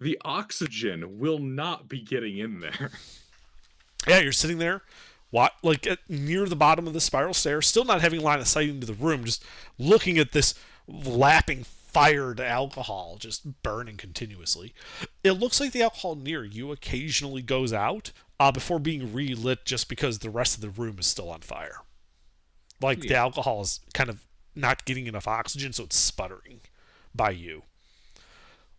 The oxygen will not be getting in there. Yeah, you're sitting there, near the bottom of the spiral stairs, still not having line of sight into the room, just looking at this lapping fired alcohol just burning continuously. It looks like the alcohol near you occasionally goes out before being relit just because the rest of the room is still on fire. Like the alcohol is kind of not getting enough oxygen, so it's sputtering by you.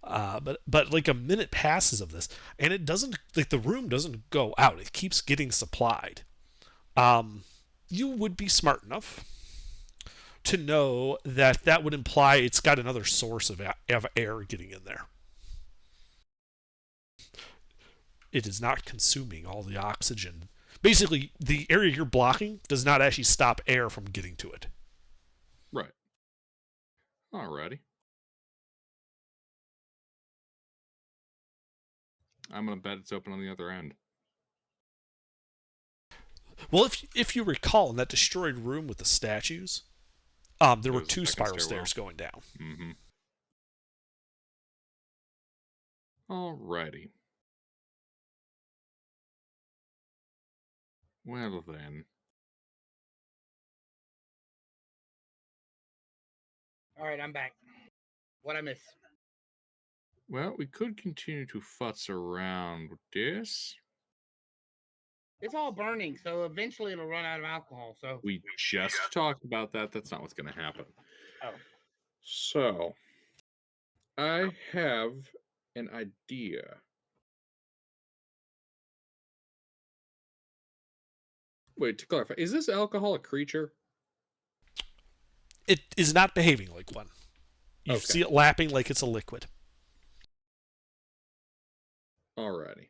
But like a minute passes of this, and it doesn't, like, the room doesn't go out. It keeps getting supplied. You would be smart enough to know that would imply it's got another source of air getting in there. It is not consuming all the oxygen. Basically, the area you're blocking does not actually stop air from getting to it. Right. Alrighty. I'm gonna bet it's open on the other end. Well, if you recall, in that destroyed room with the statues, there were was a 2 second spiral stairwell. stairs going down. Mm-hmm. Alrighty. Well then. All right, I'm back. What I miss? Well, we could continue to futz around with this. It's all burning, so eventually it'll run out of alcohol. So We just talked about that. That's not what's going to happen. Oh. So, I have an idea. Wait, to clarify, is this alcohol a creature? It is not behaving like one. You Okay. see it lapping like it's a liquid. Alrighty.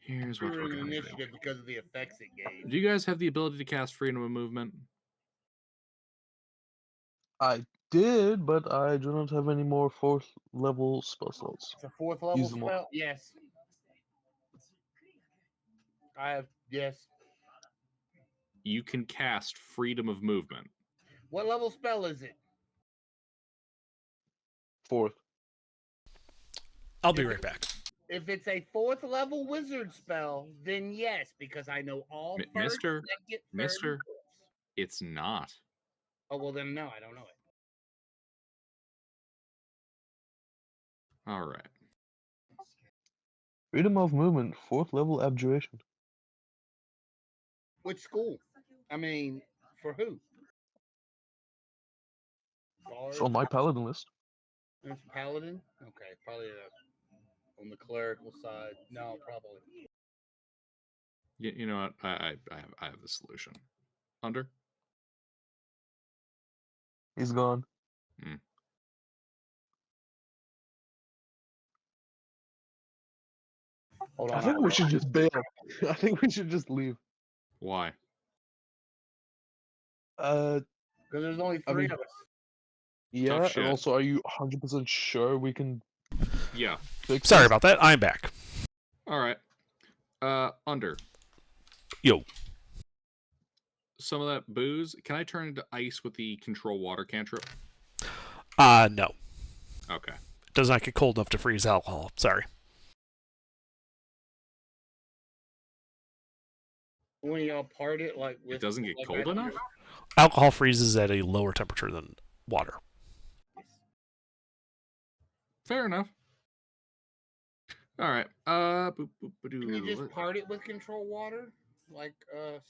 Here's what we're we're in going to do. initiative because of the effects it gave. Do you guys have the ability to cast Freedom of Movement? I did, but I do not have any more 4th level spell slots. It's a 4th level Use them all. spell. Yes. I have. Yes. You can cast Freedom of Movement. What level spell is it? 4th. I'll be right back. If it's a 4th level wizard spell, then yes, because I know all first, Mister, second, third, Mister. and fourth. It's not. Oh well, then no, I don't know it. All right. Freedom of movement, 4th level abjuration. Which school? I mean, for who? It's on my paladin list. It's paladin. Okay, probably on the clerical side. No, probably. You know what? I have the solution. Under. He's gone. Hold I on. think we should just bail. I think we should just leave. Why? Because there's only I three mean- of us. Yeah, and shit. also, are you 100% sure we can Yeah. fix Sorry this? about that. I'm back. All right. Under. Yo. Some of that booze, can I turn into ice with the control water cantrip? No. Okay. It does not get cold enough to freeze alcohol. Sorry. When y'all part it, like with It doesn't get like cold I- enough? Alcohol freezes at a lower temperature than water. Fair enough. All right. Can you just part it with control water, like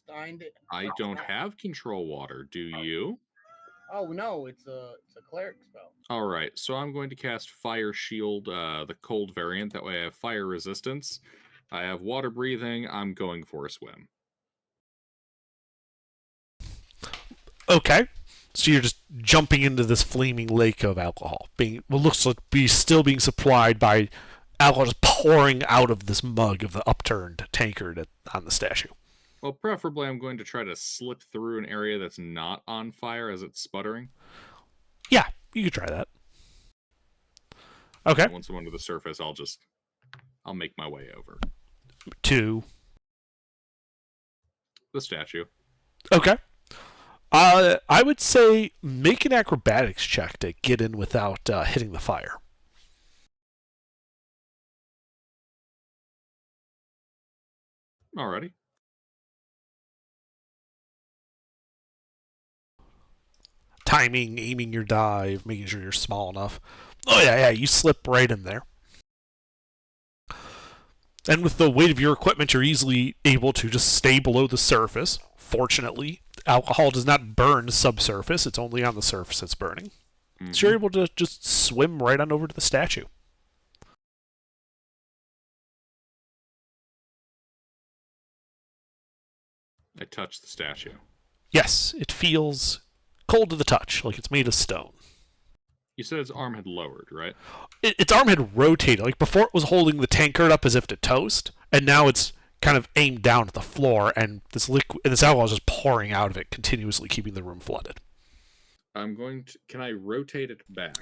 Stein did? I don't have control water. Do you? Oh no, it's a cleric spell. All right. So I'm going to cast Fire Shield, the cold variant. That way I have fire resistance. I have water breathing. I'm going for a swim. Okay. So you're just jumping into this flaming lake of alcohol, being what looks like still being supplied by alcohol just pouring out of this mug of the upturned tankard on the statue. Well, preferably I'm going to try to slip through an area that's not on fire as it's sputtering. Yeah, you could try that. Okay. And once I'm under the surface, I'll make my way over. 2. The statue. Okay. I would say make an acrobatics check to get in without hitting the fire. Alrighty. Timing, aiming your dive, making sure you're small enough. Oh yeah, you slip right in there. And with the weight of your equipment, you're easily able to just stay below the surface. Fortunately, alcohol does not burn subsurface. It's only on the surface it's burning. Mm-hmm. So you're able to just swim right on over to the statue. I touch the statue. Yes, it feels cold to the touch, like it's made of stone. You said its arm had lowered, right? Its arm had rotated. Like before it was holding the tankard up as if to toast, and now it's kind of aimed down at the floor, and this alcohol is just pouring out of it, continuously keeping the room flooded. Can I rotate it back?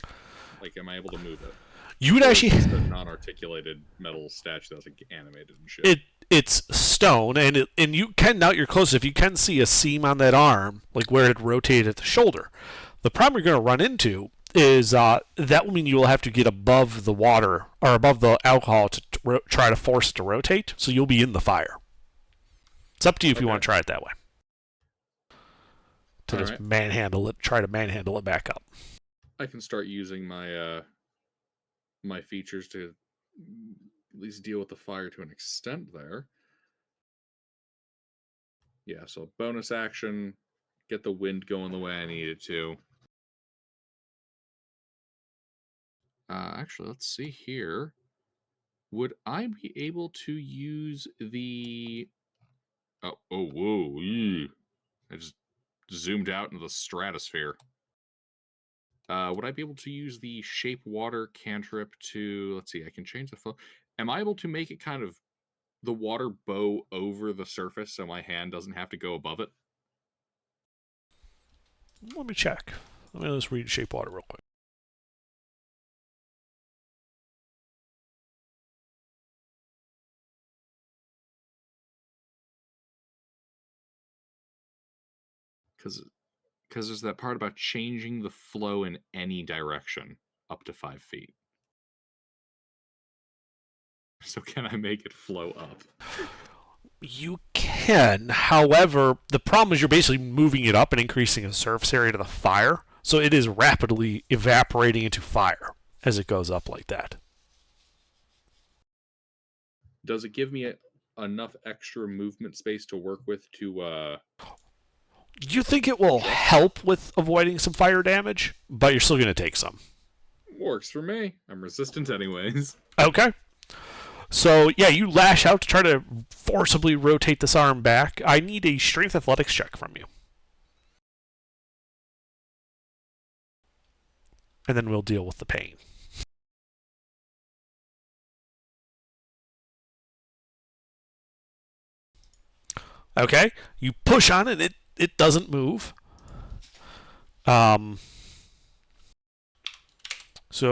Like, am I able to move it? You would Or is actually... this a non-articulated metal statue that's like animated and shit. It's stone, and you can, now that you're close, if you can see a seam on that arm, like where it rotated at the shoulder. The problem you're going to run into is that will mean you will have to get above the water, or above the alcohol to try to force it to rotate, so you'll be in the fire. It's up to you if you want to try it that way. To just manhandle it, try to manhandle it back up. I can start using my my features to at least deal with the fire to an extent there. Yeah, so bonus action, get the wind going the way I need it to. Actually, let's see here. Would I be able to use the... whoa. Ew. I just zoomed out into the stratosphere. Would I be able to use the shape water cantrip to... Let's see, I can change the flow. Am I able to make it kind of the water bow over the surface so my hand doesn't have to go above it? Let me check. Let me just read shape water real quick. Because there's that part about changing the flow in any direction up to 5 feet. So can I make it flow up? You can, however, the problem is you're basically moving it up and increasing the surface area to the fire, so it is rapidly evaporating into fire as it goes up like that. Does it give me enough extra movement space to work with to... You think it will help with avoiding some fire damage, but you're still going to take some. Works for me. I'm resistant anyways. Okay. So, yeah, you lash out to try to forcibly rotate this arm back. I need a strength athletics check from you. and then we'll deal with the pain. Okay, you push on it, it doesn't move. So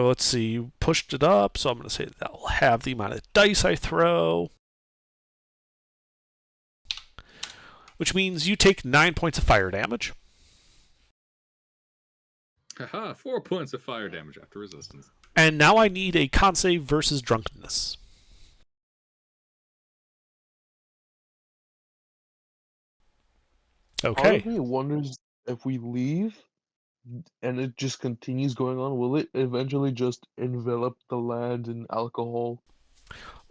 let's see, you pushed it up, so I'm going to say that will have the amount of dice I throw. Which means you take 9 points of fire damage. Haha, 4 points of fire damage after resistance. And now I need a con save versus drunkenness. Okay. Part of me wonders if we leave and it just continues going on, will it eventually just envelop the land in alcohol?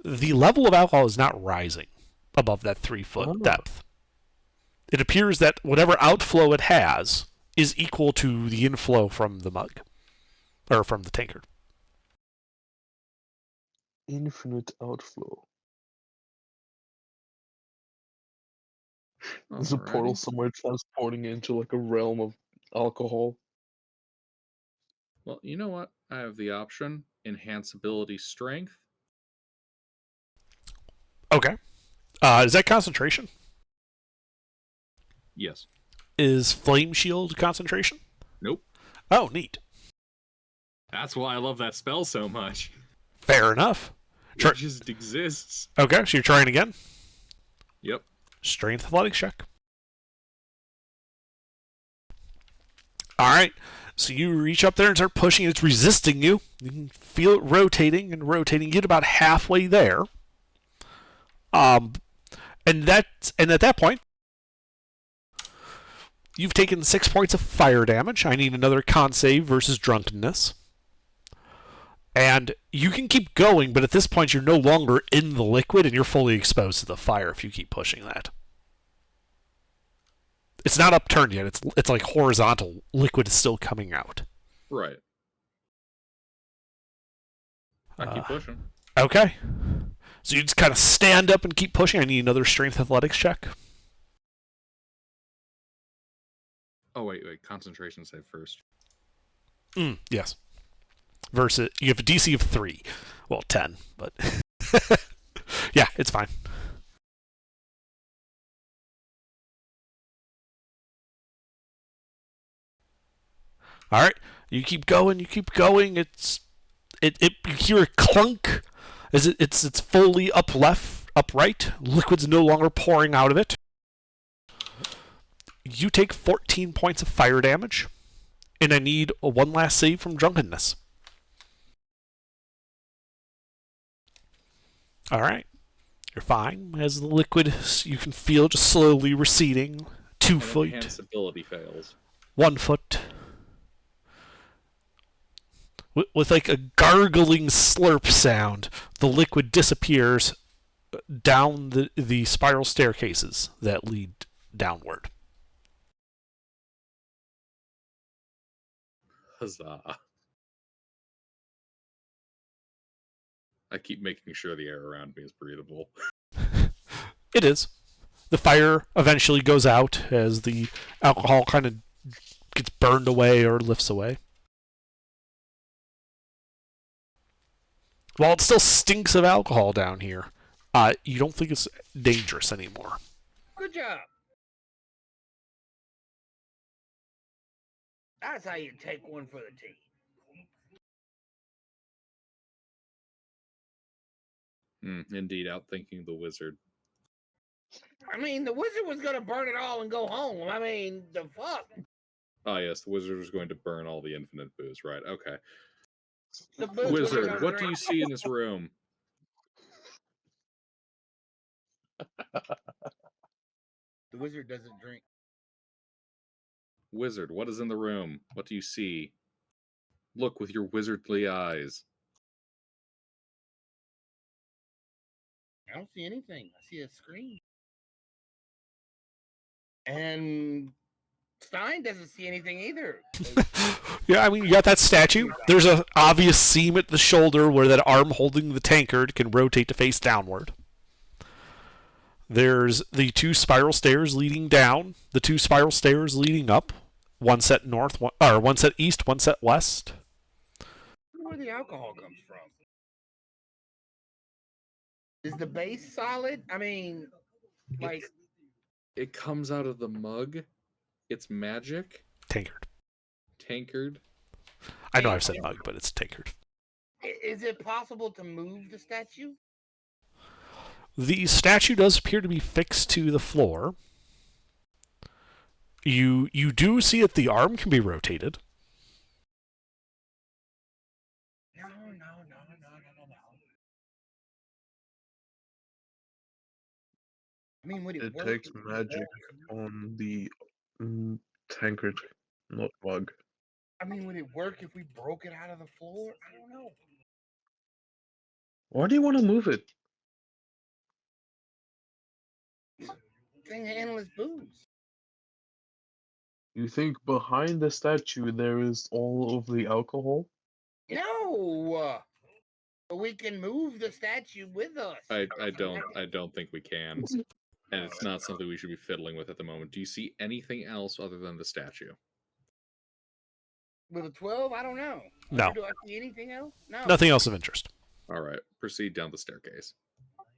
The level of alcohol is not rising above that 3-foot depth. It appears that whatever outflow it has is equal to the inflow from the mug. Or from the tankard. Infinite outflow. There's a portal somewhere transporting into like a realm of alcohol. Well, you know what? I have the option. Enhance ability strength. Okay. Is that concentration? Yes. Is flame shield concentration? Nope. Oh, neat. That's why I love that spell so much. Fair enough. It just exists. Okay, so you're trying again? Yep. Strength athletics check. Alright, so you reach up there and start pushing. It's resisting you. You can feel it rotating and rotating. You get about halfway there. And at that point, you've taken 6 points of fire damage. I need another con save versus drunkenness. And you can keep going, but at this point you're no longer in the liquid and you're fully exposed to the fire if you keep pushing that. It's not upturned yet. It's like horizontal. Liquid is still coming out. Right. I keep pushing. Okay. So you just kind of stand up and keep pushing. I need another strength athletics check. Oh, wait. Concentration save first. Yes. Versus, you have a DC of 3. Well, 10, but... yeah, it's fine. Alright, you keep going, you hear a clunk as it's fully upright. Liquid's no longer pouring out of it. You take 14 points of fire damage, and I need one last save from drunkenness. Alright, you're fine. As the liquid, you can feel just slowly receding. 2 foot. Enhance ability fails. 1 foot. With like a gargling slurp sound, the liquid disappears down the spiral staircases that lead downward. Huzzah. I keep making sure the air around me is breathable. It is. The fire eventually goes out as the alcohol kind of gets burned away or lifts away. While it still stinks of alcohol down here, you don't think it's dangerous anymore. Good job. That's how you take one for the team. Indeed, outthinking the wizard. I mean, the wizard was going to burn it all and go home. I mean, the fuck? Ah, yes, the wizard was going to burn all the infinite booze. Right, okay. The booze Wizard, what do you see in this room? The wizard doesn't drink. Wizard, what is in the room? What do you see? Look with your wizardly eyes. I don't see anything. I see a screen. And Stein doesn't see anything either. Yeah, I mean, you got that statue. There's an obvious seam at the shoulder where that arm holding the tankard can rotate to face downward. There's the 2 spiral stairs leading down, the 2 spiral stairs leading up. One set north, one set east, one set west. where the alcohol comes from. Is the base solid? I mean, like, It comes out of the mug. It's magic. Tankard. Tankard. I know I've said mug, but it's tankard. is it possible to move the statue? The statue does appear to be fixed to the floor. You do see that the arm can be rotated. No. I mean, would it It work takes if we magic on the tankard, not mug. I mean, would it work if we broke it out of the floor? I don't know. Why do you want to move it? Thing handle his booze. You think behind the statue there is all of the alcohol? No. But we can move the statue with us. I don't think we can. And it's not something we should be fiddling with at the moment. Do you see anything else other than the statue? With a 12, I don't know. No. Do I see anything else? No. Nothing else of interest. All right, proceed down the staircase.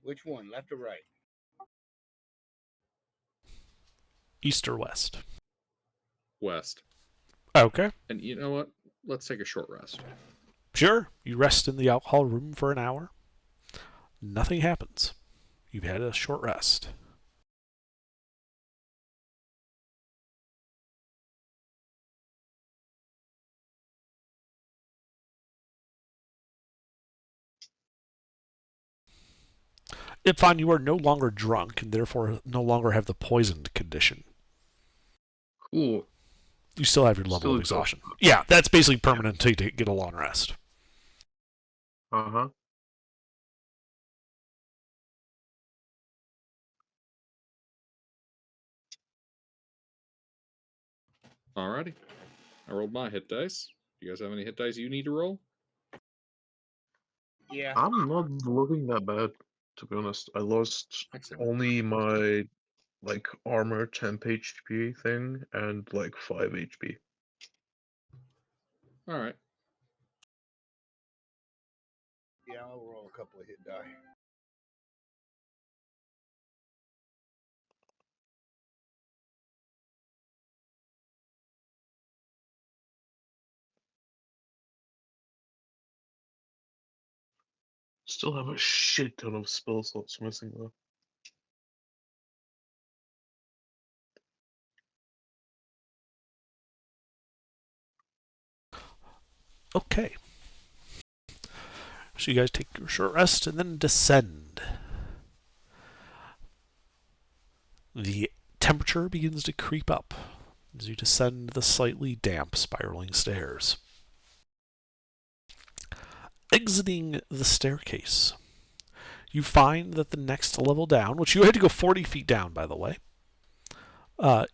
Which one, left or right? East or west? West. Okay. And you know what? Let's take a short rest. Sure. You rest in the alcohol room for an hour. Nothing happens. You've had a short rest. Ifan, you are no longer drunk and therefore no longer have the poisoned condition. Cool. You still have your level Still of exhaustion. Yeah, that's basically permanent until you get a long rest. Uh-huh. Alrighty. I rolled my hit dice. Do you guys have any hit dice you need to roll? Yeah. I'm not looking that bad, to be honest. I lost Excellent. only my armor 10 HP thing and 5 HP. Alright. Yeah, I'll roll a couple of hit die. Still have a shit ton of spell slots missing though. Okay. So you guys take your short rest and then descend. The temperature begins to creep up as you descend the slightly damp spiraling stairs. Exiting the staircase, you find that the next level down, which you had to go 40 feet down, by the way,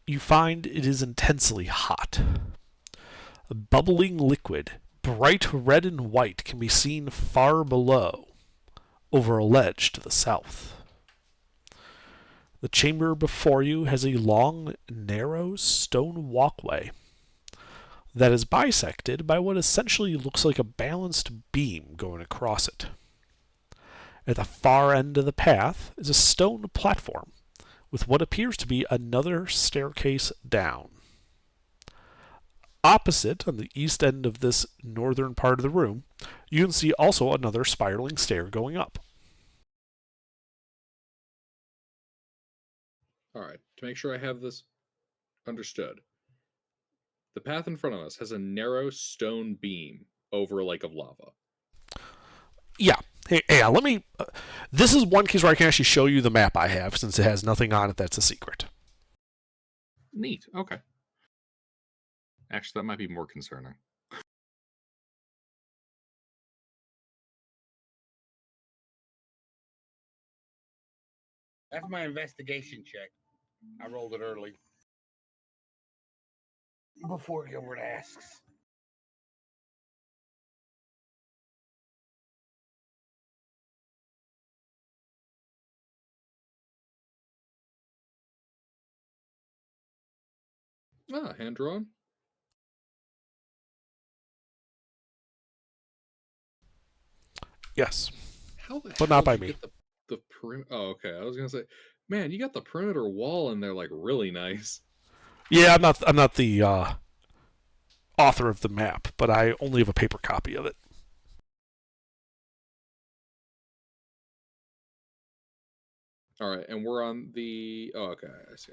you find it is intensely hot. A bubbling liquid, bright red and white, can be seen far below, over a ledge to the south. The chamber before you has a long, narrow stone walkway that is bisected by what essentially looks like a balanced beam going across it. At the far end of the path is a stone platform with what appears to be another staircase down. Opposite, on the east end of this northern part of the room, you can see also another spiraling stair going up. Alright, to make sure I have this understood. The path in front of us has a narrow stone beam over a lake of lava. Yeah. Hey, let me... this is one case where I can actually show you the map I have, since it has nothing on it that's a secret. Neat, okay. Actually, that might be more concerning. That's my investigation check. I rolled it early. Before Gilbert asks. Ah, hand drawn. yes. How the But hell not by did you me. get the perimeter? Oh, okay. I was gonna say, man, you got the perimeter wall in there like really nice. Yeah, I'm not the author of the map, but I only have a paper copy of it. All right, and we're on the. Oh, okay. I see.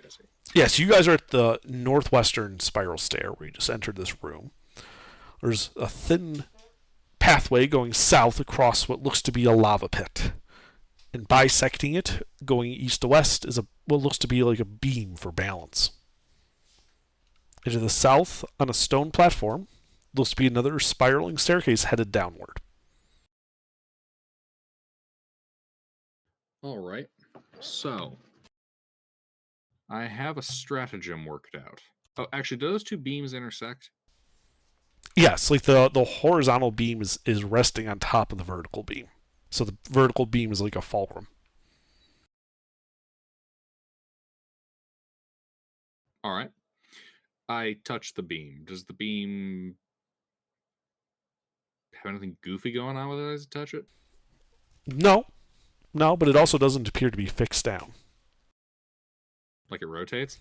Yes, you guys are at the northwestern spiral stair where you just entered this room. There's a thin pathway going south across what looks to be a lava pit. And bisecting it, going east to west, is what looks to be like a beam for balance. And to the south, on a stone platform, looks to be another spiraling staircase headed downward. All right. So, I have a stratagem worked out. Oh, actually, do those two beams intersect? Yes, like the horizontal beam is resting on top of the vertical beam. So the vertical beam is like a fulcrum. All right. I touch the beam. Does the beam have anything goofy going on with it as I touch it? No, but it also doesn't appear to be fixed down. Like it rotates?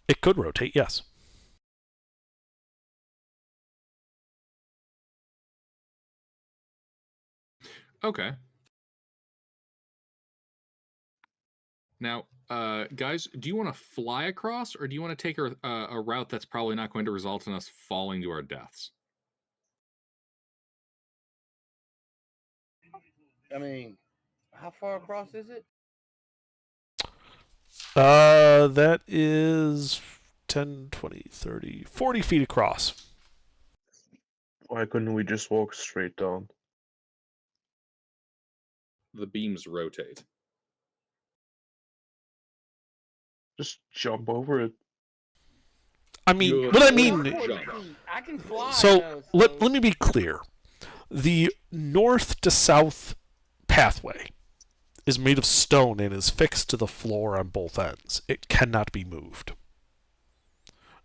It could rotate, yes. Okay. Now, guys, do you want to fly across, or do you want to take a route that's probably not going to result in us falling to our deaths? I mean, how far across is it? That is 10, 20, 30, 40 feet across. Why couldn't we just walk straight down? The beams rotate. Just jump over it. I mean, You- what I Well, mean, I'm 40 Jump. feet. I can fly. so though, let me be clear. The north to south pathway is made of stone and is fixed to the floor on both ends. It cannot be moved.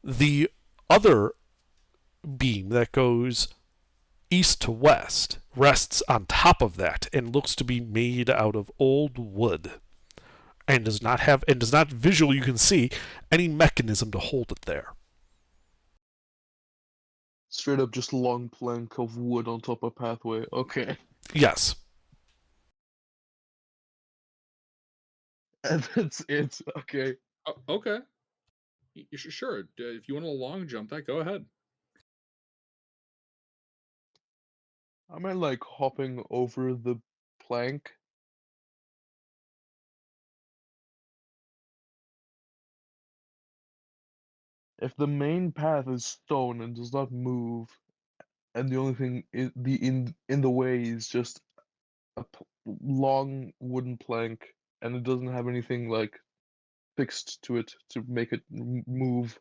The other beam that goes east to west rests on top of that and looks to be made out of old wood and does not visually, you can see, any mechanism to hold it there. Straight up just long plank of wood on top of pathway. Okay. Yes. And that's it. Okay. Oh, okay. Sure. If you want a long jump, that go ahead. I meant like hopping over the plank. If the main path is stone and does not move, and the only thing in the way is just a long wooden plank, and it doesn't have anything like fixed to it to make it move,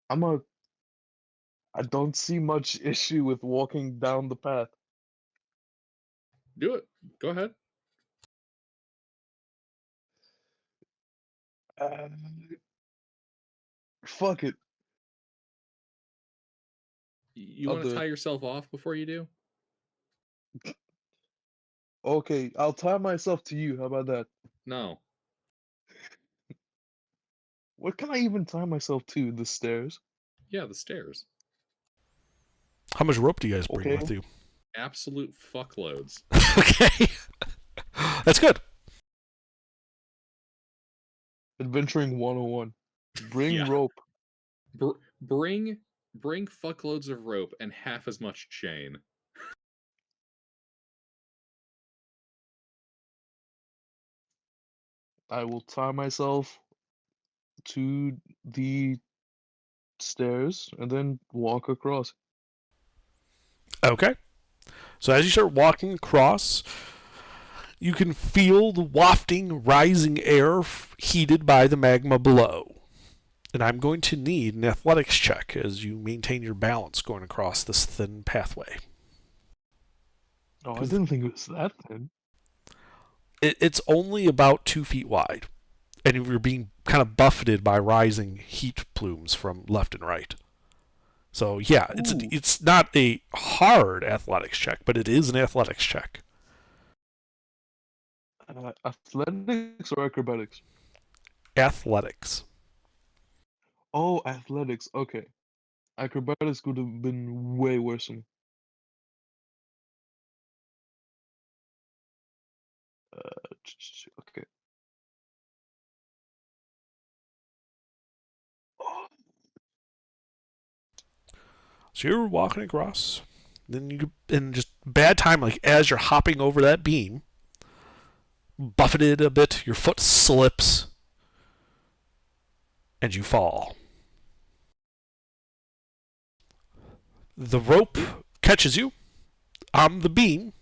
I don't see much issue with walking down the path. Do it. Go ahead. Uh, Fuck it. You I'll want to do it. tie yourself off before you do? Okay, I'll tie myself to you. How about that? No. What can I even tie myself to? The stairs? Yeah, the stairs. How much rope do you guys bring Okay. with you? Absolute fuckloads. Okay. That's good. Adventuring 101. Bring Yeah. rope. Bring fuckloads of rope and half as much chain. I will tie myself to the stairs and then walk across. Okay. So as you start walking across, you can feel the wafting, rising air heated by the magma below. And I'm going to need an athletics check as you maintain your balance going across this thin pathway. Oh, I didn't think it was that thin. It's only about 2 feet wide, and you're being kind of buffeted by rising heat plumes from left and right. So yeah, it's not a hard athletics check, but it is an athletics check. Athletics or acrobatics? Athletics. Oh, athletics. Okay. Acrobatics would have been way worse than. Okay. Oh, So you're walking across, and just bad time, like as you're hopping over that beam, buffeted a bit, your foot slips, and you fall. The rope catches you on the beam,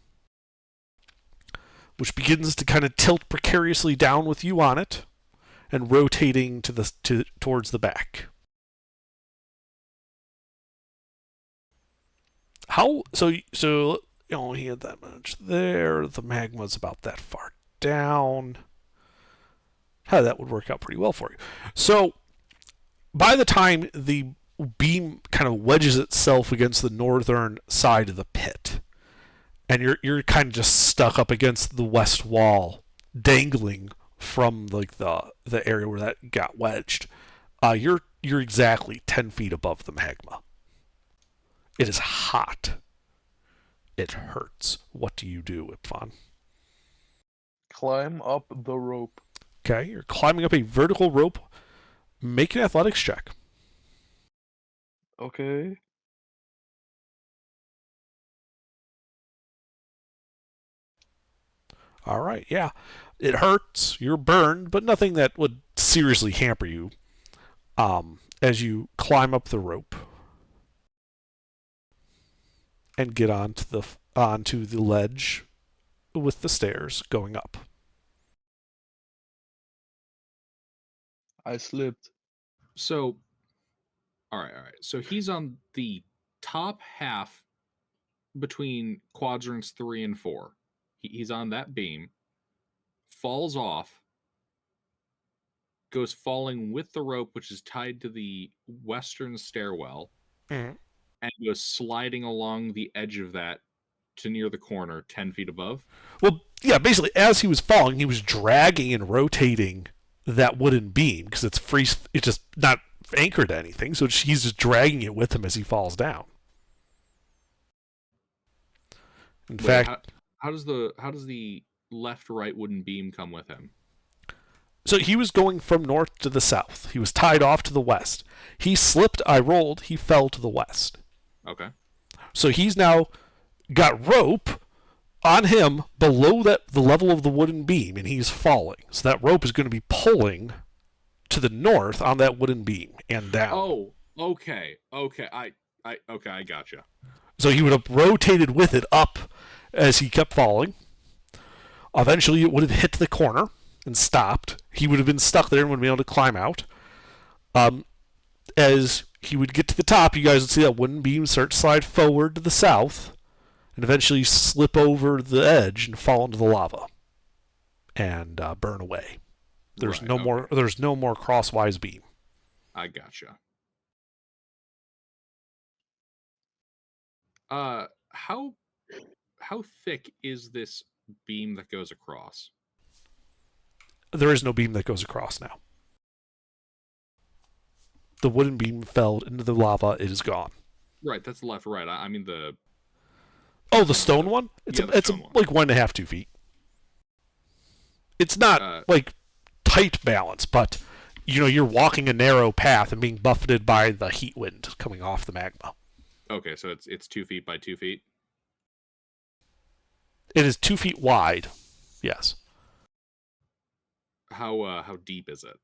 which begins to kind of tilt precariously down with you on it, and rotating towards the back. He had that much there. The magma's about that far down. That would work out pretty well for you. So by the time the beam kind of wedges itself against the northern side of the pit, and you're kind of just stuck up against the west wall, dangling from like the area where that got wedged. You're exactly 10 feet above the magma. It is hot. It hurts. What do you do, Ipfon? climb up the rope. Okay, you're climbing up a vertical rope. Make an athletics check. Okay. All right, yeah. It hurts. You're burned, but nothing that would seriously hamper you as you climb up the rope and get onto the ledge with the stairs going up. I slipped. So, all right. So he's on the top half between quadrants 3 and 4. He's on that beam, falls off, goes falling with the rope, which is tied to the western stairwell, Mhm. and goes sliding along the edge of that to near the corner, 10 feet above. Well, yeah, basically, as he was falling, he was dragging and rotating that wooden beam because it's free. It's just not anchored to anything, so he's just dragging it with him as he falls down. In fact, how does the left right wooden beam come with him? so he was going from north to the south. He was tied off to the west. He slipped. I rolled. He fell to the west. Okay. So he's now got rope on him below the level of the wooden beam, and he's falling. So that rope is going to be pulling to the north on that wooden beam and down. Oh, okay. I gotcha. So he would have rotated with it up as he kept falling. Eventually, it would have hit the corner and stopped. He would have been stuck there and would be able to climb out. As he would get to the top, you guys would see that wooden beam start to slide forward to the south, and eventually slip over the edge and fall into the lava and burn away. There's Right, no more. okay. There's no more crosswise beam. I gotcha. How thick is this beam that goes across? There is no beam that goes across now. The wooden beam fell into the lava. It is gone. Right, that's the left right. I mean the Oh, the stone one? It's Yeah, the it's stone one. like 1.5, 2 feet. It's not like tight balance, but you're walking a narrow path and being buffeted by the heat wind coming off the magma. okay, so it's 2 feet by 2 feet. It is 2 feet wide. Yes, How deep is it?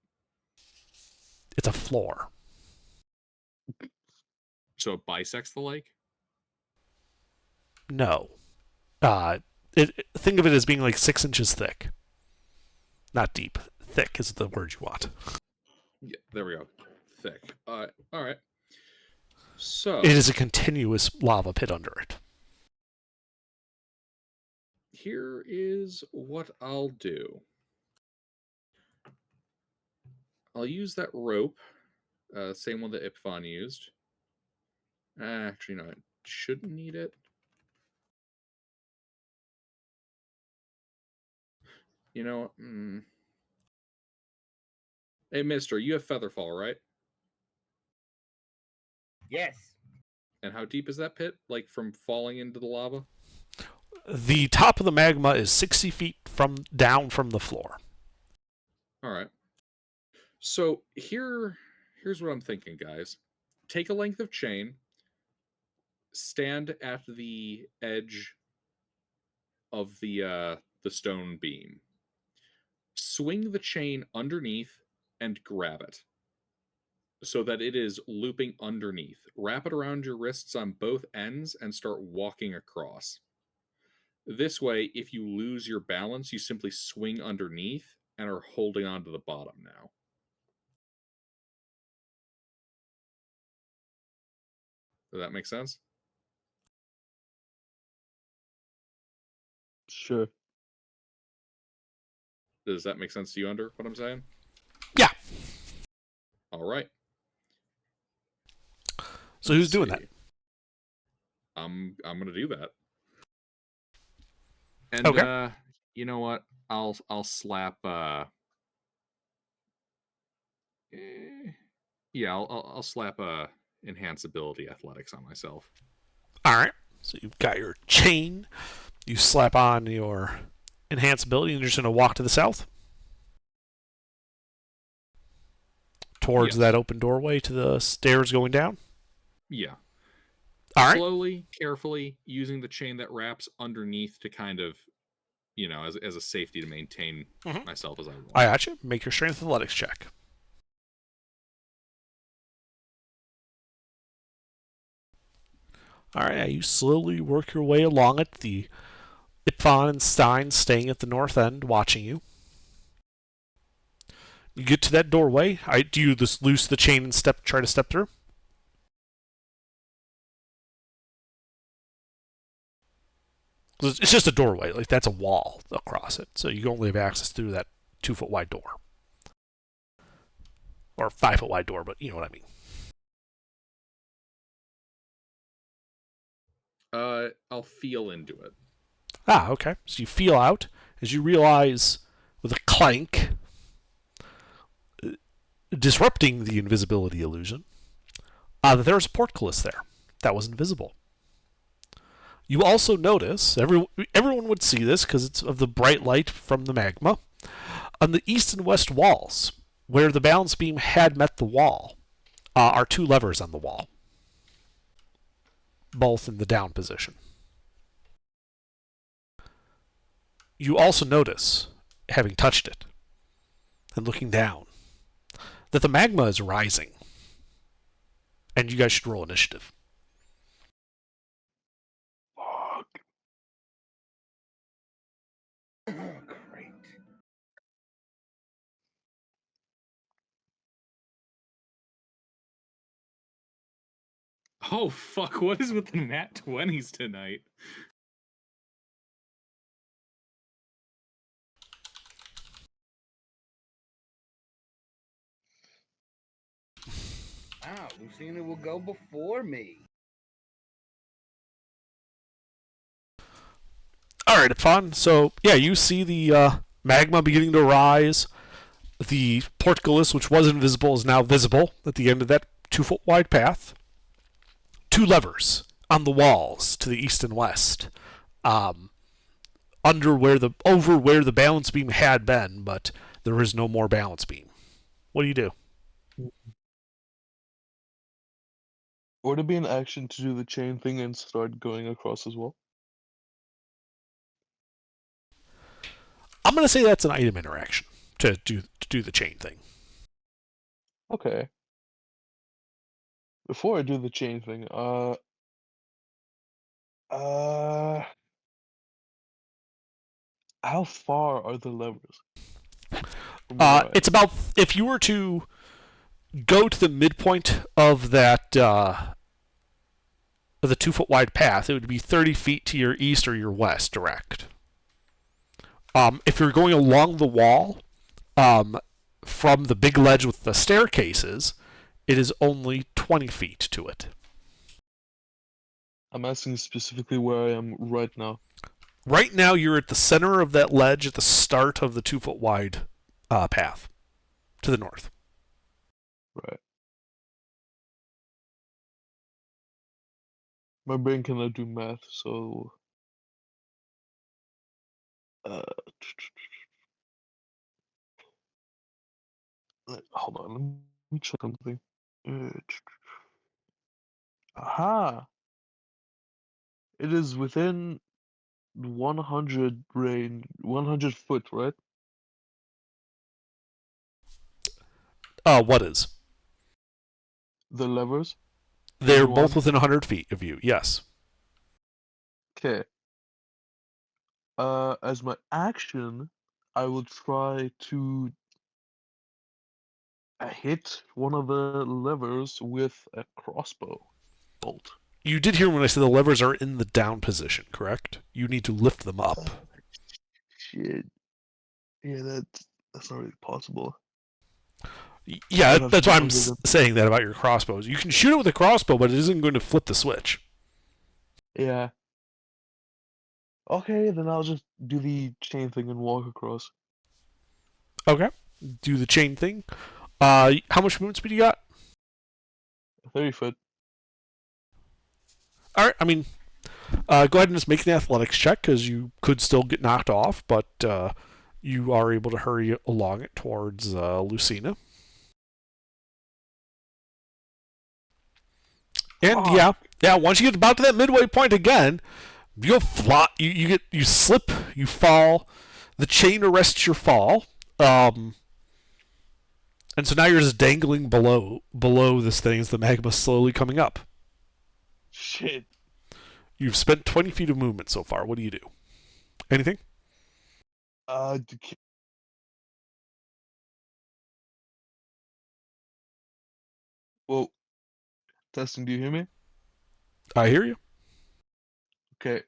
it's a floor. So it bisects the lake? No, think of it as being like 6 inches thick. Not deep. Thick is the word you want. Yeah, there we go. Thick. All right. So It is a continuous lava pit under it. here is what I'll do. I'll use that rope, same one that Ipfon used. Actually, no, I shouldn't need it. You know, Hey, mister, you have Featherfall, right? Yes. And how deep is that pit? Like from falling into the lava? The top of the magma is 60 feet down from the floor. All right. So here's what I'm thinking, guys. Take a length of chain, stand at the edge of the stone beam, swing the chain underneath, and grab it so that it is looping underneath. Wrap it around your wrists on both ends and start walking across. This way, if you lose your balance, you simply swing underneath and are holding on to the bottom now. Does that make sense? Sure. Does that make sense to you, Under, what I'm saying? Yeah. All right. So who's doing that? I'm going to do that. And Okay. You know what? I'll slap I'll slap enhance ability athletics on myself. All right. So you've got your chain. You slap on your enhance ability, and you're just going to walk to the south towards that open doorway to the stairs going down. Yeah. All right. Slowly, carefully, using the chain that wraps underneath to kind of, as a safety to maintain myself as I want. I got you. Make your strength athletics check. All right. You slowly work your way along it. The Ipfon and Stein staying at the north end, watching you. You get to that doorway. Do you just loose the chain and try to step through? It's just a doorway. Like, that's a wall across it. So you only have access through that 2-foot wide door. Or 5-foot wide door, but you know what I mean. I'll feel into it. Ah, okay. So you feel out as you realize with a clank, disrupting the invisibility illusion, that there's a portcullis there that was invisible. You also notice, everyone would see this because it's of the bright light from the magma, on the east and west walls, where the balance beam had met the wall, are 2 levers on the wall, both in the down position. You also notice, having touched it, and looking down, that the magma is rising. And you guys should roll initiative. Fuck. Great. Oh, fuck. What is with the nat 20s tonight? Wow, Lucina will go before me. All right, fun. So, yeah, you see the magma beginning to rise. The portcullis, which was invisible, is now visible at the end of that 2-foot wide path. 2 levers on the walls to the east and west, over where the balance beam had been, but there is no more balance beam. What do you do? Would it be an action to do the chain thing and start going across as well? I'm going to say that's an item interaction to do the chain thing. Okay. Before I do the chain thing, how far are the levers? It's about, if you were to go to the midpoint of that of the 2-foot wide path, it would be 30 feet to your east or your west direct. If you're going along the wall, from the big ledge with the staircases, it is only 20 feet to it. I'm asking specifically where I am right now. Right now, you're at the center of that ledge at the start of the 2-foot wide path to the north. Right. My brain cannot do math, so uh, hold on, let me check something. Aha! It is within 100 range, 100 foot, right? What is? The levers. They're Everyone? both within 100 feet of you, yes. Okay. As my action, I will try to hit one of the levers with a crossbow bolt. You did hear when I said the levers are in the down position, correct? You need to lift them up. Shit. Yeah, that's not really possible. Yeah, I'd have that's to why I'm under them. saying that about your crossbows. You can shoot it with a crossbow, but it isn't going to flip the switch. Yeah. Okay, then I'll just do the chain thing and walk across. Okay. Do the chain thing. How much movement speed you got? 30 foot. All right. I mean, go ahead and just make an athletics check because you could still get knocked off, but you are able to hurry along it towards Lucina. And yeah. Once you get about to that midway point again, you'll fly. You slip. You fall. The chain arrests your fall. And so now you're just dangling below this thing as the magma's slowly coming up. Shit. You've spent 20 feet of movement so far. What do you do? Anything? Well, testing, do you hear me? I hear you. Okay.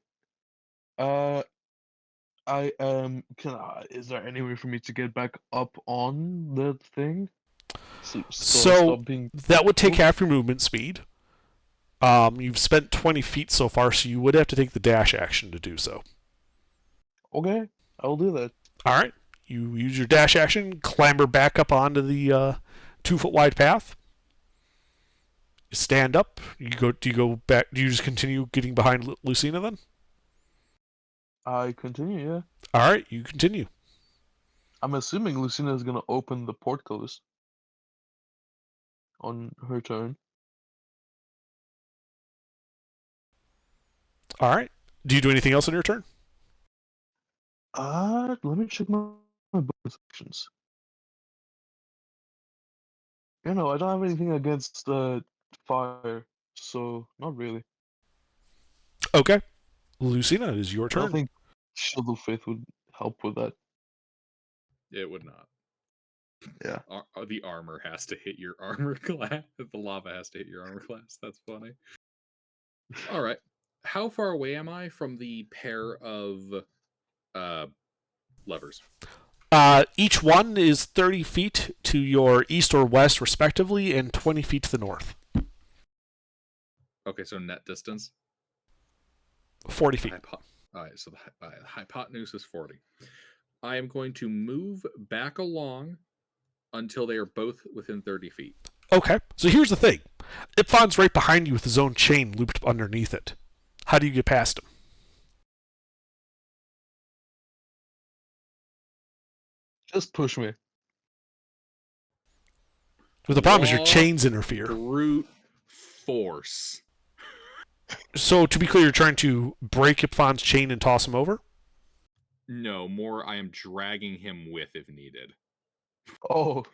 Is there any way for me to get back up on that thing? So stop being... that would take half your movement speed. You've spent 20 feet so far, so you would have to take the dash action to do so. Okay, I'll do that. All right. You use your dash action, clamber back up onto the 2-foot wide path. You stand up. Do you go back? Do you just continue getting behind Lucina then? I continue, yeah. All right, you continue. I'm assuming Lucina is gonna open the portcullis on her turn. All right. Do you do anything else on your turn? Let me check my bonus actions. You know, I don't have anything against fire, so not really. Okay. Lucina, it is your I turn. don't think Shield of Faith would help with that. It would not. Yeah. The armor has to hit your armor class. The lava has to hit your armor class. That's funny. All right. How far away am I from the pair of levers? Each one is 30 feet to your east or west, respectively, and 20 feet to the north. Okay, so net distance? 40 feet. All right, so the hypotenuse is 40. I am going to move back along until they are both within 30 feet. Okay, so here's the thing. Ipfon's right behind you with his own chain looped underneath it. How do you get past him? Just push me. Well, the problem is your Raw chains interfere. Brute force. So, to be clear, you're trying to break Ipfon's chain and toss him over? No, more I am dragging him with if needed. Oh.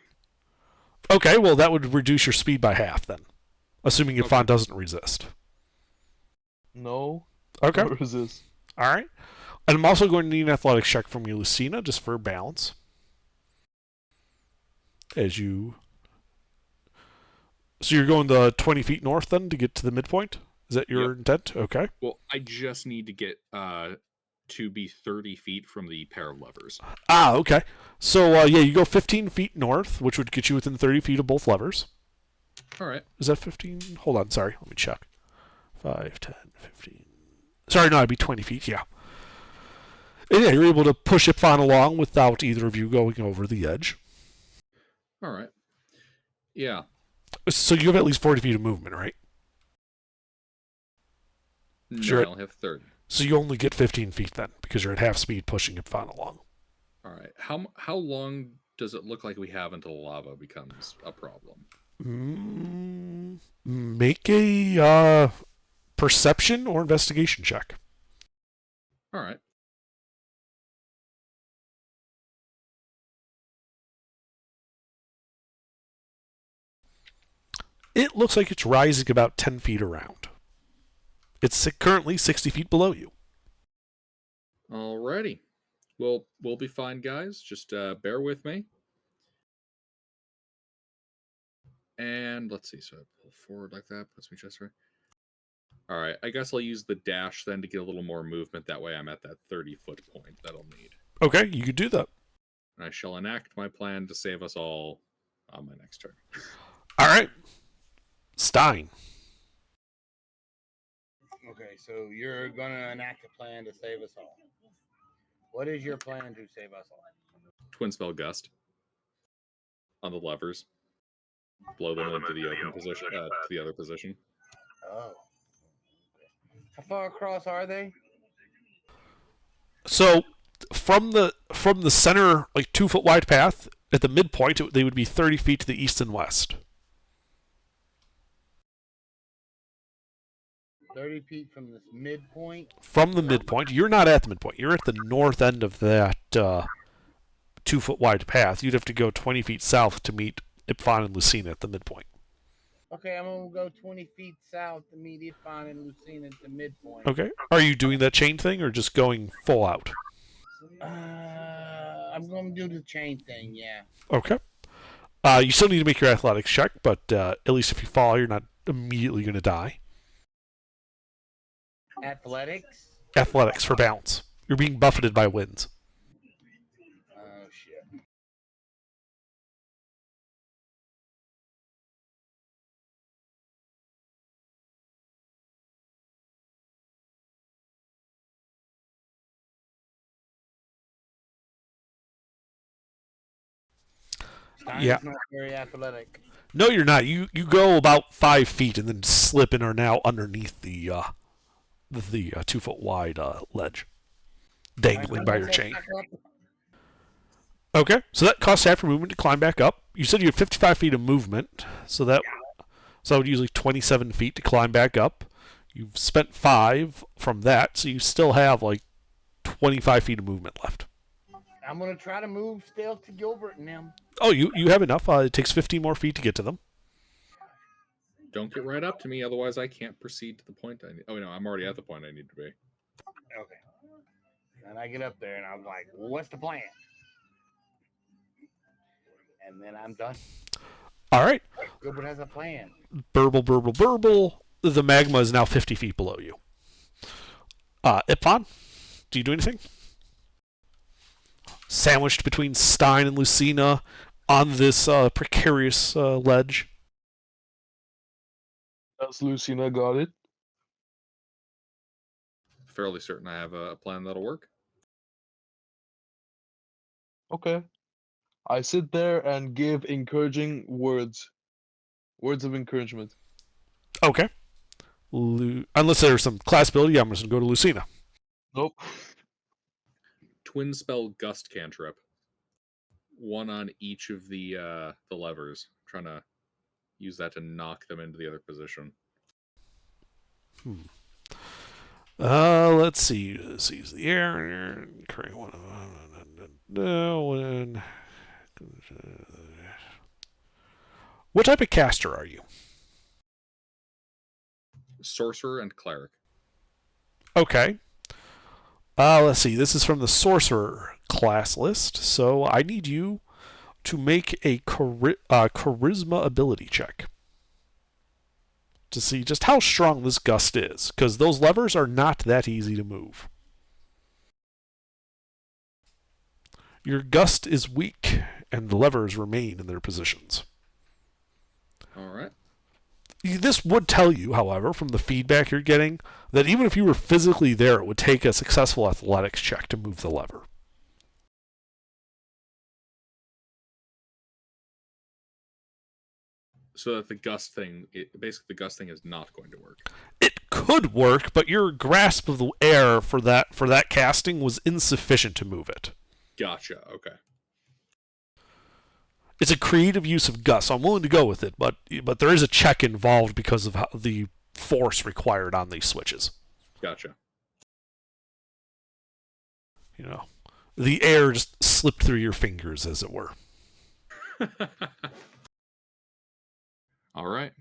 Okay, well, that would reduce your speed by half then. Assuming Ipfon doesn't resist. No. Okay. Don't resist. All right. And I'm also going to need an athletics check from you, Lucina, just for balance. As you... So you're going the 20 feet north then to get to the midpoint? Is that your intent? Okay. Well, I just need to get to be 30 feet from the pair of levers. Okay. So, you go 15 feet north, which would get you within 30 feet of both levers. All right. Is that 15? Hold on, sorry. Let me check. 5, 10, 15. Sorry, no, it'd be 20 feet, yeah. And yeah, you're able to push Ipfon along without either of you going over the edge. All right. Yeah. So you have at least 40 feet of movement, right? No, Sure. I only have 30. So you only get 15 feet then, because you're at half speed pushing Ipfon along. All right. How long does it look like we have until lava becomes a problem? Make a perception or investigation check. All right. It looks like it's rising about 10 feet around. It's currently 60 feet below you. Alrighty. We'll be fine, guys. Just bear with me. And let's see. So I pull forward like that, puts me just right. All right. I guess I'll use the dash then to get a little more movement. That way I'm at that 30-foot point that I'll need. Okay, you could do that. And I shall enact my plan to save us all on my next turn. All right. Stein. Okay, so you're gonna enact a plan to save us all. What is your plan to save us all? Twin spell gust on the levers. Blow them into the open position, to the other position. Oh. How far across are they? So from the center, like 2 foot wide path at the midpoint, they would be 30 feet to the east and west. 30 feet from this midpoint. From the midpoint, you're not at the midpoint. You're at the north end of that 2 foot wide path. You'd have to go 20 feet south to meet Ipfon and Lucina at the midpoint. Okay, I'm gonna go 20 feet south to meet Ipfon and Lucina at the midpoint. Okay. Are you doing that chain thing or just going full out? I'm gonna do the chain thing, yeah. Okay. You still need to make your athletics check, but at least if you fall, you're not immediately going to die. Athletics? Athletics for balance. You're being buffeted by winds. Oh, shit. Stein's Yeah. not very athletic. No, you're not. You go about 5 feet and then slip and are now underneath the 2 foot wide ledge, dangling by your chain. Okay, so that costs half your movement to climb back up. You said you had 55 feet of movement, so that would usually 27 feet to climb back up. You've spent 5 from that, so you still have like 25 feet of movement left. I'm gonna try to move still to Gilbert and them. Oh, you have enough. It takes 15 more feet to get to them. Don't get right up to me, otherwise I can't proceed to the point I need. Oh no, I'm already at the point I need to be. Okay. And I get up there and I'm like, well, what's the plan? And then I'm done. All right. Gilbert has a plan. Burble, burble, burble. The magma is now 50 feet below you. Ipfon, do you do anything? Sandwiched between Stein and Lucina on this precarious ledge. As Lucina got it. Fairly certain I have a plan that'll work. Okay. I sit there and give encouraging words. Words of encouragement. Okay. Unless there's some class ability, I'm just going to go to Lucina. Nope. Twin spell gust cantrip. One on each of the levers. I'm trying to use that to knock them into the other position. Let's see. Seize the air. Create one of them. What type of caster are you? Sorcerer and cleric. Okay. Let's see. This is from the sorcerer class list, so I need you to make a charisma ability check to see just how strong this gust is, because those levers are not that easy to move. Your gust is weak, and the levers remain in their positions. All right. This would tell you, however, from the feedback you're getting, that even if you were physically there, it would take a successful athletics check to move the lever. So that the gust thing, basically the gust thing is not going to work. It could work, but your grasp of the air for that casting was insufficient to move it. Gotcha. Okay. It's a creative use of gust, so I'm willing to go with it, but there is a check involved because of the force required on these switches. Gotcha. You know, the air just slipped through your fingers, as it were. All right.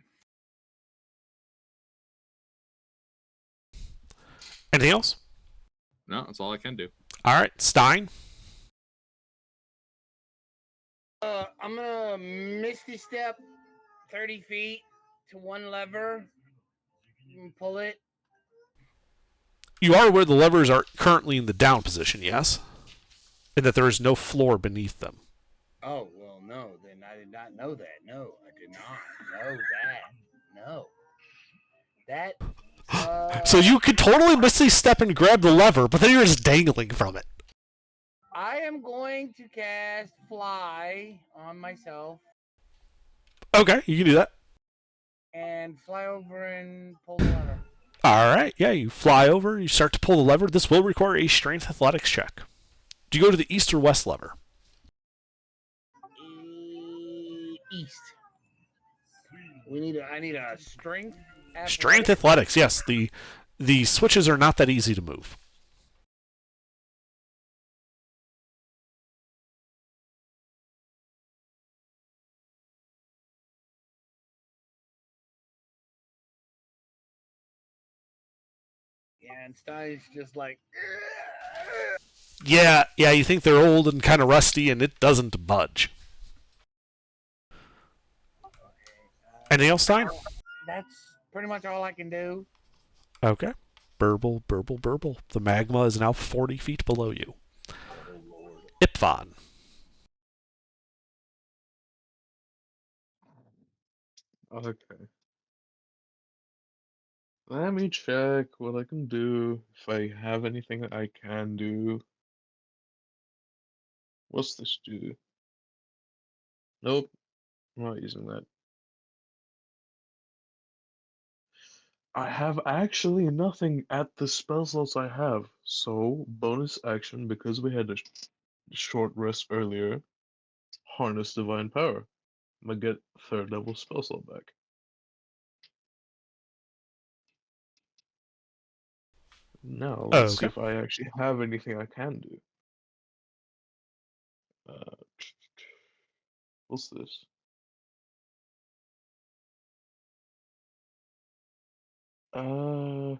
Anything else? No, that's all I can do. All right, Stein. I'm gonna Misty Step 30 feet to one lever and pull it. You are aware the levers are currently in the down position, yes? And that there is no floor beneath them. Oh, well, no, then I did not know that. No, I did not know that. No. That, So you could totally Misty Step and grab the lever, but then you're just dangling from it. I am going to cast Fly on myself Okay, you can do that. and fly over and pull the lever. All right, yeah, you fly over, you start to pull the lever. This will require a strength athletics check. Do you go to the east or west lever? East. I need a strength. Strength athletics, yes. The switches are not that easy to move. Yeah, and Stein's just like. Yeah, you think they're old and kind of rusty, and it doesn't budge. Anything else, Stein? That's pretty much all I can do. Okay. Burble. The magma is now 40 feet below you. Ipvan. Okay. Let me check what I can do, if I have anything I can do. What's this do? Nope, I'm not using that. I have actually nothing at the spell slots I have, so bonus action, because we had a short rest earlier, Harness Divine Power. I'm gonna get third level spell slot back. Now, let's see Okay. if I actually have anything I can do. Uh, what's this? Uh,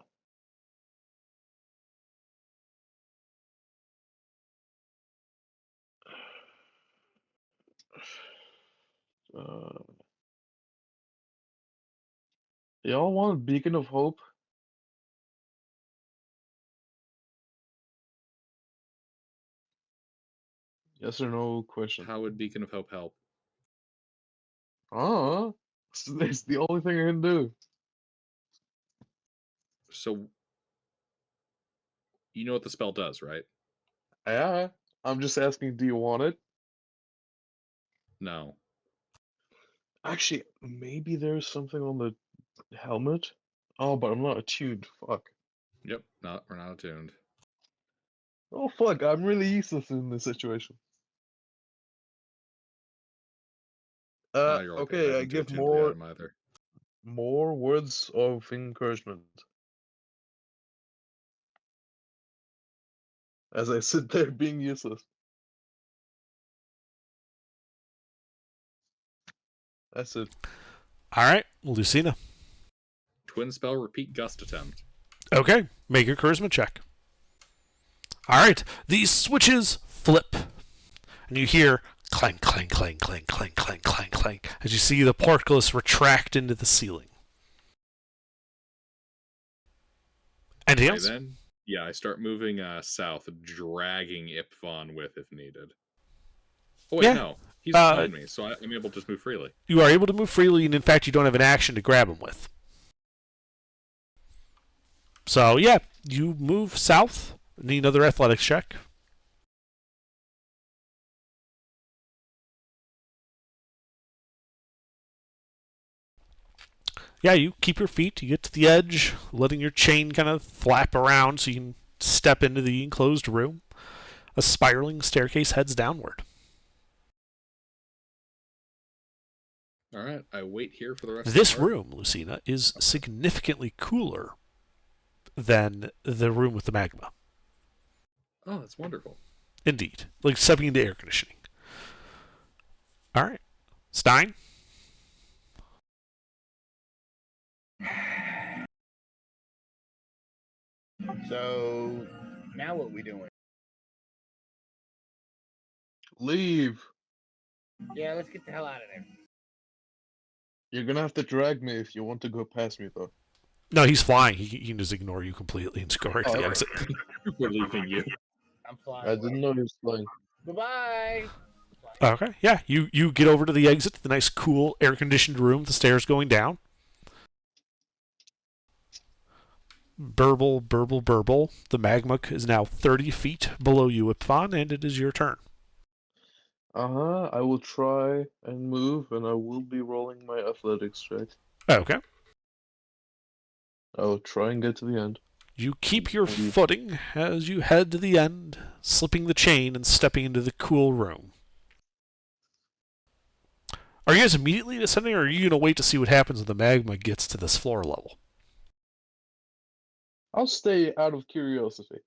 uh, y'all want Beacon of Hope? Yes or no question. How would Beacon of Hope help? It's the only thing I can do. So, you know what the spell does, right? Yeah, I'm just asking, do you want it? No. Actually, maybe there's something on the helmet. Oh, but I'm not attuned. Fuck. Yep. We're not attuned. Oh, fuck. I'm really useless in this situation. You're all good. Okay, I haven't give attuned to the item either. more words of encouragement. As I sit there being useless. That's it. All right, Lucina. Twin spell, repeat gust attempt. Okay, make your charisma check. All right, these switches flip, and you hear clank, clank, clank, clank, clank, clank, clank, clank, as you see the portcullis retract into the ceiling. Anything else? Then, yeah, I start moving south, dragging Ipvan with if needed. Oh wait, Yeah. no, he's Uh, behind me, so I'm able to just move freely. You are able to move freely, and in fact, you don't have an action to grab him with. So, yeah, you move south. Need another athletics check. Yeah, you keep your feet. You get to the edge, letting your chain kind of flap around so you can step into the enclosed room. A spiraling staircase heads downward. All right, I wait here for the rest. This of the room, Lucina, is significantly cooler than the room with the magma. Oh, that's wonderful. Indeed. Like stepping into air conditioning. All right. Stein? So now what we doing? Leave. Yeah, let's get the hell out of there. You're gonna have to drag me if you want to go past me, though. No, he's flying. He can just ignore you completely and go right to the Oh, exit. We're leaving you. I'm flying. I didn't know he was flying. Goodbye. Okay, yeah. You get over to the exit, the nice, cool, air-conditioned room, the stairs going down. Burble, burble, burble. The magma is now 30 feet below you, Ipfon, and it is your turn. I will try and move, and I will be rolling my athletics check. Okay. I will try and get to the end. You keep your footing as you head to the end, slipping the chain and stepping into the cool room. Are you guys immediately descending, or are you going to wait to see what happens when the magma gets to this floor level? I'll stay out of curiosity.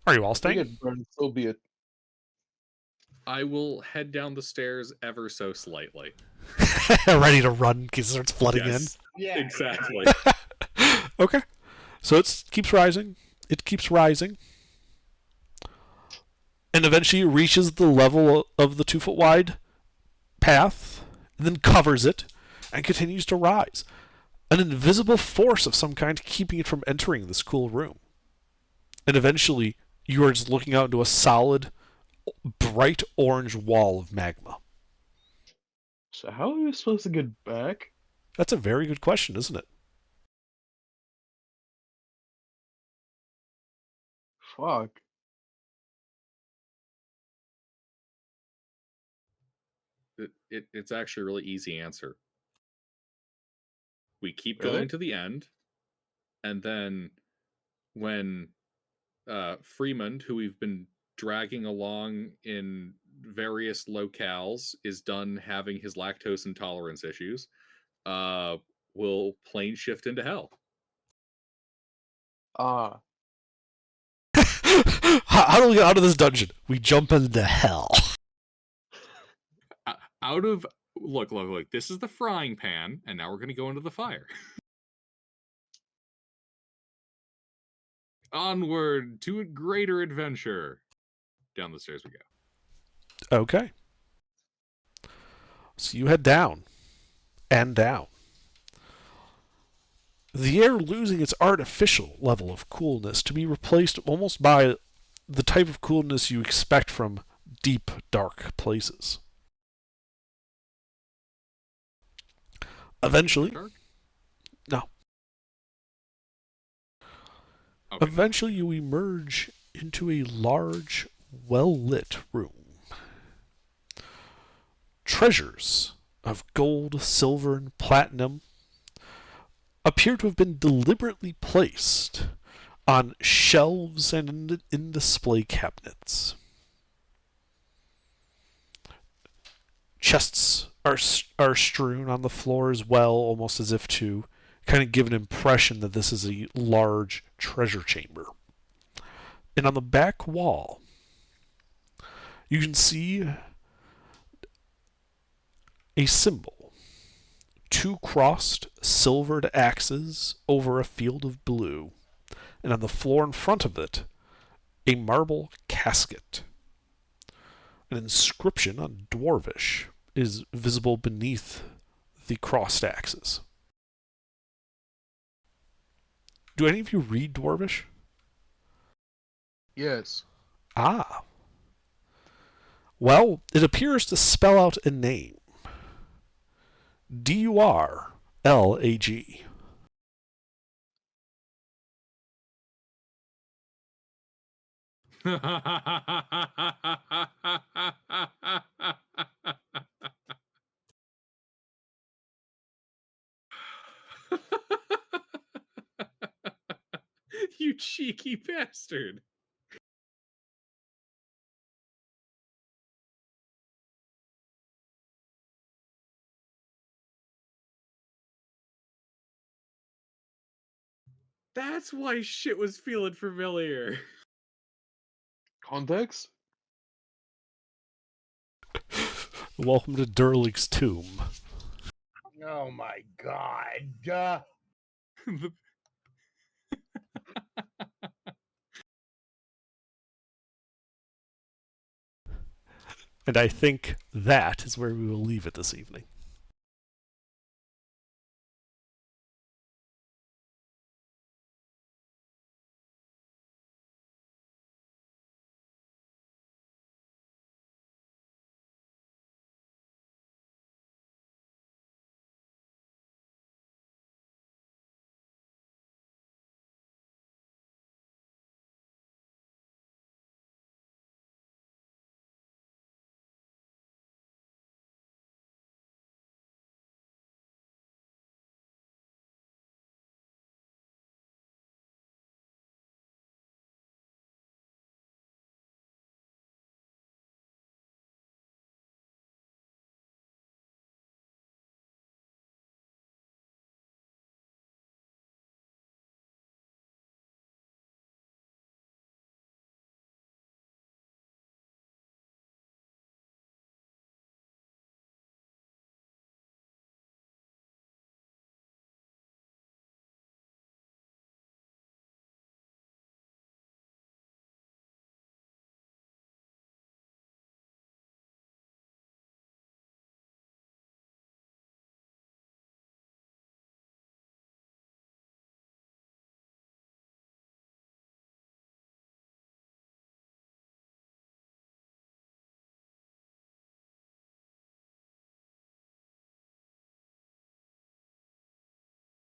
Are you all If I staying? get burned, so be it. I will head down the stairs ever so slightly. Ready to run because it starts flooding Yes, Yeah. exactly. in? Okay. So it keeps rising. It keeps rising. And eventually it reaches the level of the 2-foot wide path, and then covers it, and continues to rise. An invisible force of some kind keeping it from entering this cool room. And eventually, you are just looking out into a solid, bright orange wall of magma. So how are we supposed to get back? That's a very good question, isn't it? Fuck. It's actually a really easy answer. We keep Really? going to the end, and then when Freeman, who we've been dragging along in various locales, is done having his lactose intolerance issues, we'll plane shift into hell. Ah. How do we get out of this dungeon? We jump into hell. Out of look, this is the frying pan, and now we're going to go into the fire. Onward to a greater adventure. Down the stairs we go. Okay. So you head down. And down. The air losing its artificial level of coolness to be replaced almost by the type of coolness you expect from deep, dark places. Eventually, Dark? no. Okay. Eventually you emerge into a large, well-lit room. Treasures of gold, silver, and platinum appear to have been deliberately placed on shelves and in display cabinets. Chests are strewn on the floor as well, almost as if to kind of give an impression that this is a large treasure chamber. And on the back wall, you can see a symbol. 2 crossed silvered axes over a field of blue. And on the floor in front of it, a marble casket. An inscription on Dwarvish is visible beneath the crossed axes. Do any of you read Dwarvish? Yes. Ah. Well, it appears to spell out a name. Durlag. You cheeky bastard. That's why shit was feeling familiar. Context? Welcome to Durlag's tomb. Oh my god. And I think that is where we will leave it this evening.